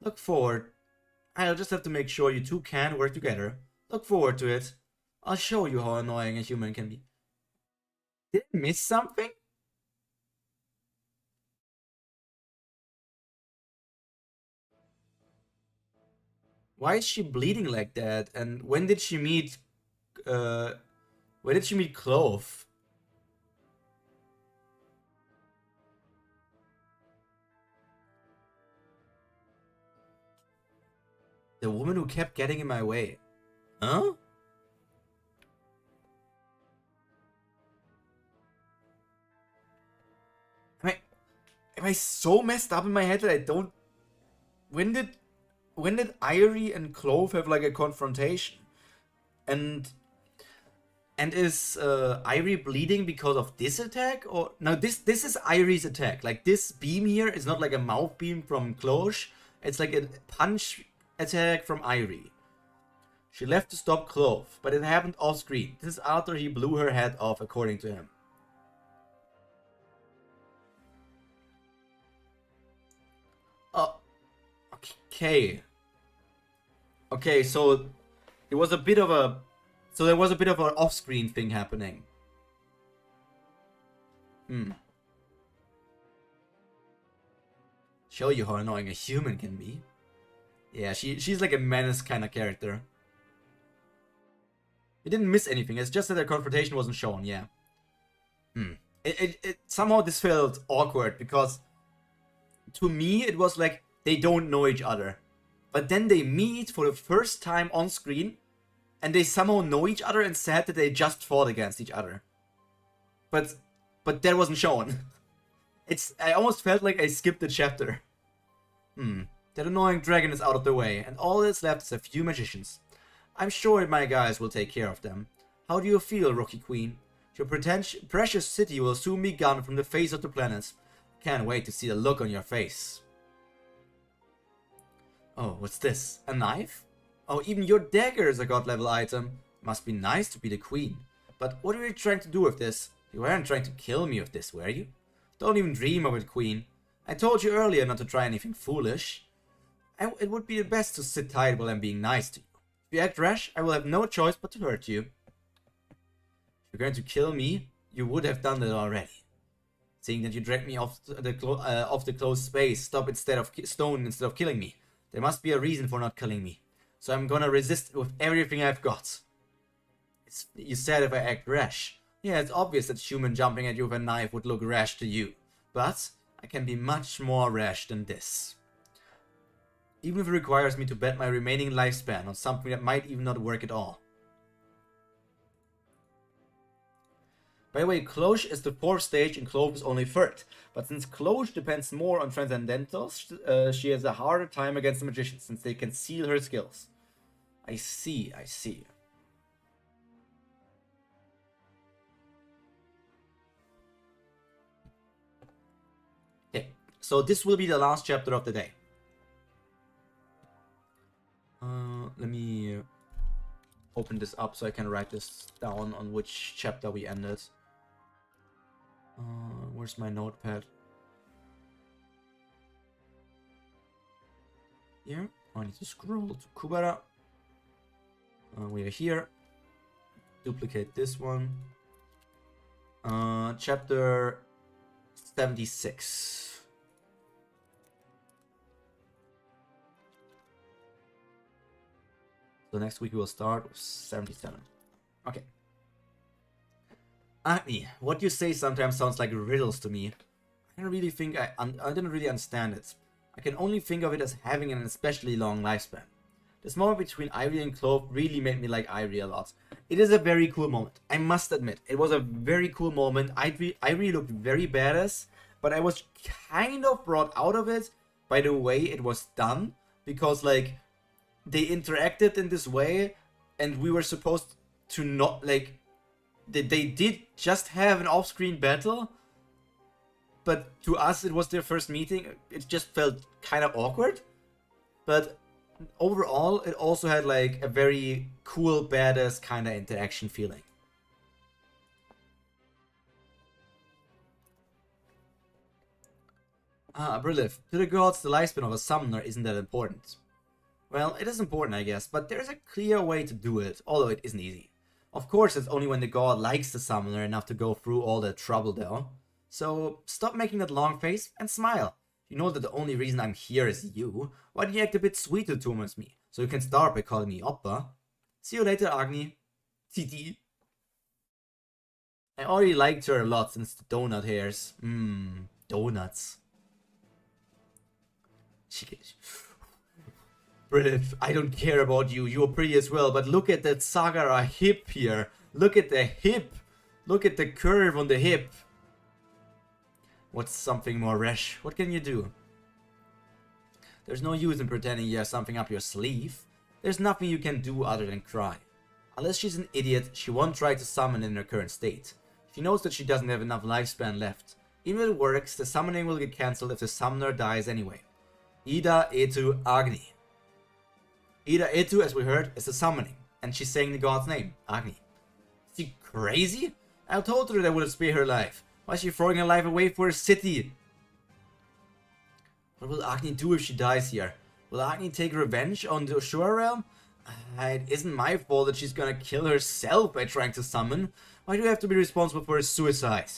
Look forward. I'll just have to make sure you two can work together. Look forward to it. I'll show you how annoying a human can be. Did I miss something? Why is she bleeding like that? And when did she meet Clove? The woman who kept getting in my way. Huh? Am I so messed up in my head that I don't... When did Irie and Clove have like a confrontation? And is Irie bleeding because of this attack? Or no, this is Irie's attack. Like this beam here is not like a mouth beam from Cloche. It's like a punch attack from Irie. She left to stop Clove, but it happened off screen. This is after he blew her head off, according to him. Okay. Okay, so it was a bit of a... So there was a bit of an off-screen thing happening. Show you how annoying a human can be. Yeah, she's like a menace kind of character. We didn't miss anything, it's just that the confrontation wasn't shown, yeah. Somehow this felt awkward, because to me it was like they don't know each other. But then they meet for the first time on screen, and they somehow know each other and said that they just fought against each other. But that wasn't shown. I almost felt like I skipped the chapter. That annoying dragon is out of the way, and all that's left is a few magicians. I'm sure my guys will take care of them. How do you feel, Rookie Queen? Your precious city will soon be gone from the face of the planet. Can't wait to see the look on your face. Oh, what's this? A knife? Oh, even your dagger is a god level item. Must be nice to be the queen. But what are you trying to do with this? You weren't trying to kill me with this, were you? Don't even dream of it, queen. I told you earlier not to try anything foolish. It would be best to sit tight while I'm being nice to you. If you act rash, I will have no choice but to hurt you. If you're going to kill me, you would have done that already. Seeing that you dragged me off the closed space, stone instead of killing me. There must be a reason for not killing me. So I'm gonna resist with everything I've got. You said if I act rash. Yeah, it's obvious that human jumping at you with a knife would look rash to you. But I can be much more rash than this. Even if it requires me to bet my remaining lifespan on something that might even not work at all. By the way, Cloche is the 4th stage and Clove is only 3rd. But since Cloche depends more on Transcendentals, she has a harder time against the Magicians since they can seal her skills. I see, I see. Okay, so this will be the last chapter of the day. Let me open this up so I can write this down on which chapter we ended. Where's my notepad? Here. I need to scroll to Kubera. We are here. Duplicate this one. Chapter 76. So next week we will start with 77. Okay. Agni, what you say sometimes sounds like riddles to me. I don't really think I didn't really understand it. I can only think of it as having an especially long lifespan. This moment between Ivory and Clove really made me like Ivory a lot. It is a very cool moment. I must admit, it was a very cool moment. Ivory looked very badass, but I was kind of brought out of it by the way it was done. Because, like, they interacted in this way, and we were supposed to not, like... They did just have an off-screen battle, but to us it was their first meeting. It just felt kind of awkward, but overall it also had like a very cool, badass kind of interaction feeling. Brilliant. To the gods, the lifespan of a summoner isn't that important. Well, it is important, I guess, but there's a clear way to do it, although it isn't easy. Of course, it's only when the god likes the summoner enough to go through all that trouble though. So, stop making that long face and smile. You know that the only reason I'm here is you. Why don't you act a bit sweet to torment me? So you can start by calling me Oppa. See you later, Agni. TD. I already liked her a lot since the donut hairs. Donuts. Brilliant, I don't care about you, you're pretty as well, but look at that Sagara hip here. Look at the hip. Look at the curve on the hip. What's something more rash? What can you do? There's no use in pretending you have something up your sleeve. There's nothing you can do other than cry. Unless she's an idiot, she won't try to summon in her current state. She knows that she doesn't have enough lifespan left. Even if it works, the summoning will get cancelled if the summoner dies anyway. Pt.2 Agni. Pt.2, as we heard, is the summoning, and she's saying the god's name, Agni. Is she crazy? I told her that I would have spared her life. Why is she throwing her life away for a city? What will Agni do if she dies here? Will Agni take revenge on the Ashura realm? It isn't my fault that she's gonna kill herself by trying to summon. Why do I have to be responsible for her suicide?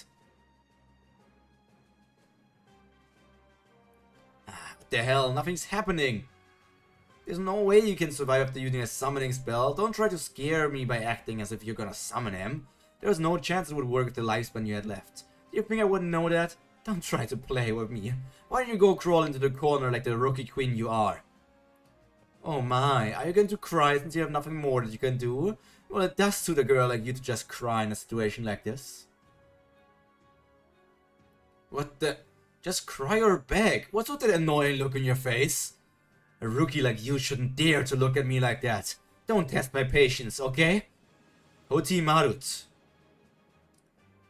What the hell? Nothing's happening. There's no way you can survive after using a summoning spell. Don't try to scare me by acting as if you're gonna summon him. There's no chance it would work with the lifespan you had left. Do you think I wouldn't know that? Don't try to play with me. Why don't you go crawl into the corner like the rookie queen you are? Oh my, are you going to cry since you have nothing more that you can do? Well, it does suit a girl like you to just cry in a situation like this. What the? Just cry or beg? What's with that annoying look on your face? A rookie like you shouldn't dare to look at me like that. Don't test my patience, okay? Hoti Marut.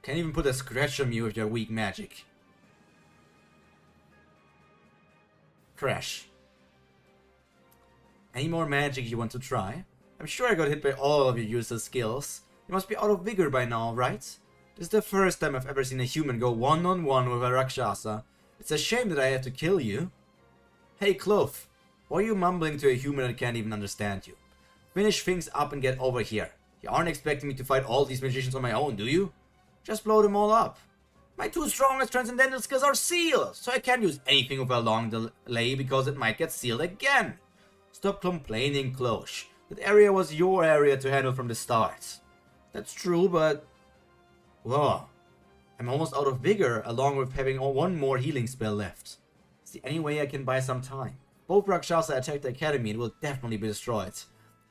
Can't even put a scratch on me with your weak magic. Crash. Any more magic you want to try? I'm sure I got hit by all of your useless skills. You must be out of vigor by now, right? This is the first time I've ever seen a human go one-on-one with a Rakshasa. It's a shame that I had to kill you. Hey, Clove. Why are you mumbling to a human that can't even understand you? Finish things up and get over here. You aren't expecting me to fight all these magicians on my own, do you? Just blow them all up. My two strongest transcendental skills are sealed, so I can't use anything with a long delay because it might get sealed again. Stop complaining, Cloche. That area was your area to handle from the start. That's true, but... Whoa. I'm almost out of vigor, along with having one more healing spell left. It's the only way I can buy some time. Both Rakshasa attacked the academy and will definitely be destroyed.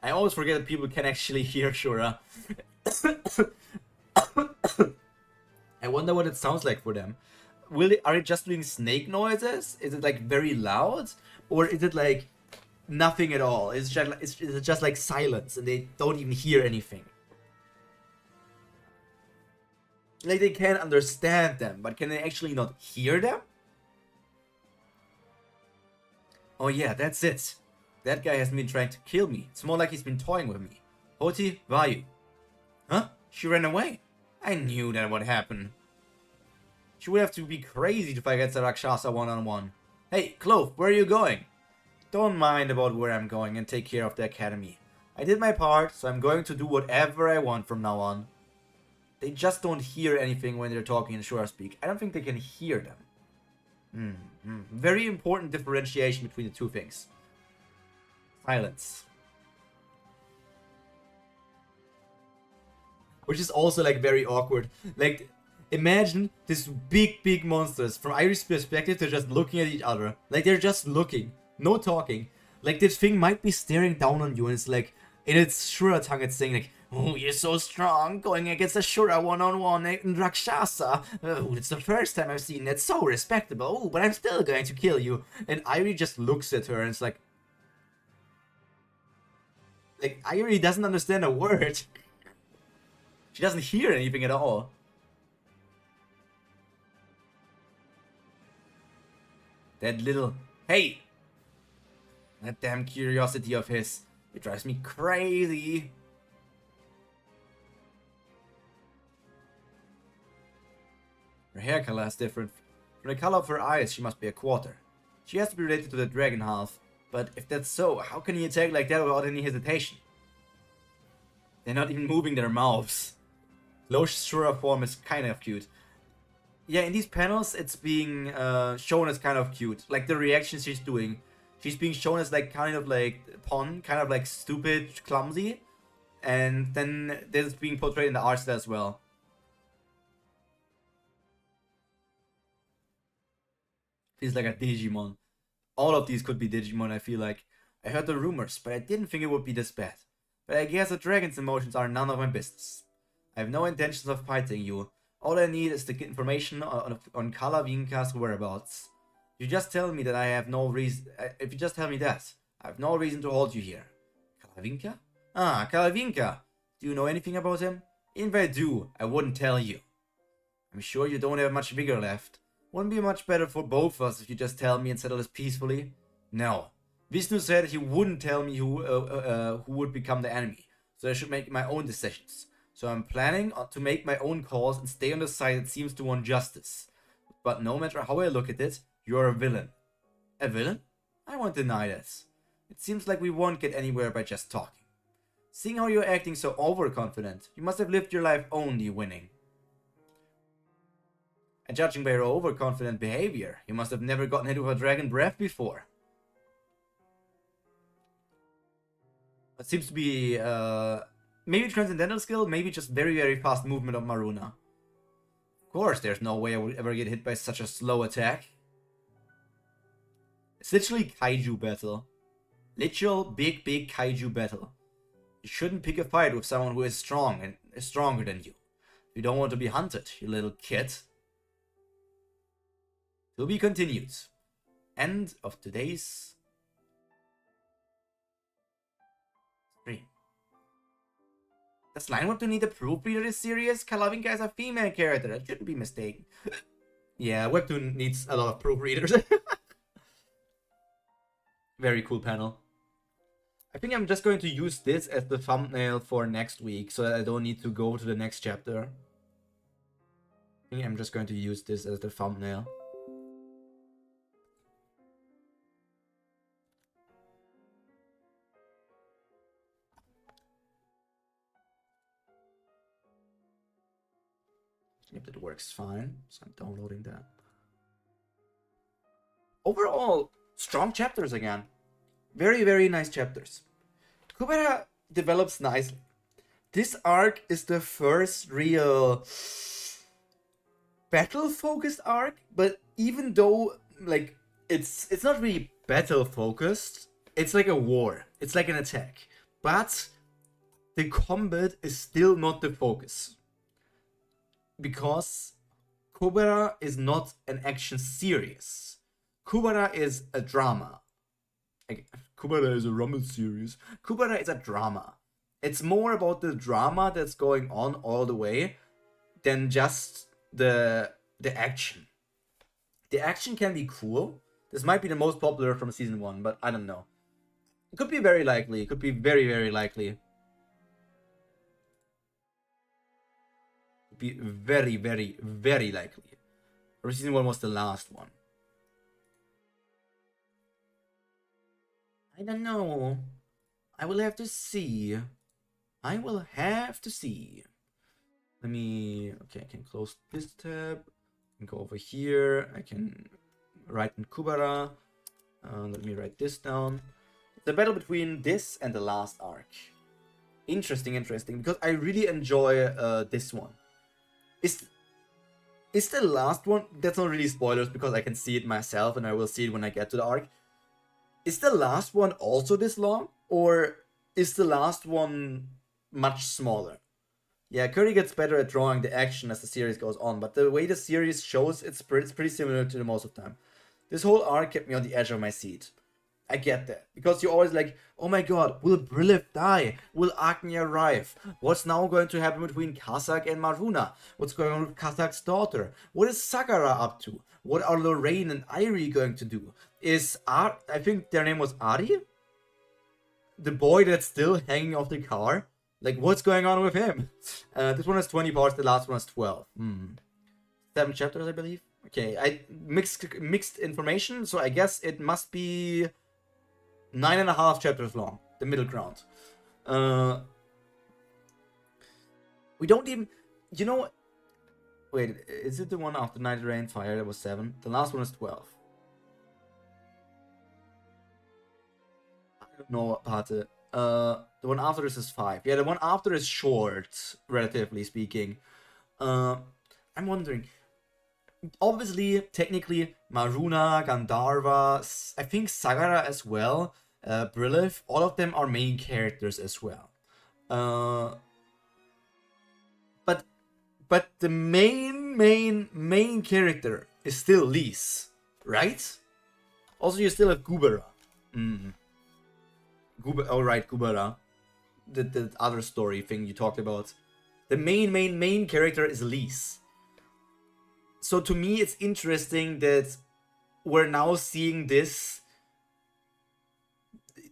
I always forget that people can actually hear Shura. I wonder what it sounds like for them. Are they just doing snake noises? Is it like very loud? Or is it like nothing at all? It's just like silence and they don't even hear anything. Like they can understand them, but can they actually not hear them? Oh yeah, that's it. That guy hasn't been trying to kill me. It's more like he's been toying with me. Pt.2. Huh? She ran away. I knew that would happen. She would have to be crazy to fight against the Rakshasa one-on-one. Hey, Clove, where are you going? Don't mind about where I'm going and take care of the academy. I did my part, so I'm going to do whatever I want from now on. They just don't hear anything when they're talking in Shura speak. I don't think they can hear them. Very important differentiation between the two things. Silence. Which is also like very awkward. Like, imagine this big monsters. From Iris' perspective, they're just looking at each other. Like, they're just looking. No talking. Like, this thing might be staring down on you and it's like, in its Shura tongue, it's saying like, oh, you're so strong, going against a Shura one-on-one in Rakshasa. Oh, it's the first time I've seen it. So respectable. Oh, but I'm still going to kill you. And Irie just looks at her and it's like Irie doesn't understand a word. She doesn't hear anything at all. That little... Hey! That damn curiosity of his. It drives me crazy. Her hair color is different. From the color of her eyes, she must be a quarter. She has to be related to the dragon half. But if that's so, how can he attack like that without any hesitation? They're not even moving their mouths. Lo's Shura form is kind of cute. Yeah, in these panels, it's being shown as kind of cute. Like the reactions she's doing. She's being shown as like kind of like Pon, kind of like stupid, clumsy. And then this is being portrayed in the art style as well. Feels like a Digimon. All of these could be Digimon, I feel like. I heard the rumors, but I didn't think it would be this bad. But I guess a dragon's emotions are none of my business. I have no intentions of fighting you. All I need is the information on Kalavinka's whereabouts. You just tell me that I have no reason. If you just tell me that, I have no reason to hold you here. Kalavinka? Ah, Kalavinka! Do you know anything about him? If I do, I wouldn't tell you. I'm sure you don't have much vigor left. Wouldn't be much better for both of us if you just tell me and settle this peacefully? No. Vishnu said he wouldn't tell me who would become the enemy, so I should make my own decisions. So I'm planning to make my own calls and stay on the side that seems to want justice. But no matter how I look at it, you're a villain. A villain? I won't deny this. It seems like we won't get anywhere by just talking. Seeing how you're acting so overconfident, you must have lived your life only winning. And judging by your overconfident behavior, you must have never gotten hit with a dragon breath before. It seems to be maybe transcendental skill, maybe just very fast movement of Maruna. Of course, there's no way I would ever get hit by such a slow attack. It's literally kaiju battle. Literal big kaiju battle. You shouldn't pick a fight with someone who is strong and is stronger than you. You don't want to be hunted, you little kid. To be continued. End of today's stream. Does Line Webtoon need a proofreader this series? Kalavinka is a female character, that shouldn't be mistaken. Yeah, Webtoon needs a lot of proofreaders. Very cool panel. I think I'm just going to use this as the thumbnail for next week, so that I don't need to go to the next chapter. I think I'm just going to use this as the thumbnail. If that works fine, so I'm downloading that. Overall, strong chapters again. Very nice chapters. Kubera develops nicely. This arc is the first real battle-focused arc, but even though like it's not really battle-focused, it's like a war. It's like an attack. But the combat is still not the focus. Because Kubera is not an action series. Kubera is a drama. Kubera is a Rumble series. Kubera is a drama. It's more about the drama that's going on all the way than just the action. The action can be cool. This might be the most popular from season 1, but I don't know. It could be very likely. It could be very, very likely. Could be very, very, very likely. Or season 1 was the last one. I don't know. I will have to see. I will have to see. Let me... Okay, I can close this tab. I can go over here. I can write in Kubera. Let me write this down. It's a battle between this and the last arc. Interesting, interesting. Because I really enjoy this one. Is the last one... That's not really spoilers because I can see it myself and I will see it when I get to the arc. Is the last one also this long? Or is the last one much smaller? Yeah, Curry gets better at drawing the action as the series goes on, but the way the series shows, it's pretty similar to the most of the time. This whole arc kept me on the edge of my seat. I get that. Because you're always like, oh my god, will Brilith die? Will Agni arrive? What's now going to happen between Kazakh and Maruna? What's going on with Kazakh's daughter? What is Sakara up to? What are Lorraine and Irie going to do? I think their name was Ari? The boy that's still hanging off the car? Like, what's going on with him? This one has 20 parts, the last one has 12. 7 chapters, I believe. Okay, I mixed information, so I guess it must be 9.5 chapters long. The middle ground. We don't even... You know... Wait, is it the one after Night Rain Fire that was 7? The last one is 12. I don't know, Pate. The one after this is 5. Yeah, the one after is short, relatively speaking. I'm wondering. Obviously, technically, Maruna, Gandharva, I think Sagara as well, Brilith, all of them are main characters as well. But the main character is still Lise, right? Also, you still have Kubera. Alright, Kubera. The other story thing you talked about. The main character is Lise. So to me, it's interesting that we're now seeing this,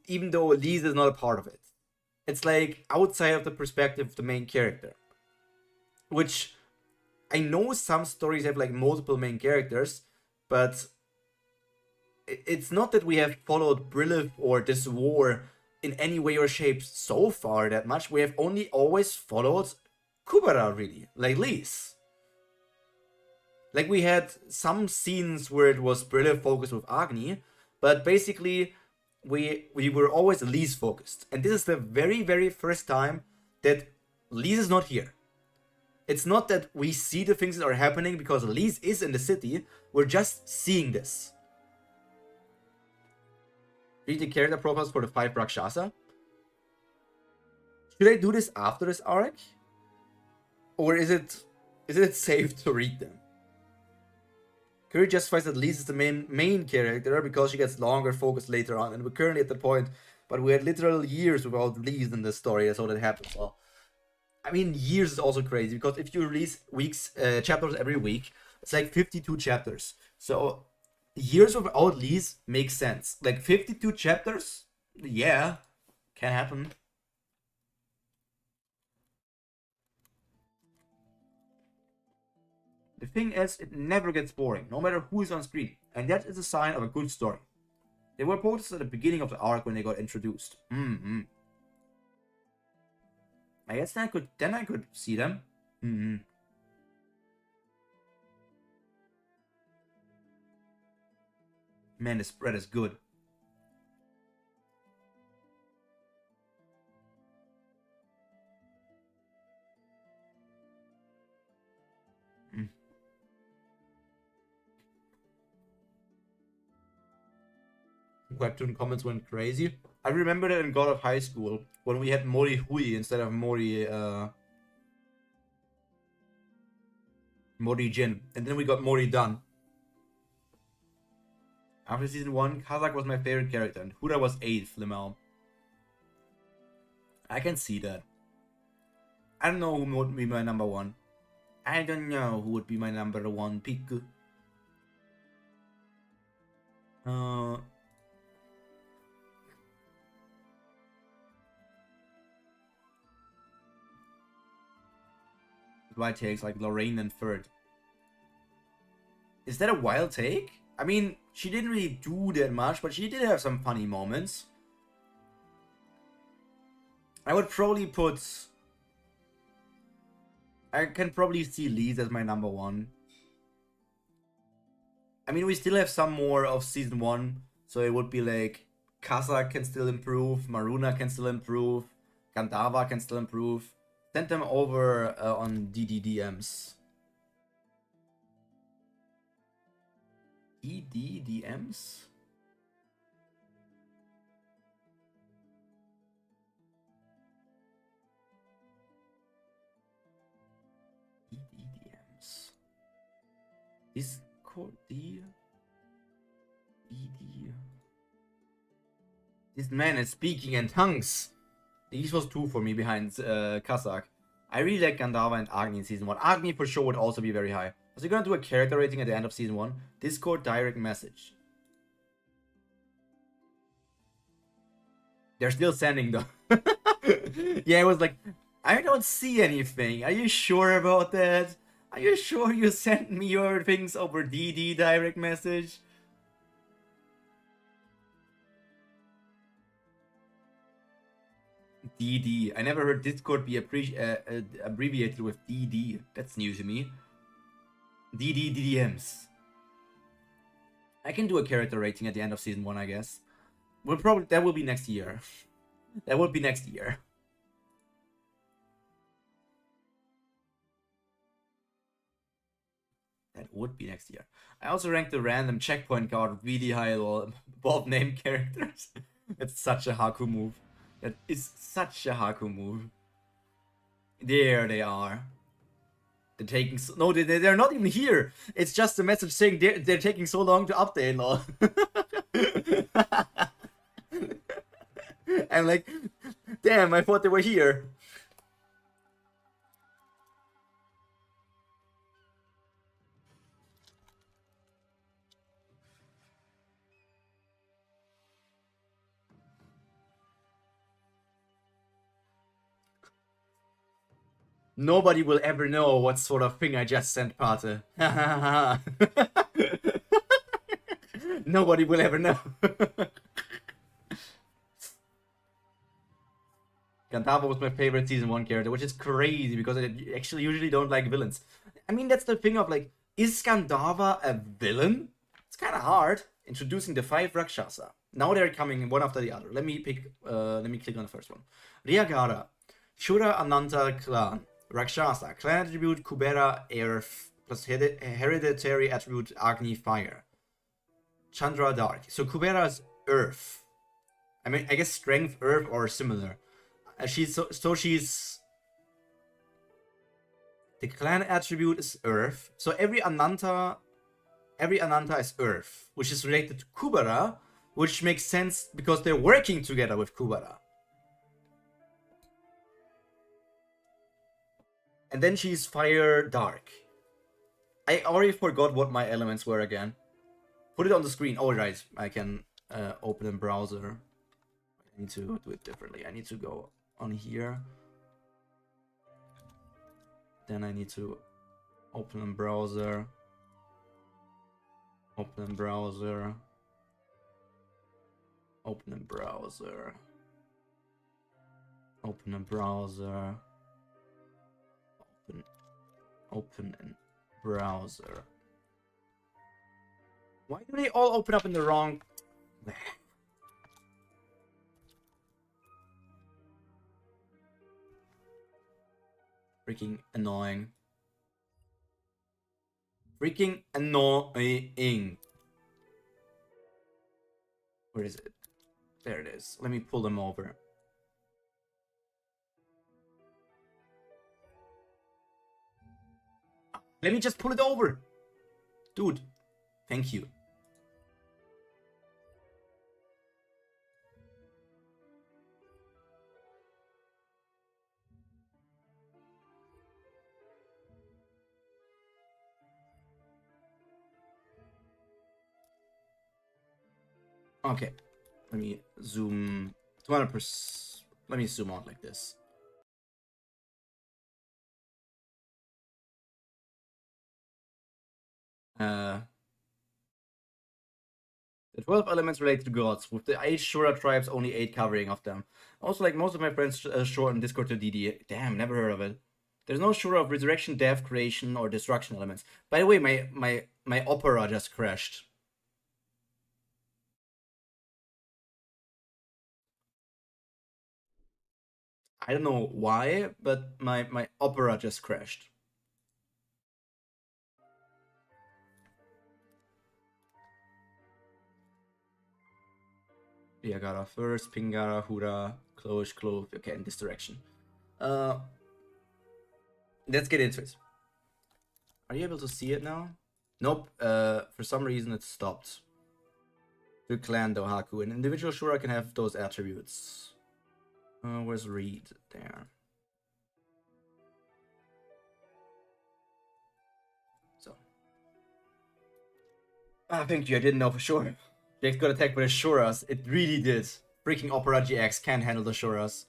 even though Lise is not a part of it. It's like outside of the perspective of the main character. Which, I know some stories have like multiple main characters, but it's not that we have followed Brilith or this war in any way or shape so far that much. We have only always followed Kubera, really, like Lise. Like, we had some scenes where it was Brilith focused with Agni, but basically we were always Lise focused. And this is the very, very first time that Lise is not here. It's not that we see the things that are happening because Lise is in the city, we're just seeing this. Read the character profiles for the 5 Rakshasa. Should I do this after this arc? Or is it safe to read them? Curry justifies that Lise is the main character because she gets longer focus later on, and we're currently at the point, but we had literal years without Lise in the story, that's how that happens. Well, I mean, years is also crazy, because if you release chapters every week, it's like 52 chapters. So, years without Lise makes sense. Like, 52 chapters? Yeah, can happen. The thing is, it never gets boring, no matter who is on screen, and that is a sign of a good story. They were posted at the beginning of the arc when they got introduced. I guess then I could see them. Man, this spread is good. Webtoon comments went crazy. I remember that in God of High School when we had Mori Hui instead of Mori Mori Jin. And then we got Mori done. After season 1, Kazakh was my favorite character, and Hura was 8th, Limel. I can see that. I don't know who would be my number 1. I don't know who would be my number 1 pick. Wild takes like Lorraine and third. Is that a wild take? I mean, she didn't really do that much, but she did have some funny moments. I would probably put... I can probably see Lise as my number 1. I mean, we still have some more of season 1, so it would be like Kazakh can still improve, Maruna can still improve, Gandava can still improve. Send them over on DDDMs. DDDMs? DDDMs. Discord D. DD. This man is speaking in tongues. These was 2 for me behind Kazakh. I really like Gandava and Agni in season 1. Agni for sure would also be very high. Was he gonna do a character rating at the end of season 1? Discord direct message. They're still sending though. Yeah, it was like, I don't see anything. Are you sure about that? Are you sure you sent me your things over DD direct message? DD. I never heard Discord be abbreviated with DD. That's new to me. DD DDMs. I can do a character rating at the end of season 1, I guess. That will be next year. That will be next year. That would be next year. I also ranked the random checkpoint card really high above named characters. It's such a Haku move. That is such a Haku move. There they are. They're taking no, they're not even here. It's just a message saying they're taking so long to update, lol. I'm like, damn, I thought they were here. Nobody will ever know what sort of thing I just sent, Pate. Nobody will ever know. Gandava was my favorite season 1 character, which is crazy because I actually usually don't like villains. I mean, that's the thing of like, is Gandava a villain? It's kind of hard. Introducing the 5 Rakshasa. Now they're coming one after the other. Let me click on the first one. Riagara. Shura Ananta clan. Rakshasa. Clan attribute Kubera Earth plus hereditary attribute Agni Fire. Chandra Dark. So Kubera is Earth. I mean, I guess Strength Earth or similar. She's the clan attribute is Earth. So every Ananta is Earth, which is related to Kubera, which makes sense because they're working together with Kubera. And then she's Fire Dark. I already forgot what my elements were again. Put it on the screen. Oh, right. I can open a browser. I need to do it differently. I need to go on here. Then I need to open a browser. Open a browser. Open a browser. Open a browser. Open a browser. Why do they all open up in the wrong... Freaking annoying. Freaking annoying. Where is it? There it is. Let me pull them over. Let me just pull it over. Dude, thank you. Okay, let me zoom 200%. Let me zoom out like this. The 12 elements relate to gods, with the 8 Shura tribes only 8 covering of them. Also, like most of my friends short on Discord to DD. Damn, never heard of it. There's no Shura of resurrection, death, creation, or destruction elements. By the way, my opera just crashed. I don't know why, but my opera just crashed. Yagara first, Pingara, Hura, Close, Clove. Okay, in this direction. Let's get into it. Are you able to see it now? Nope. For some reason it stopped. To clan Dohaku. An individual Shura can have those attributes. Where's read? There. So. Ah, thank you. I didn't know for sure. Jake's got attacked by the Shuras. It really did. Freaking Opera GX can't handle the Shuras.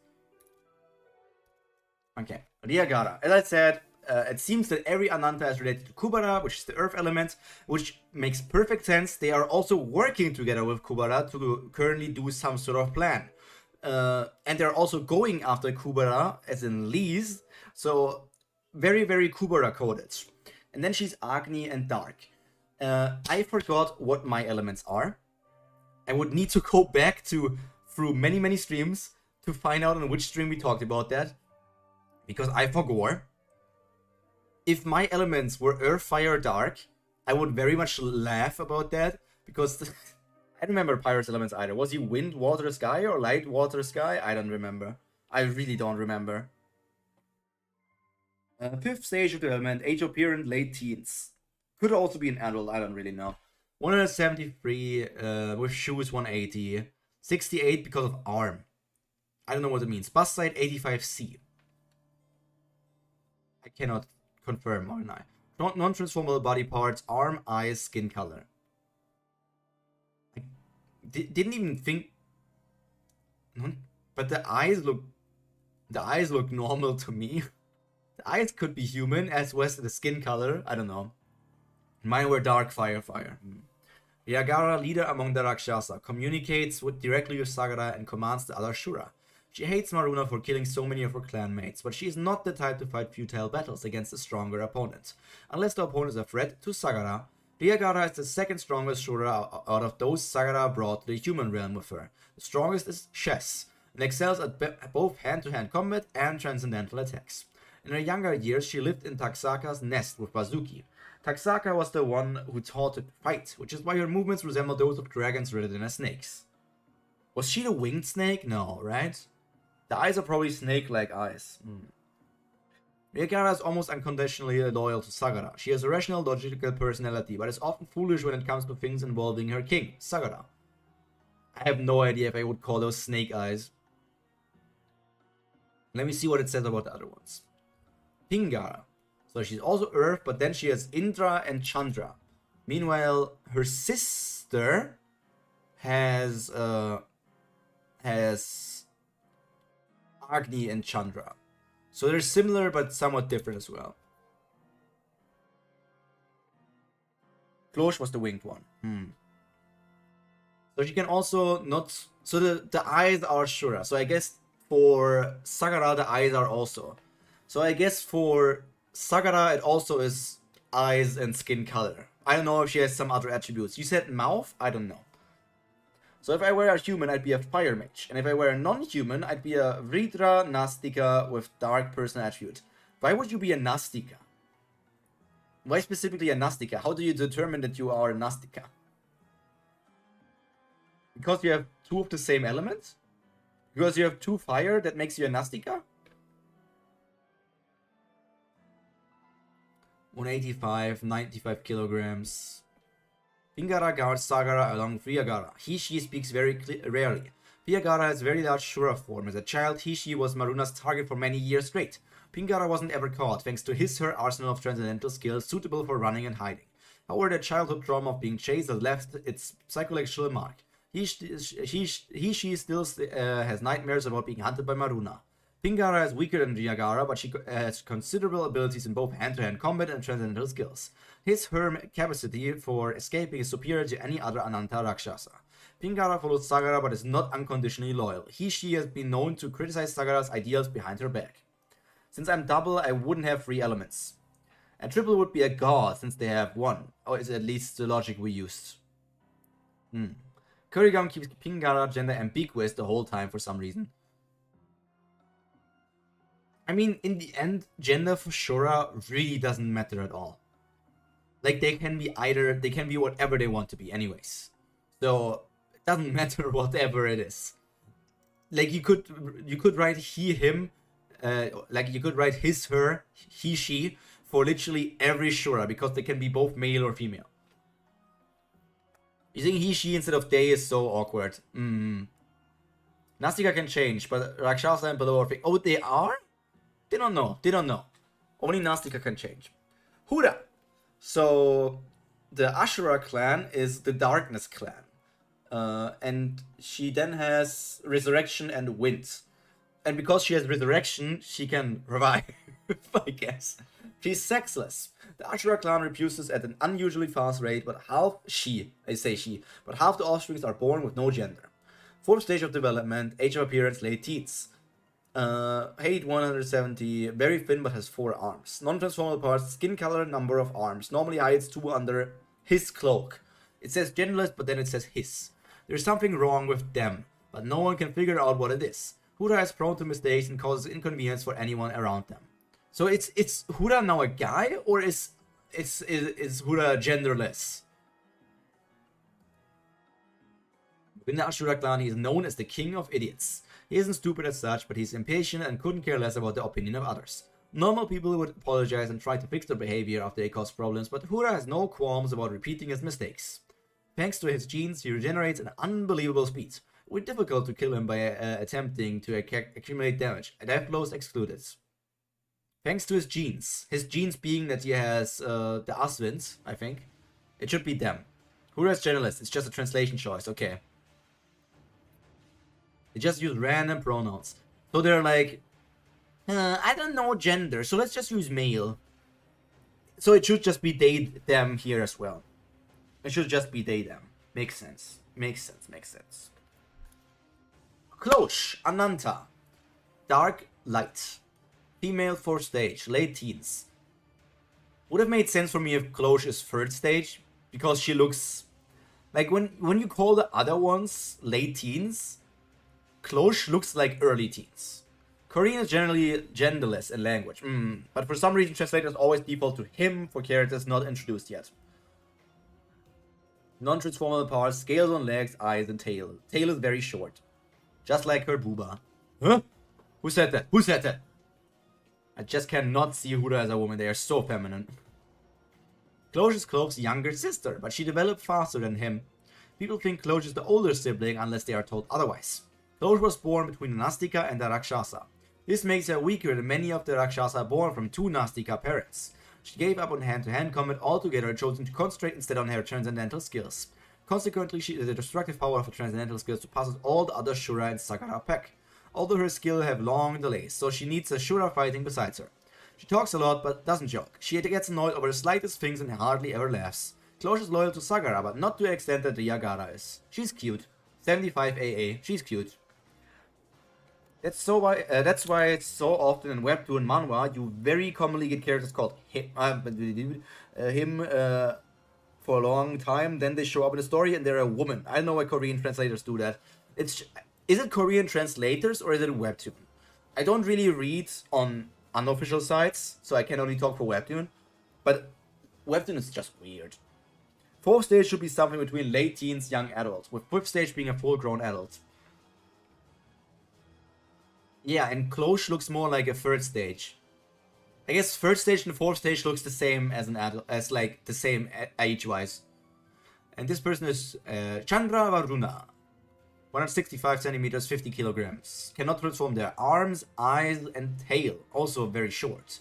Okay. Ryagara. As I said, it seems that every Ananta is related to Kubera, which is the earth element, which makes perfect sense. They are also working together with Kubera to currently do some sort of plan. And they're also going after Kubera, as in Lee's. So, very, very Kubera coded. And then she's Agni and Dark. I forgot what my elements are. I would need to go back through many, many streams to find out on which stream we talked about that. Because I forgot. If my elements were Earth, Fire, Dark, I would very much laugh about that. Because I don't remember Pyro's elements either. Was he Wind, Water, Sky, or Light, Water, Sky? I don't remember. I really don't remember. 5th stage of development, age of parent, late teens. Could also be an adult, I don't really know. 173 with shoes 180. 68 because of arm. I don't know what it means. Bust side 85C. I cannot confirm, or not. Non-transformable body parts, arm, eyes, skin color. I didn't even think. But the eyes look normal to me. The eyes could be human, as was the skin color. I don't know. Mine were dark fire. Ryagara, leader among the Rakshasa, communicates directly with Sagara and commands the other Shura. She hates Maruna for killing so many of her clanmates, but she is not the type to fight futile battles against a stronger opponent. Unless the opponent is a threat to Sagara, Ryagara is the second strongest Shura out of those Sagara brought to the human realm with her. The strongest is Chess, and excels at both hand-to-hand combat and transcendental attacks. In her younger years, she lived in Taksaka's nest with Bazuki. Taksaka was the one who taught her to fight, which is why her movements resemble those of dragons rather than snakes. Was she the winged snake? No, right? The eyes are probably snake-like eyes. Ryagara is almost unconditionally loyal to Sagara. She has a rational, logical personality, but is often foolish when it comes to things involving her king, Sagara. I have no idea if I would call those snake eyes. Let me see what it says about the other ones. Pingara. So she's also Earth, but then she has Indra and Chandra. Meanwhile, her sister has Agni and Chandra. So they're similar but somewhat different as well. Klosh was the winged one. So she can also not... So the eyes are Shura. So I guess for Sagara the eyes are also. So I guess for Sagara it also is eyes and skin color. I don't know if she has some other attributes. You said mouth? I don't know. So if I were a human, I'd be a fire mage. And if I were a non-human, I'd be a Vridra Nastika with dark personal attribute. Why would you be a Nastika? Why specifically a Nastika? How do you determine that you are a Nastika? Because you have two of the same elements? Because you have two fire, that makes you a Nastika? 185, 95 kilograms. Pingara guards Sagara along with Ryagara. He-She speaks very rarely. Ryagara has very large Shura form. As a child, He-She was Maruna's target for many years straight. Pingara wasn't ever caught, thanks to her arsenal of transcendental skills suitable for running and hiding. However, the childhood trauma of being chased has left its psychological mark. He-She still has nightmares about being hunted by Maruna. Pingara is weaker than Ryagara, but she has considerable abilities in both hand-to-hand combat and transcendental skills. Her capacity for escaping is superior to any other Ananta Rakshasa. Pingara follows Sagara but is not unconditionally loyal. She has been known to criticize Sagara's ideals behind her back. Since I'm double, I wouldn't have 3 elements. And triple would be a god, since they have 1. Or is at least the logic we used. Kurigam keeps Pingara gender ambiguous the whole time for some reason. I mean, in the end, gender for Shura really doesn't matter at all. Like, they can be whatever they want to be anyways. So, it doesn't matter whatever it is. Like, you could write he, him, like you could write his, her, he, she, for literally every Shura, because they can be both male or female. Using he, she instead of they is so awkward. Nastika can change, but Rakshasa and below are fake. Oh, they are? They don't know. They don't know. Only Nastika can change. Hura! So, the Ashura clan is the Darkness clan. And she then has Resurrection and Wind. And because she has Resurrection, she can revive, I guess. She's sexless. The Ashura clan reproduces at an unusually fast rate, but half the offsprings are born with no gender. 4th stage of development, age of appearance, late teens. Height 170, very thin but has 4 arms. Non-transformable parts, skin color, number of arms. Normally hides 2 under his cloak. It says genderless, but then it says his. There's something wrong with them, but no one can figure out what it is. Hura is prone to mistakes and causes inconvenience for anyone around them. So it's Hura now a guy, or is Hura genderless? Within the Ashura clan, he is known as the King of Idiots. He isn't stupid as such, but he's impatient and couldn't care less about the opinion of others. Normal people would apologize and try to fix their behavior after they cause problems, but Hura has no qualms about repeating his mistakes. Thanks to his genes, he regenerates at an unbelievable speed. It would be difficult to kill him by attempting to accumulate damage, death blows excluded. Thanks to his genes being that he has the Aswins, I think. It should be them. Hura is genderless, it's just a translation choice, okay. They just use random pronouns. So they're like, I don't know gender, so let's just use male. So it should just be they, them here as well. It should just be they, them. Makes sense. Makes sense. Klosh, Ananta. Dark light. Female 4th stage, late teens. Would have made sense for me if Klosh is 3rd stage, because she looks... Like, when you call the other ones late teens, Klosh looks like early teens. Korean is generally genderless in language, but for some reason translators always default to him for characters not introduced yet. Non-transformable parts, scales on legs, eyes, and tail. Tail is very short. Just like her booba. Huh? Who said that? Who said that? I just cannot see Hura as a woman, they are so feminine. Klosh is Cloak's younger sister, but she developed faster than him. People think Klosh is the older sibling unless they are told otherwise. Klosh was born between the Nastika and the Rakshasa. This makes her weaker than many of the Rakshasa born from 2 Nastika parents. She gave up on hand-to-hand combat altogether, choosing to concentrate instead on her transcendental skills. Consequently, the destructive power of her transcendental skills surpasses all the other Shura in Sagara pack. Although her skill have long delays, so she needs a Shura fighting besides her. She talks a lot, but doesn't joke. She gets annoyed over the slightest things and hardly ever laughs. Klosh is loyal to Sagara, but not to the extent that the Yagara is. She's cute. 75 AA, she's cute. That's why it's so often in Webtoon and Manhwa, you very commonly get characters called him for a long time, then they show up in the story and they're a woman. I don't know why Korean translators do that. Is it Korean translators or is it Webtoon? I don't really read on unofficial sites, so I can only talk for Webtoon, but Webtoon is just weird. 4th stage should be something between late teens, young adults, with 5th stage being a full-grown adult. Yeah, and Klosh looks more like a 3rd stage. I guess third stage and fourth stage looks the same as an adult, as like the same age-wise. And this person is Chandra Varuna. 165 centimeters, 50 kilograms. Cannot transform their arms, eyes, and tail. Also very short.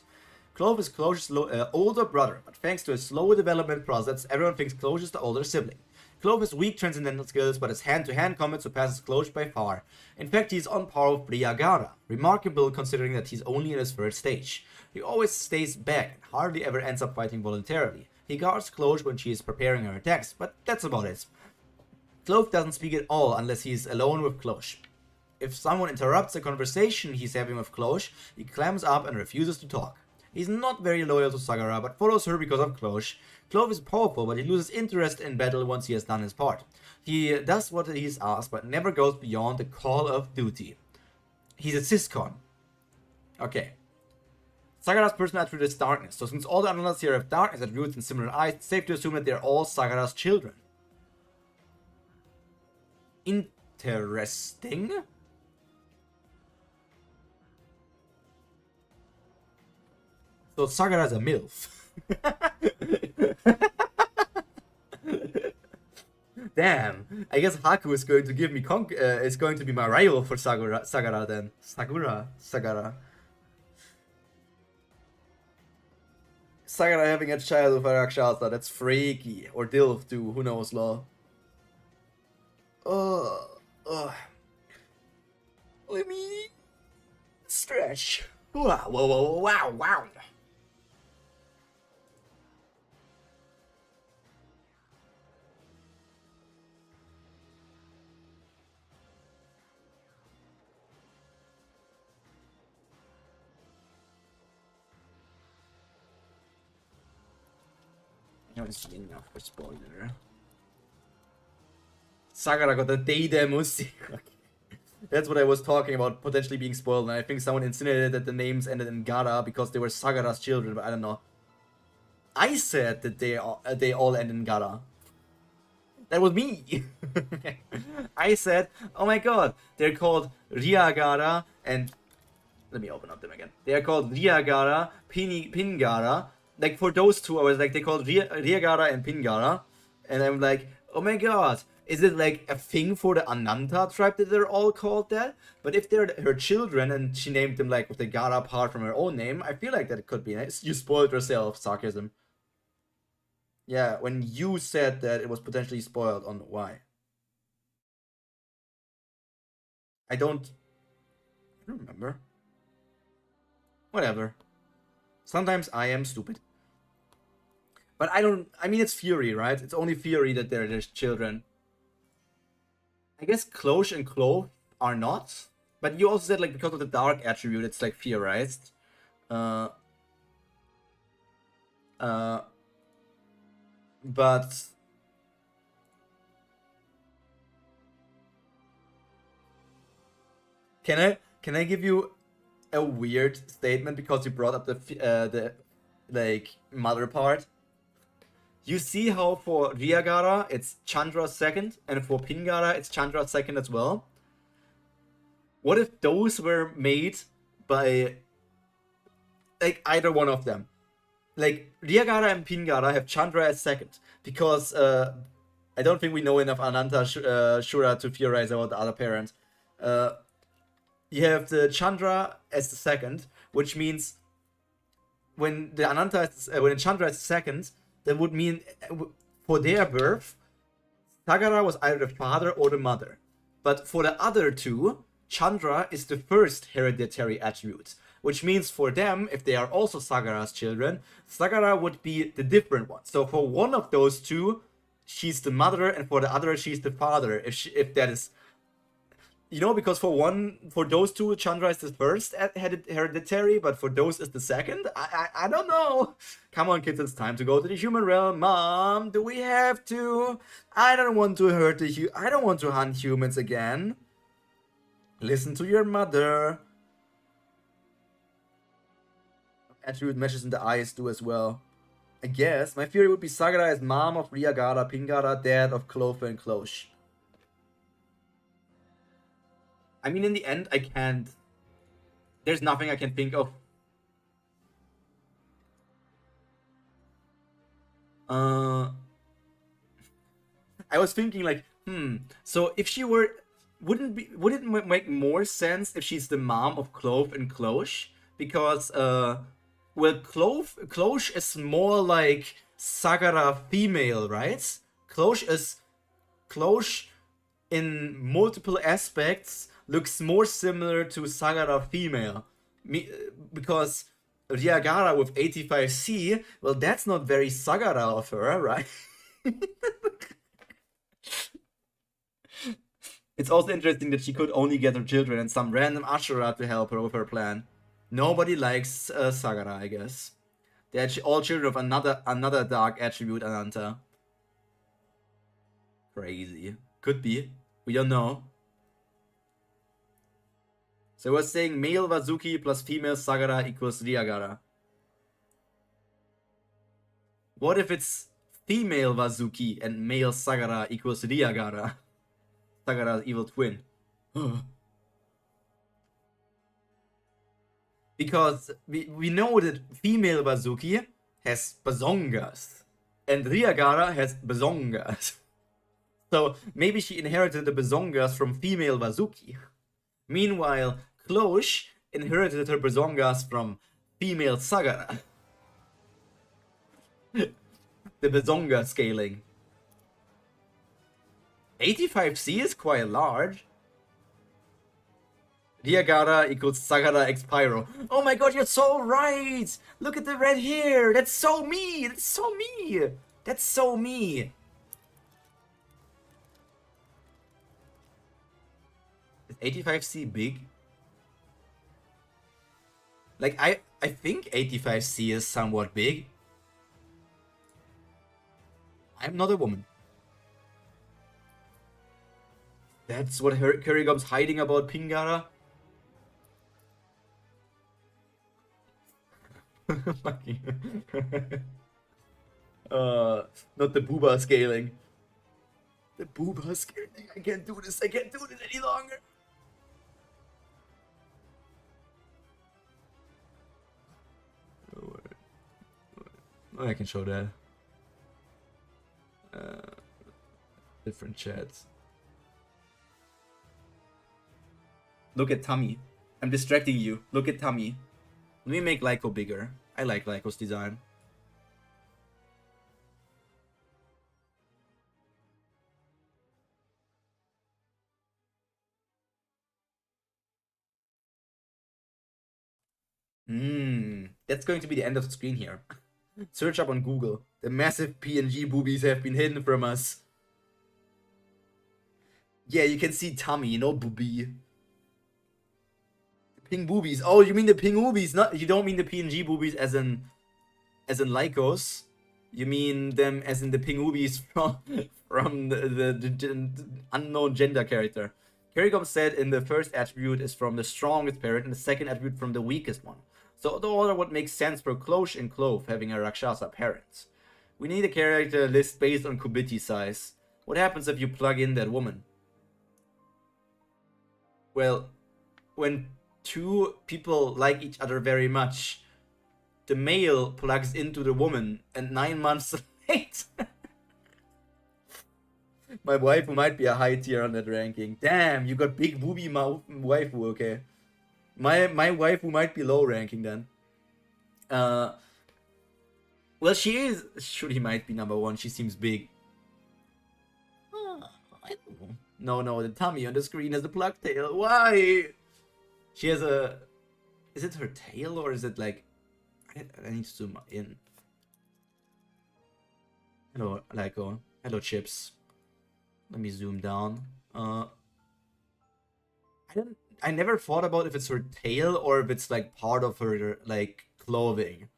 Clove is Cloche's older brother, but thanks to his slow development process, everyone thinks Cloche is the older sibling. Clove has weak transcendental skills, but his hand-to-hand combat surpasses Cloche by far. In fact, he is on par with Briagara. Remarkable considering that he's only in his third stage. He always stays back and hardly ever ends up fighting voluntarily. He guards Cloche when she is preparing her attacks, but that's about it. Clove doesn't speak at all unless he is alone with Cloche. If someone interrupts a conversation he's having with Cloche, he clams up and refuses to talk. He's not very loyal to Sagara, but follows her because of Cloche. Clove is powerful, but he loses interest in battle once he has done his part. He does what he is asked, but never goes beyond the call of duty. He's a Syscon. Okay. Sagara's personal attribute is darkness, so since all the Ananas here have darkness attributes and similar eyes, it's safe to assume that they're all Sagara's children. Interesting. So Sagara's a MILF. Damn. I guess Haku is going to give me is going to be my rival for Sagara then. Sagara. Sagara having a child with a Rakshasa, that's freaky. Or Dilf too, who knows, law. Let me stretch. Wow. I haven't seen enough for spoiler. Sagara got the Deide Musi. That's what I was talking about, potentially being spoiled, and I think someone insinuated that the names ended in Gara because they were Sagara's children, but I don't know. I said that they all end in Gara. That was me! I said, oh my god, they're called Riagara and... Let me open up them again. They are called Riagara, Pingara. Like, for those two, I was like, they called Riagara and Pingara. And I'm like, oh my god, is it like a thing for the Ananta tribe that they're all called that? But if they're her children and she named them like with the Gara part from her own name, I feel like that it could be nice. You spoiled yourself, sarcasm. Yeah, when you said that it was potentially spoiled on why. I don't remember. Whatever. Sometimes I am stupid. But I mean, it's Fury, right? It's only Fury that they're their children. I guess Cloche and Clove are not. But you also said, like, because of the dark attribute, it's, like, theorized. But... Can I give you a weird statement because you brought up the like, mother part? You see how for Riagara it's Chandra second, and for Pingara it's Chandra second as well? What if those were made by, like, either one of them? Like, Riagara and Pingara have Chandra as second, because I don't think we know enough Ananta Shura to theorize about the other parent. You have the Chandra as the second, which means when the when the Chandra is second, that would mean for their birth, Sagara was either the father or the mother. But for the other two, Chandra is the first hereditary attribute, which means for them, if they are also Sagara's children, Sagara would be the different one. So for one of those two, she's the mother, and for the other, she's the father. If that is, you know, because for those two, Chandra is the first hereditary, but for those is the second. I don't know. Come on, kids, it's time to go to the human realm. Mom, do we have to? I don't want to I don't want to hunt humans again. Listen to your mother. Attribute matches in the eyes do as well. I guess my theory would be Sagara is mom of Riagara, Pingara, dad of Clove and Cloche. I mean, in the end, I can't... There's nothing I can think of. I was thinking like, so if she were, would it make more sense if she's the mom of Clove and Cloche? Because well, Cloche is more like Sagara female, right? Cloche in multiple aspects looks more similar to Sagara female. Because Ryagara with 85C, well, that's not very Sagara of her, right? It's also interesting that she could only get her children and some random Ashura to help her with her plan. Nobody likes Sagara, I guess. They're all children of another dark attribute, Ananta. Crazy. Could be. We don't know. So we're saying male Vazuki plus female Sagara equals Ryagara. What if it's female Vazuki and male Sagara equals Ryagara? Sagara's evil twin. Because we know that female Vazuki has bazongas and Ryagara has bazongas. So maybe she inherited the bazongas from female Vazuki. Meanwhile, Cloche inherited her bazongas from female Sagara. The bazonga scaling. 85C is quite large. Ryagara equals Sagara x Pyro. Oh my god, you're so right! Look at the red hair! That's so me! That's so me! That's so me! Is 85C big? Like, I think 85C is somewhat big. I'm not a woman. That's what Kurigom's hiding about Pingara? Not the booba scaling. The booba scaling. I can't do this. I can't do this any longer. Oh, I can show that. Different chats. Look at Tummy. I'm distracting you. Look at Tummy. Let me make Lyco bigger. I like Lyco's design. That's going to be the end of the screen here. Search up on Google. The massive PNG boobies have been hidden from us. Yeah, you can see Tummy, no boobie. Ping boobies. Oh, you mean the ping boobies? Not, you don't mean the PNG boobies as in Lycos. You mean them as in the ping boobies from the unknown gender character. Kerrigom said in the first attribute is from the strongest parent and the second attribute from the weakest one. So the order would make sense for Cloche and Clove having a Rakshasa parent. We need a character list based on Kubiti size. What happens if you plug in that woman? Well, when two people like each other very much, the male plugs into the woman, and 9 months later, my waifu might be a high tier on that ranking. Damn, you got big booby waifu, okay. My waifu might be low ranking then. Well, she is. Sure, he might be number one. She seems big. I don't know. No, the tummy on the screen has a plug tail. Why? She has a. Is it her tail or is it like? I need to zoom in. Hello, Lyco. Hello, Chips. Let me zoom down. I never thought about if it's her tail or if it's like part of her like clothing.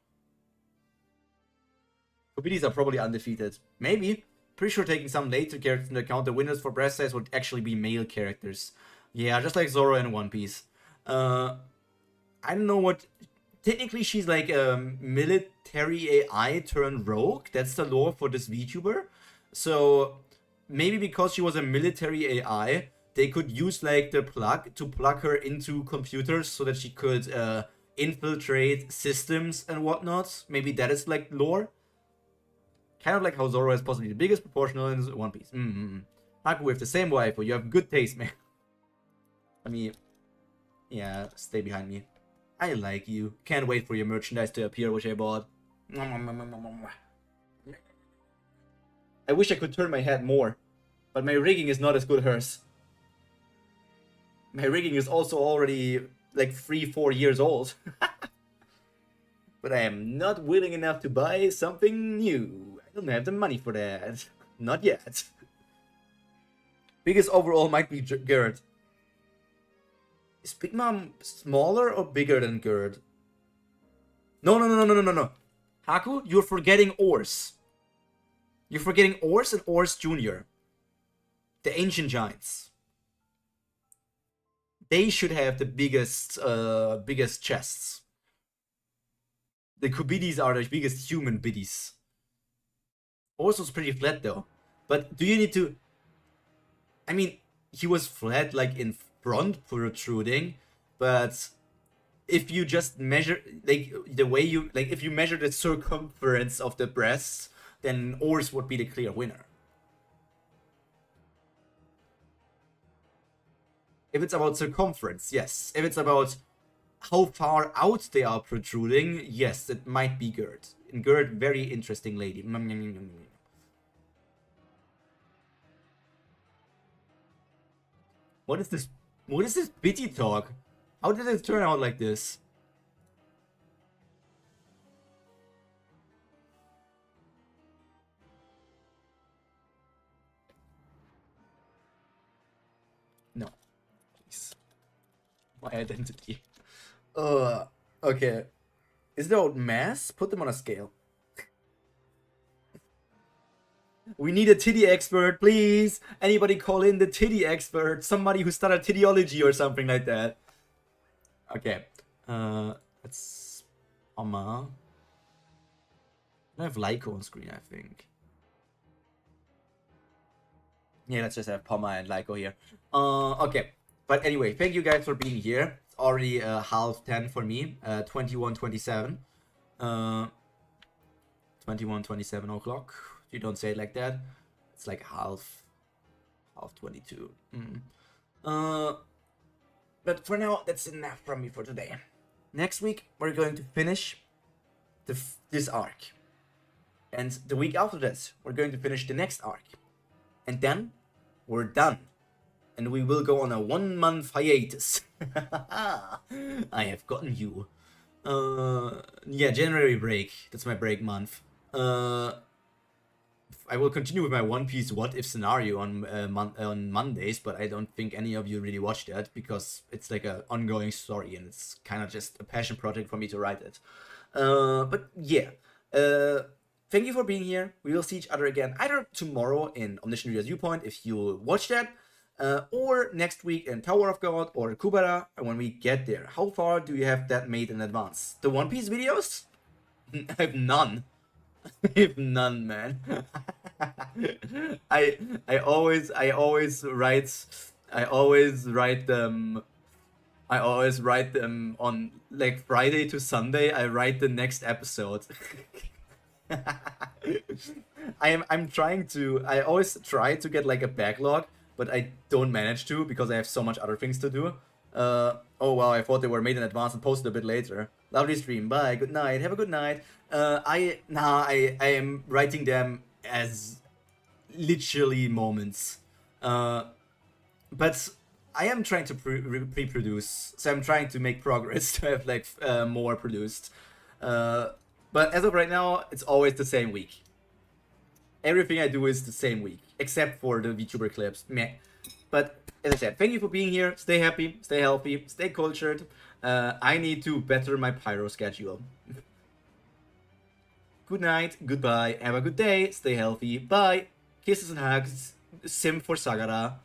Kobitis are probably undefeated. Maybe. Pretty sure taking some later characters into account, the winners for breast size would actually be male characters. Yeah, just like Zoro in One Piece. I don't know what. Technically, she's like a military AI turned rogue. That's the lore for this VTuber. So maybe because she was a military AI, they could use like the plug to plug her into computers so that she could infiltrate systems and whatnot. Maybe that is like lore. Kind of like how Zoro has possibly the biggest proportional in One Piece. Haku, we have the same waifu. You have good taste, man. Let me... Yeah, stay behind me. I like you. Can't wait for your merchandise to appear, which I bought. I wish I could turn my head more, but my rigging is not as good as hers. My rigging is also already like 3-4 years old. But I am not willing enough to buy something new. I don't have the money for that. Not yet. Biggest overall might be Gerd. Is Big Mom smaller or bigger than Gerd? No. Haku, you're forgetting Ors. You're forgetting Ors and Ors Jr. The ancient giants. They should have the biggest chests. The Kubidis are the biggest human biddies. Ors was pretty flat though. But do you need to... I mean, he was flat like in front protruding, but if you just measure like the way you like if you measure the circumference of the breasts, then Ors would be the clear winner. If it's about circumference, yes. If it's about how far out they are protruding, yes, it might be Gerd. And Gerd, very interesting lady. What is this? What is this bitty talk? How did it turn out like this? No. Please. My identity. Okay. Is there old mass? Put them on a scale. We need a titty expert, please. Anybody call in the titty expert? Somebody who started tittyology or something like that. Okay. Let's... I have Lyco on screen, I think. Yeah, let's just have Poma and Lyco here. Okay. But anyway, thank you guys for being here. It's already 10:30 for me. 21:27. 21:27 o'clock. You don't say it like that. It's like half 22. But for now, that's enough from me for today. Next week, we're going to finish this arc. And the week after that, we're going to finish the next arc. And then, we're done. And we will go on a 1-month hiatus. I have gotten you. Yeah, January break. That's my break month. I will continue with my One Piece What If scenario on Mondays, but I don't think any of you really watched that because it's like an ongoing story and it's kind of just a passion project for me to write it. But yeah, thank you for being here. We will see each other again either tomorrow in Omniscient Reader's Viewpoint if you watch that, or next week in Tower of God or Kubera when we get there. How far do you have that made in advance? The One Piece videos? I have none. I have none, man. I always write them on like Friday to Sunday. I write the next episode. I always try to get like a backlog, but I don't manage to because I have so much other things to do. Oh wow, I thought they were made in advance and posted a bit later. Lovely stream, bye, good night, have a good night. I am writing them as literally moments. But I am trying to pre-produce, so I'm trying to make progress to have like more produced. But as of right now, it's always the same week. Everything I do is the same week, except for the VTuber clips. Meh. But as I said, thank you for being here. Stay happy, stay healthy, stay cultured. I need to better my Pyro schedule. Good night, goodbye, have a good day, stay healthy, bye. Kisses and hugs, sim for Sagara.